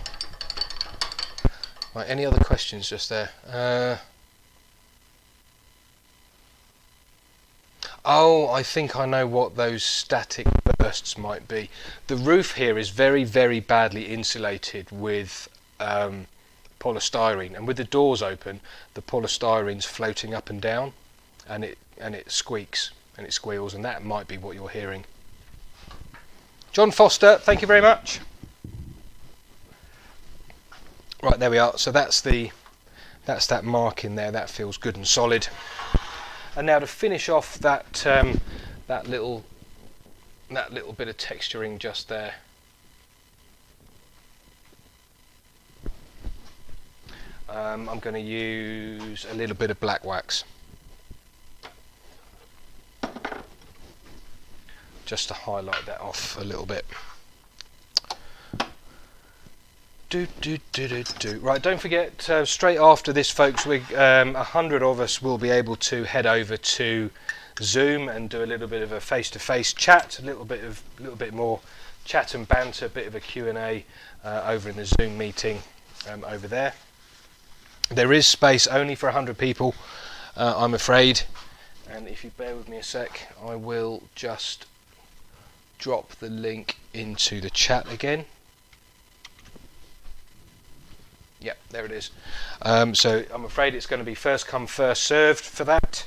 Right, any other questions just there? Oh, I think I know what those static bursts might be. The roof here is very, very badly insulated with polystyrene, and with the doors open, the polystyrene's floating up and down, and it squeaks and it squeals, and that might be what you're hearing. John Foster, thank you very much. Right, there we are. So that's that mark in there. That feels good and solid. And now to finish off that that little bit of texturing just there. I'm going to use a little bit of black wax just to highlight that off a little bit. Right, don't forget, straight after this, folks, 100 of us will be able to head over to Zoom and do a little bit of a face-to-face chat, a little bit more chat and banter, a bit of a Q&A over in the Zoom meeting over there. There is space only for 100 people, I'm afraid, and if you bear with me a sec, I will just drop the link into the chat again. Yep, there it is. So I'm afraid it's going to be first come, first served for that.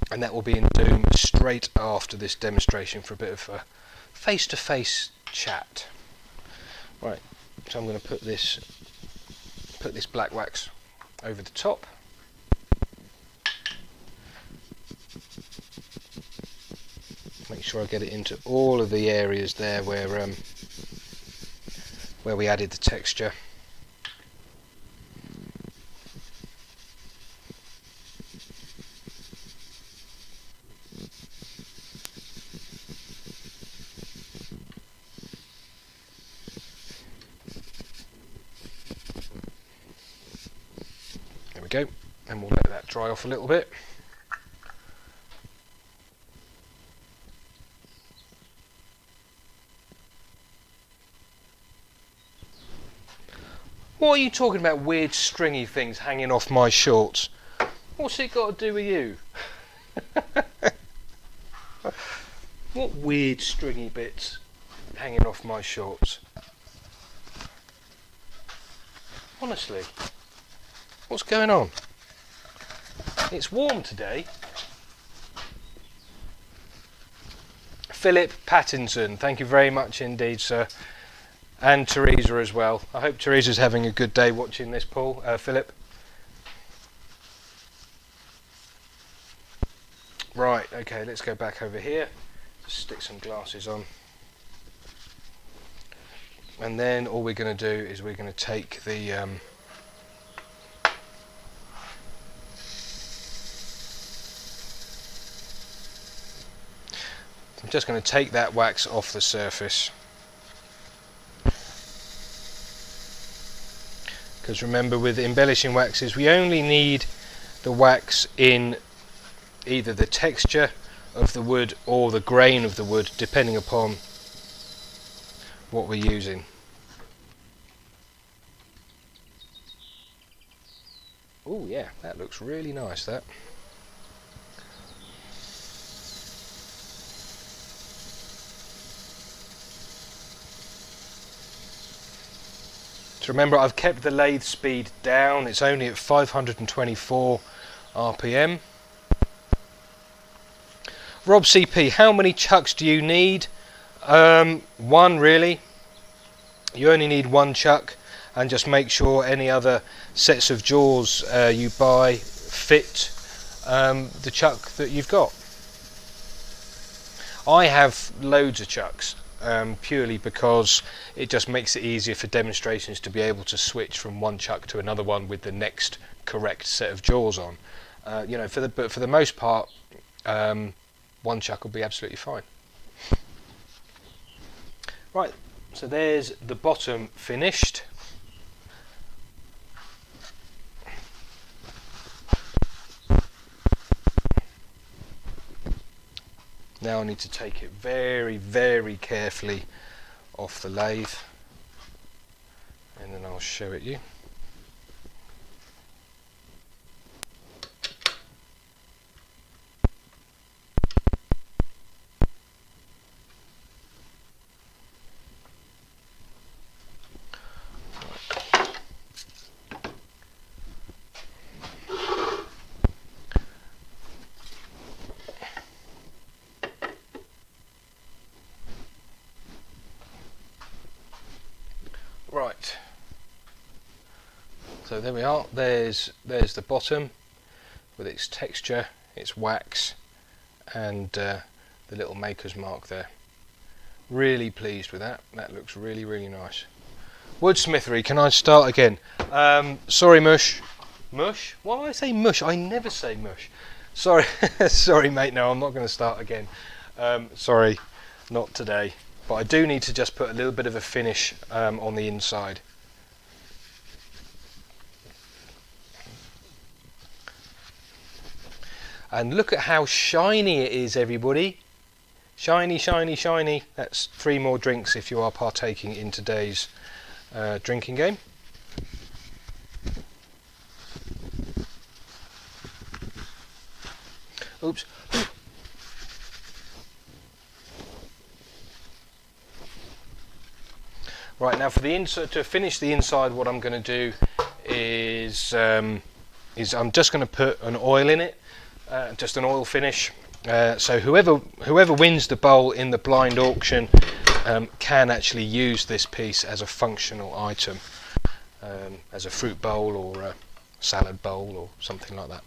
And that will be in Zoom straight after this demonstration for a bit of a face-to-face chat. Right, so I'm going to put this black wax over the top. Make sure I get it into all of the areas there where we added the texture. There we go, and we'll let that dry off a little bit. What are you talking about, weird stringy things hanging off my shorts? What's it got to do with you? What weird stringy bits hanging off my shorts? Honestly, what's going on? It's warm today. Philip Pattinson, thank you very much indeed, sir. And Teresa as well. I hope Teresa's having a good day watching this, Paul. Philip. Right, okay, let's go back over here. Just stick some glasses on. And then all we're going to do is we're going to take the I'm just going to take that wax off the surface. Because remember, with embellishing waxes, we only need the wax in either the texture of the wood or the grain of the wood, depending upon what we're using. Oh yeah, that looks really nice, that. So remember, I've kept the lathe speed down. It's only at 524 RPM. Rob CP, how many chucks do you need? One really. You only need one chuck, and just make sure any other sets of jaws you buy fit the chuck that you've got. I have loads of chucks, purely because it just makes it easier for demonstrations to be able to switch from one chuck to another one with the next correct set of jaws on. You know, but for the most part, one chuck will be absolutely fine. Right, so there's the bottom finished. Now I need to take it very, very carefully off the lathe, and then I'll show it you. Right, so there we are. There's the bottom with its texture, its wax, and the little maker's mark there. Really pleased with that. That looks really, really nice. Woodsmithery, can I start again? Sorry, Mush. Mush? Why do I say mush? I never say mush. Sorry, sorry, mate. No, I'm not going to start again. Sorry, not today. But I do need to just put a little bit of a finish on the inside. And look at how shiny it is, everybody. Shiny, shiny, shiny. That's 3 more drinks if you are partaking in today's drinking game. Oops. Right, now for the inside, to finish the inside, what I'm going to do is I'm just going to put an oil in it, just an oil finish. So whoever wins the bowl in the blind auction can actually use this piece as a functional item, as a fruit bowl or a salad bowl or something like that.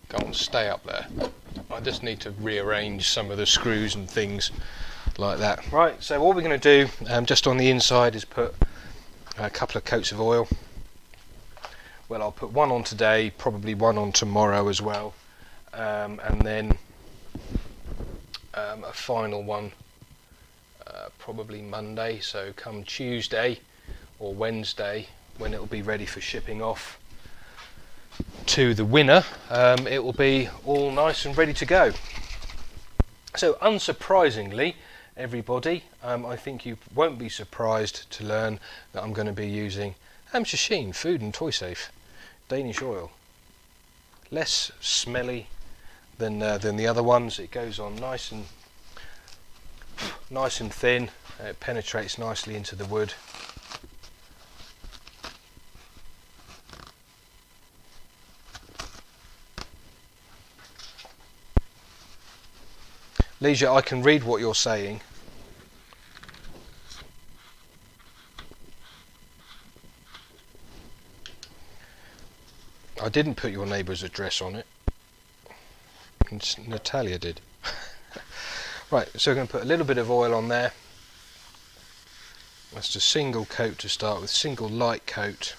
Go on, stay up there. I just need to rearrange some of the screws and things like that. Right, so what we're going to do just on the inside is put a couple of coats of oil. Well, I'll put one on today, probably one on tomorrow as well, and then a final one probably Monday. So come Tuesday or Wednesday, when it will be ready for shipping off to the winner, it will be all nice and ready to go. So unsurprisingly, everybody, I think you won't be surprised to learn that I'm going to be using Hampshire Sheen Food and Toy Safe Danish oil. Less smelly than the other ones. It goes on nice and thin. It penetrates nicely into the wood. Leisure, I can read what you're saying. I didn't put your neighbour's address on it. Natalia did. Right, so we're going to put a little bit of oil on there. That's a single coat to start with, single light coat.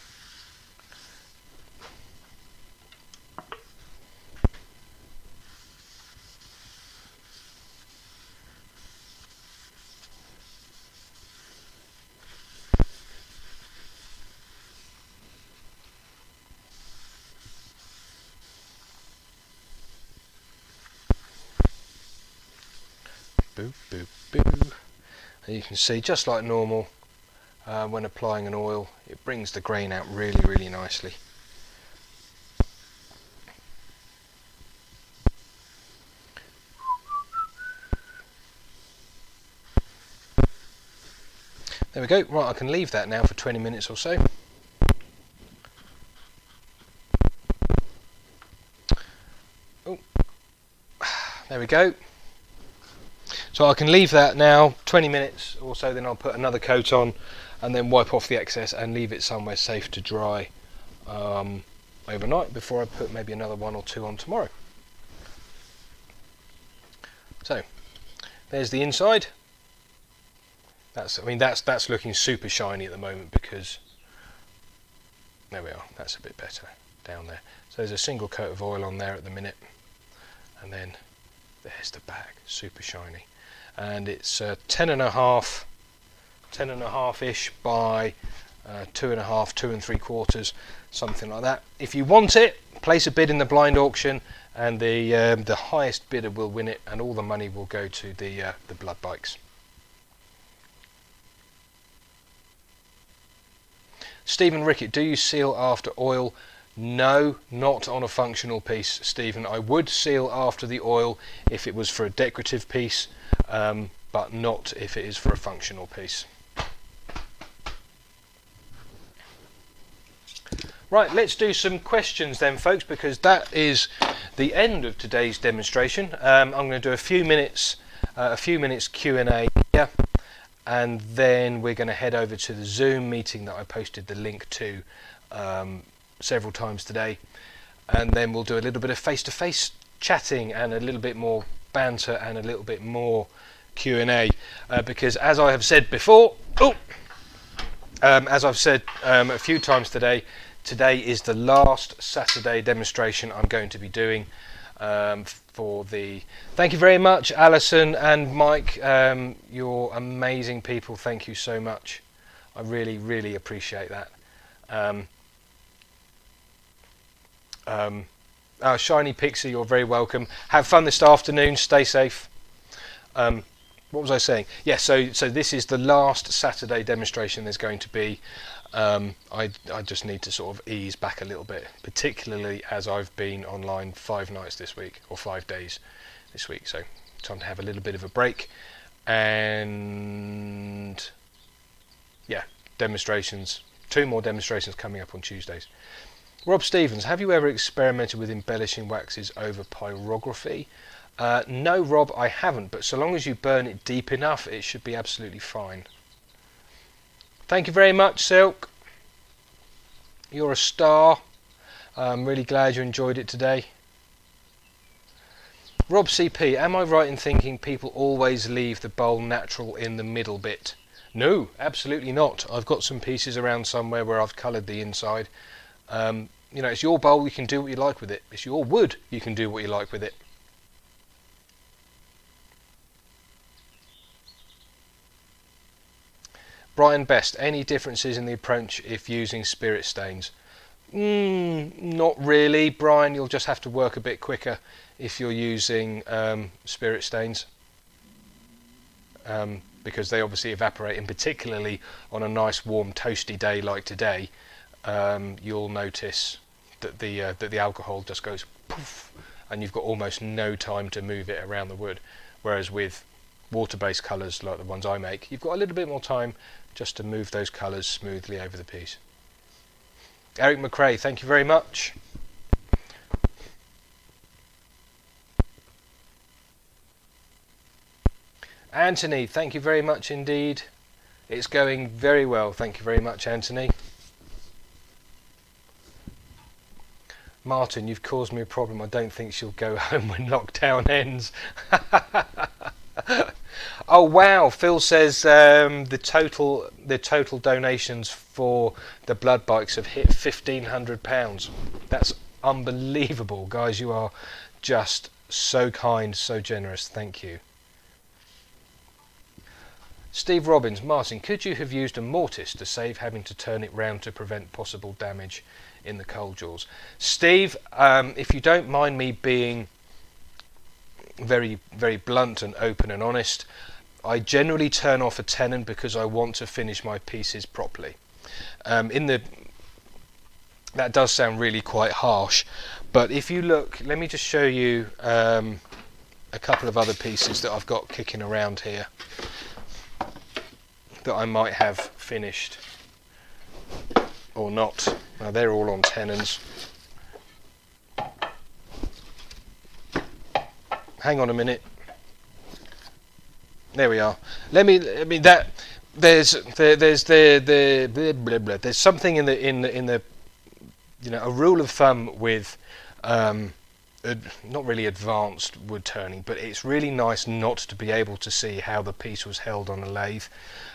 Boo, boo, boo. And you can see, just like normal, when applying an oil, it brings the grain out really, really nicely. There we go. Right, I can leave that now for 20 minutes or so. Oh, there we go. So I can leave that now 20 minutes or so, then I'll put another coat on and then wipe off the excess and leave it somewhere safe to dry overnight before I put maybe another 1 or 2 on tomorrow. So there's the inside. That's looking super shiny at the moment because there we are, that's a bit better down there. So there's a single coat of oil on there at the minute, and then there's the back, super shiny, and it's 10.5 ish by 2.5, 2 3/4, something like that. If you want it, place a bid in the blind auction, and the highest bidder will win it, and all the money will go to the blood bikes. Stephen Rickett, do you seal after oil? No, not on a functional piece, Stephen. I would seal after the oil if it was for a decorative piece, but not if it is for a functional piece. Right, let's do some questions then, folks, because that is the end of today's demonstration. I'm going to do a few minutes Q&A here, and then we're going to head over to the Zoom meeting that I posted the link to several times today, and then we'll do a little bit of face-to-face chatting and a little bit more banter and a little bit more Q&A, because as I have said before, as I've said a few times today is the last Saturday demonstration I'm going to be doing for the... Thank you very much, Alison and Mike. You're amazing people. Thank you so much. I really, really appreciate that. Shiny Pixie, you're very welcome. Have fun this afternoon. Stay safe. What was I saying? Yeah, so this is the last Saturday demonstration there's going to be. I just need to sort of ease back a little bit, particularly as I've been online 5 nights this week, or 5 days this week, so time to have a little bit of a break. And yeah, demonstrations, 2 more demonstrations coming up on Tuesdays. Rob Stevens, have you ever experimented with embellishing waxes over pyrography? No, Rob, I haven't, but so long as you burn it deep enough, it should be absolutely fine. Thank you very much, Silk. You're a star. I'm really glad you enjoyed it today. Rob CP, am I right in thinking people always leave the bowl natural in the middle bit? No, absolutely not. I've got some pieces around somewhere where I've coloured the inside. You know, it's your bowl, you can do what you like with it. It's your wood, you can do what you like with it. Brian Best, any differences in the approach if using spirit stains? Not really, Brian. You'll just have to work a bit quicker if you're using spirit stains, because they obviously evaporate, and particularly on a nice warm toasty day like today, you'll notice that the alcohol just goes poof, and you've got almost no time to move it around the wood, whereas with water-based colours like the ones I make, you've got a little bit more time just to move those colours smoothly over the piece. Eric McRae, thank you very much. Anthony, thank you very much indeed. It's going very well, thank you very much, Anthony. Martin, you've caused me a problem. I don't think she'll go home when lockdown ends. Oh wow, Phil says the total donations for the blood bikes have hit £1,500. That's unbelievable, guys. You are just so kind, so generous. Thank you. Steve Robbins, Martin, could you have used a mortise to save having to turn it round to prevent possible damage in the coal jaws? Steve, if you don't mind me being very, very blunt and open and honest, I generally turn off a tenon because I want to finish my pieces properly. That does sound really quite harsh, but if you look, let me just show you a couple of other pieces that I've got kicking around here that I might have finished or not. Now they're all on tenons. Hang on a minute. There we are. There's something in the a rule of thumb with not really advanced wood turning, but it's really nice not to be able to see how the piece was held on a lathe.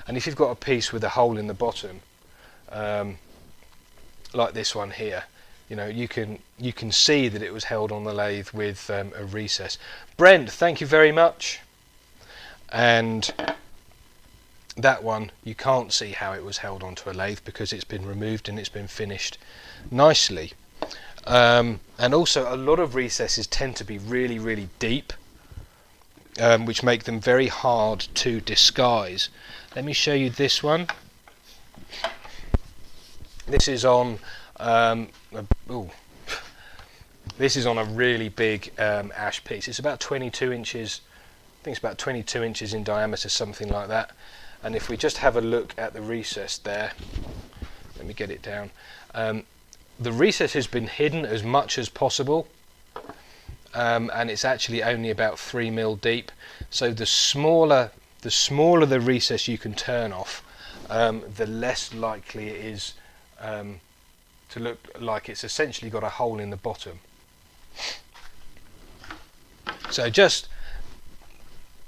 And if you've got a piece with a hole in the bottom, like this one here, you can see that it was held on the lathe with a recess. Brent, thank you very much. And that one, you can't see how it was held onto a lathe because it's been removed and it's been finished nicely. And also a lot of recesses tend to be really, really deep, which make them very hard to disguise. Let me show you this one. This is on this is on a really big ash piece. It's about 22 inches. I think it's about 22 inches in diameter, something like that. And if we just have a look at the recess there, let me get it down. The recess has been hidden as much as possible, and it's actually only about 3 mil deep. So the smaller the recess you can turn off, the less likely it is to look like it's essentially got a hole in the bottom. So just,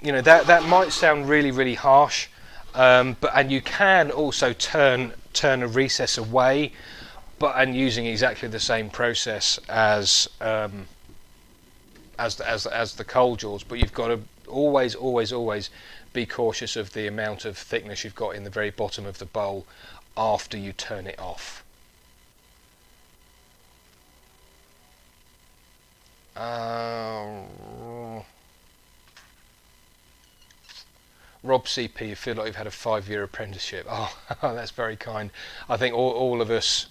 that might sound really, really harsh, and you can also turn a recess away, and using exactly the same process as the coal jaws. But you've got to always be cautious of the amount of thickness you've got in the very bottom of the bowl after you turn it off. Rob CP, you feel like you've had a 5-year apprenticeship. Oh, that's very kind. I think all of us.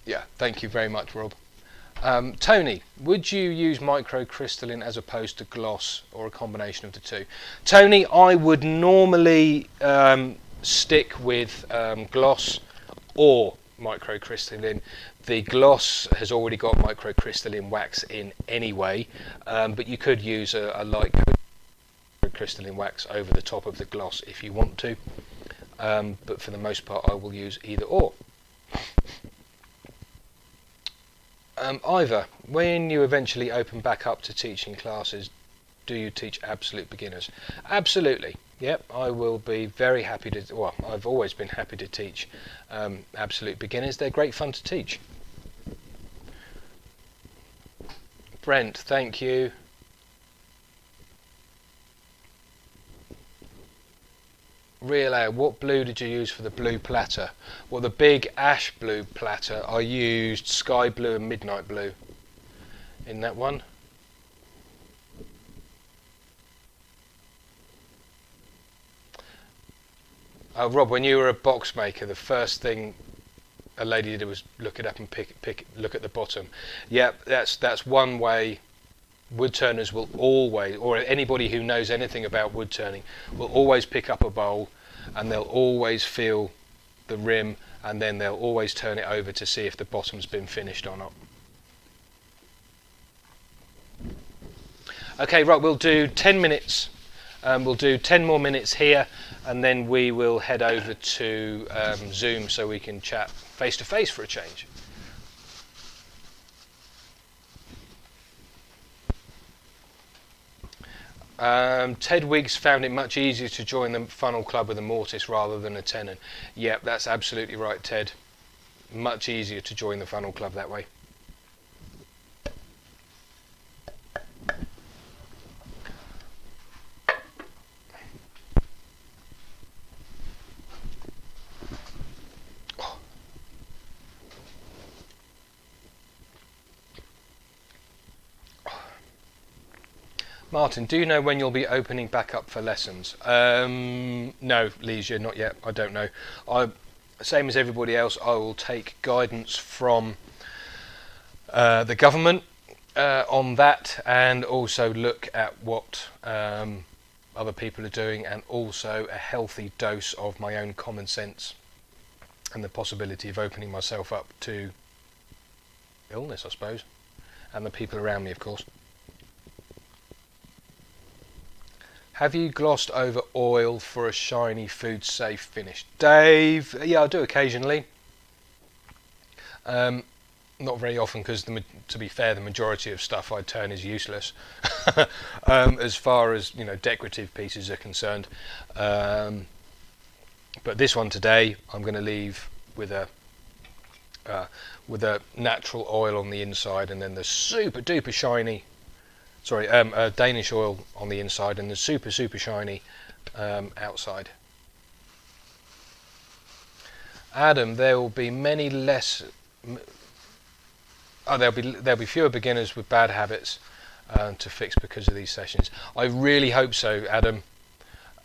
Yeah, thank you very much, Rob. Tony, would you use microcrystalline as opposed to gloss, or a combination of the two? Tony, I would normally stick with gloss or microcrystalline. The gloss has already got microcrystalline wax in anyway, but you could use a light crystalline wax over the top of the gloss if you want to, but for the most part I will use either or. Ivor, when you eventually open back up to teaching classes, do you teach absolute beginners? Absolutely. Yep, I will be very happy to. Well, I've always been happy to teach absolute beginners. They're great fun to teach. Brent, thank you. Real Ale, what blue did you use for the blue platter? Well, the big ash blue platter, I used sky blue and midnight blue in that one. Rob, when you were a box maker, the first thing a lady did was look it up and look at the bottom. Yeah, that's one way. Wood turners will always, or anybody who knows anything about wood turning, will always pick up a bowl and they'll always feel the rim, and then they'll always turn it over to see if the bottom's been finished or not. Okay, right, we'll do 10 minutes. We'll do 10 more minutes here, and then we will head over to Zoom so we can chat face to face for a change. Ted Wiggs found it much easier to join the funnel club with a mortise rather than a tenon. Yep, that's absolutely right, Ted. Much easier to join the funnel club that way. Martin, do you know when you'll be opening back up for lessons? No, Leisure, not yet. I don't know. Same as everybody else, I will take guidance from the government on that, and also look at what a other people are doing, and also a healthy dose of my own common sense and the possibility of opening myself up to illness, I suppose, and the people around me, of course. Have you glossed over oil for a shiny, food safe finish? Dave, yeah, I do occasionally. Not very often, because to be fair, the majority of stuff I turn is useless as far as, you know, decorative pieces are concerned. But this one today, I'm going to leave with a natural oil on the inside, and then the super duper shiny, Danish oil on the inside, and the super shiny outside. Adam, there will be many less. There'll be fewer beginners with bad habits to fix because of these sessions. I really hope so, Adam.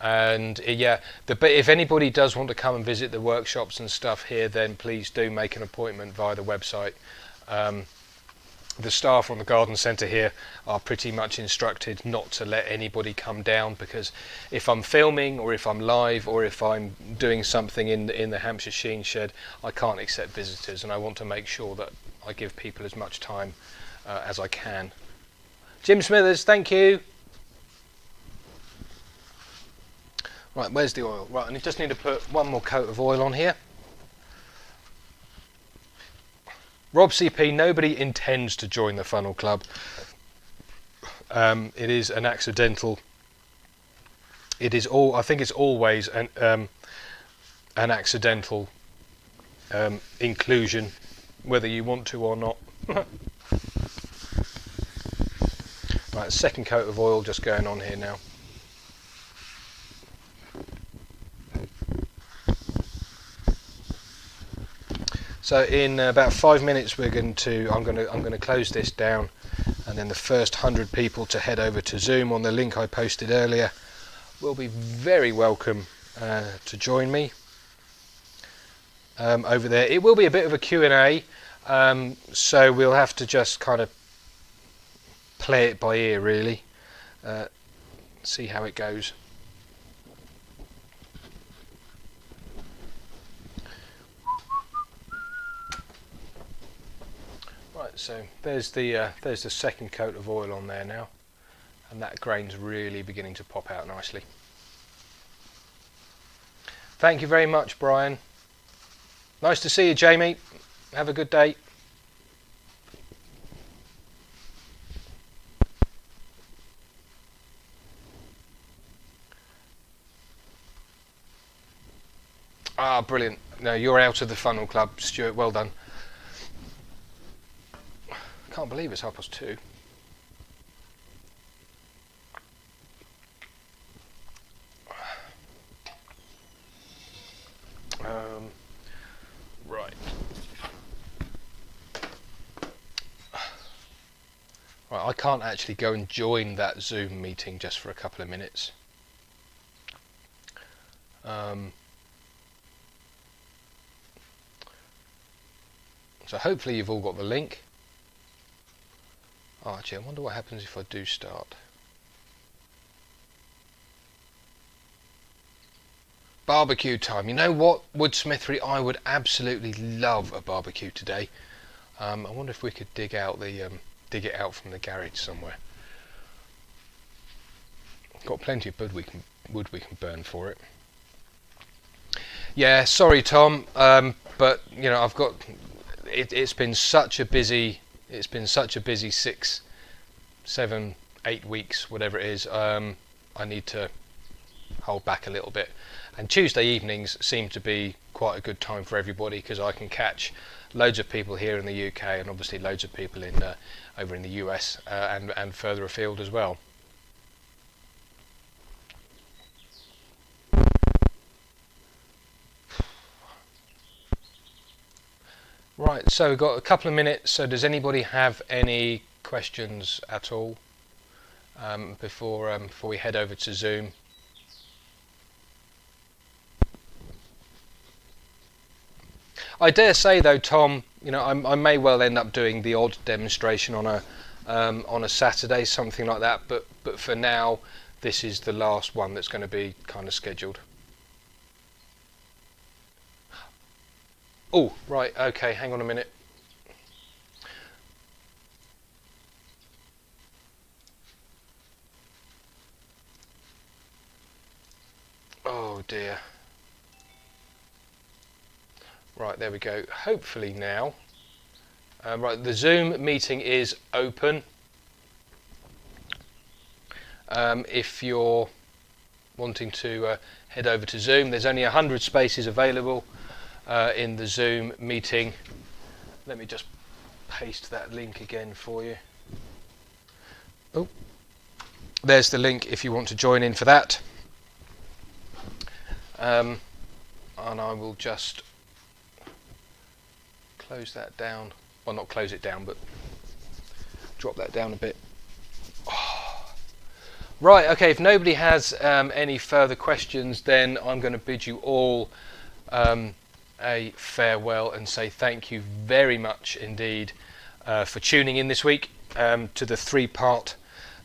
And if anybody does want to come and visit the workshops and stuff here, then please do make an appointment via the website. The staff on the garden centre here are pretty much instructed not to let anybody come down, because if I'm filming, or if I'm live, or if I'm doing something in the Hampshire Sheen shed, I can't accept visitors, and I want to make sure that I give people as much time as I can. Jim Smithers, thank you. Right, where's the oil? Right, and I just need to put one more coat of oil on here. Rob CP, nobody intends to join the funnel club. It is an accidental. I think it's always an accidental inclusion, whether you want to or not. Right, second coat of oil just going on here now. So in about 5 minutes I'm going to close this down, and then the first 100 people to head over to Zoom on the link I posted earlier will be very welcome to join me over there. It will be a bit of a Q&A, so we'll have to just kind of play it by ear, really, see how it goes. So there's the second coat of oil on there now, and that grain's really beginning to pop out nicely. Thank you very much, Brian. Nice to see you, Jamie. Have a good day. Ah, brilliant. No, you're out of the funnel club, Stuart. Well done. Can't believe it's 2:30. Right. Right, I can't actually go and join that Zoom meeting just for a couple of minutes. So hopefully you've all got the link. Oh, actually, I wonder what happens if I do start. Barbecue time. You know what, Woodsmithery? I would absolutely love a barbecue today. I wonder if we could dig it out from the garage somewhere. Got plenty of wood we can burn for it. Yeah, sorry, Tom, but you know, I've got. It's been such a busy 6, 7, 8 weeks, whatever it is. I need to hold back a little bit, and Tuesday evenings seem to be quite a good time for everybody, because I can catch loads of people here in the UK, and obviously loads of people over in the US and further afield as well. Right, so we've got a couple of minutes, so does anybody have any questions at all before we head over to Zoom? I dare say though, Tom, you know, I may well end up doing the odd demonstration on a Saturday, something like that, but for now this is the last one that's going to be kind of scheduled. Oh, right, okay, hang on a minute. Oh dear. Right, there we go. Hopefully now. Right, the Zoom meeting is open. If you're wanting to head over to Zoom, there's only 100 spaces available in the Zoom meeting. Let me just paste that link again for you. Oh, there's the link if you want to join in for that. And I will just close that down. Well, not close it down, but drop that down a bit. Right, okay, if nobody has any further questions, then I'm going to bid you all a farewell and say thank you very much indeed for tuning in this week to the 3-part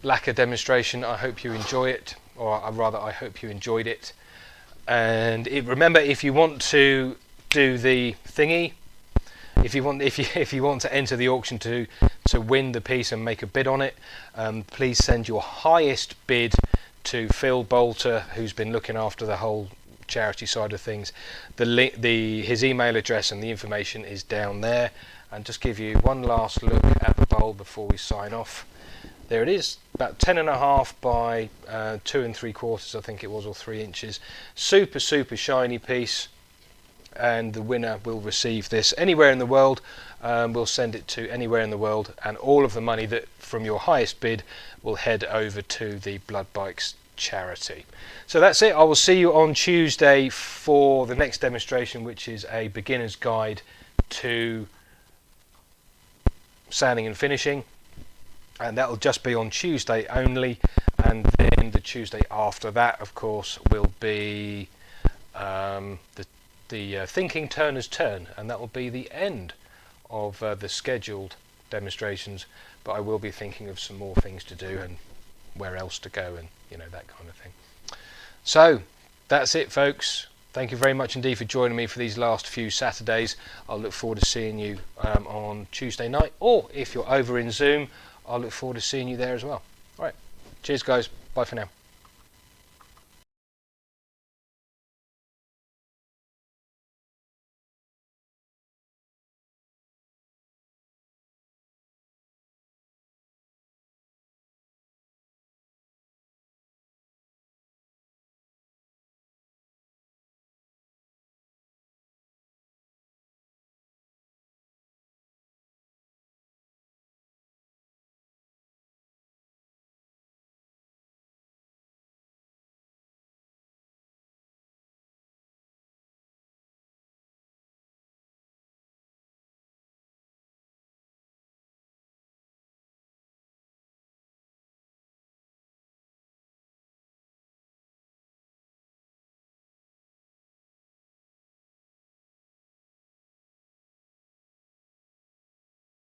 lacquer demonstration. I hope you enjoy it, or rather I hope you enjoyed it. And remember, if you want to do the thingy, if you want to enter the auction to win the piece and make a bid on it, please send your highest bid to Phil Boulter, who's been looking after the whole charity side of things. His email address and the information is down there. And just give you one last look at the bowl before we sign off. There it is, about 10.5 by 2 3/4, I think it was, or 3 inches. Super shiny piece, and the winner will receive this anywhere in the world. We'll send it to anywhere in the world, and all of the money that from your highest bid will head over to the Blood Bikes charity. So that's it. I will see you on Tuesday for the next demonstration, which is a beginner's guide to sanding and finishing, and that will just be on Tuesday only. And then the Tuesday after that, of course, will be the Thinking Turner's Turn, and that will be the end of the scheduled demonstrations. But I will be thinking of some more things to do and where else to go, and that kind of thing. So that's it, folks. Thank you very much indeed for joining me for these last few Saturdays. I'll look forward to seeing you on Tuesday night, or if you're over in Zoom, I'll look forward to seeing you there as well. All right, cheers guys, bye for now.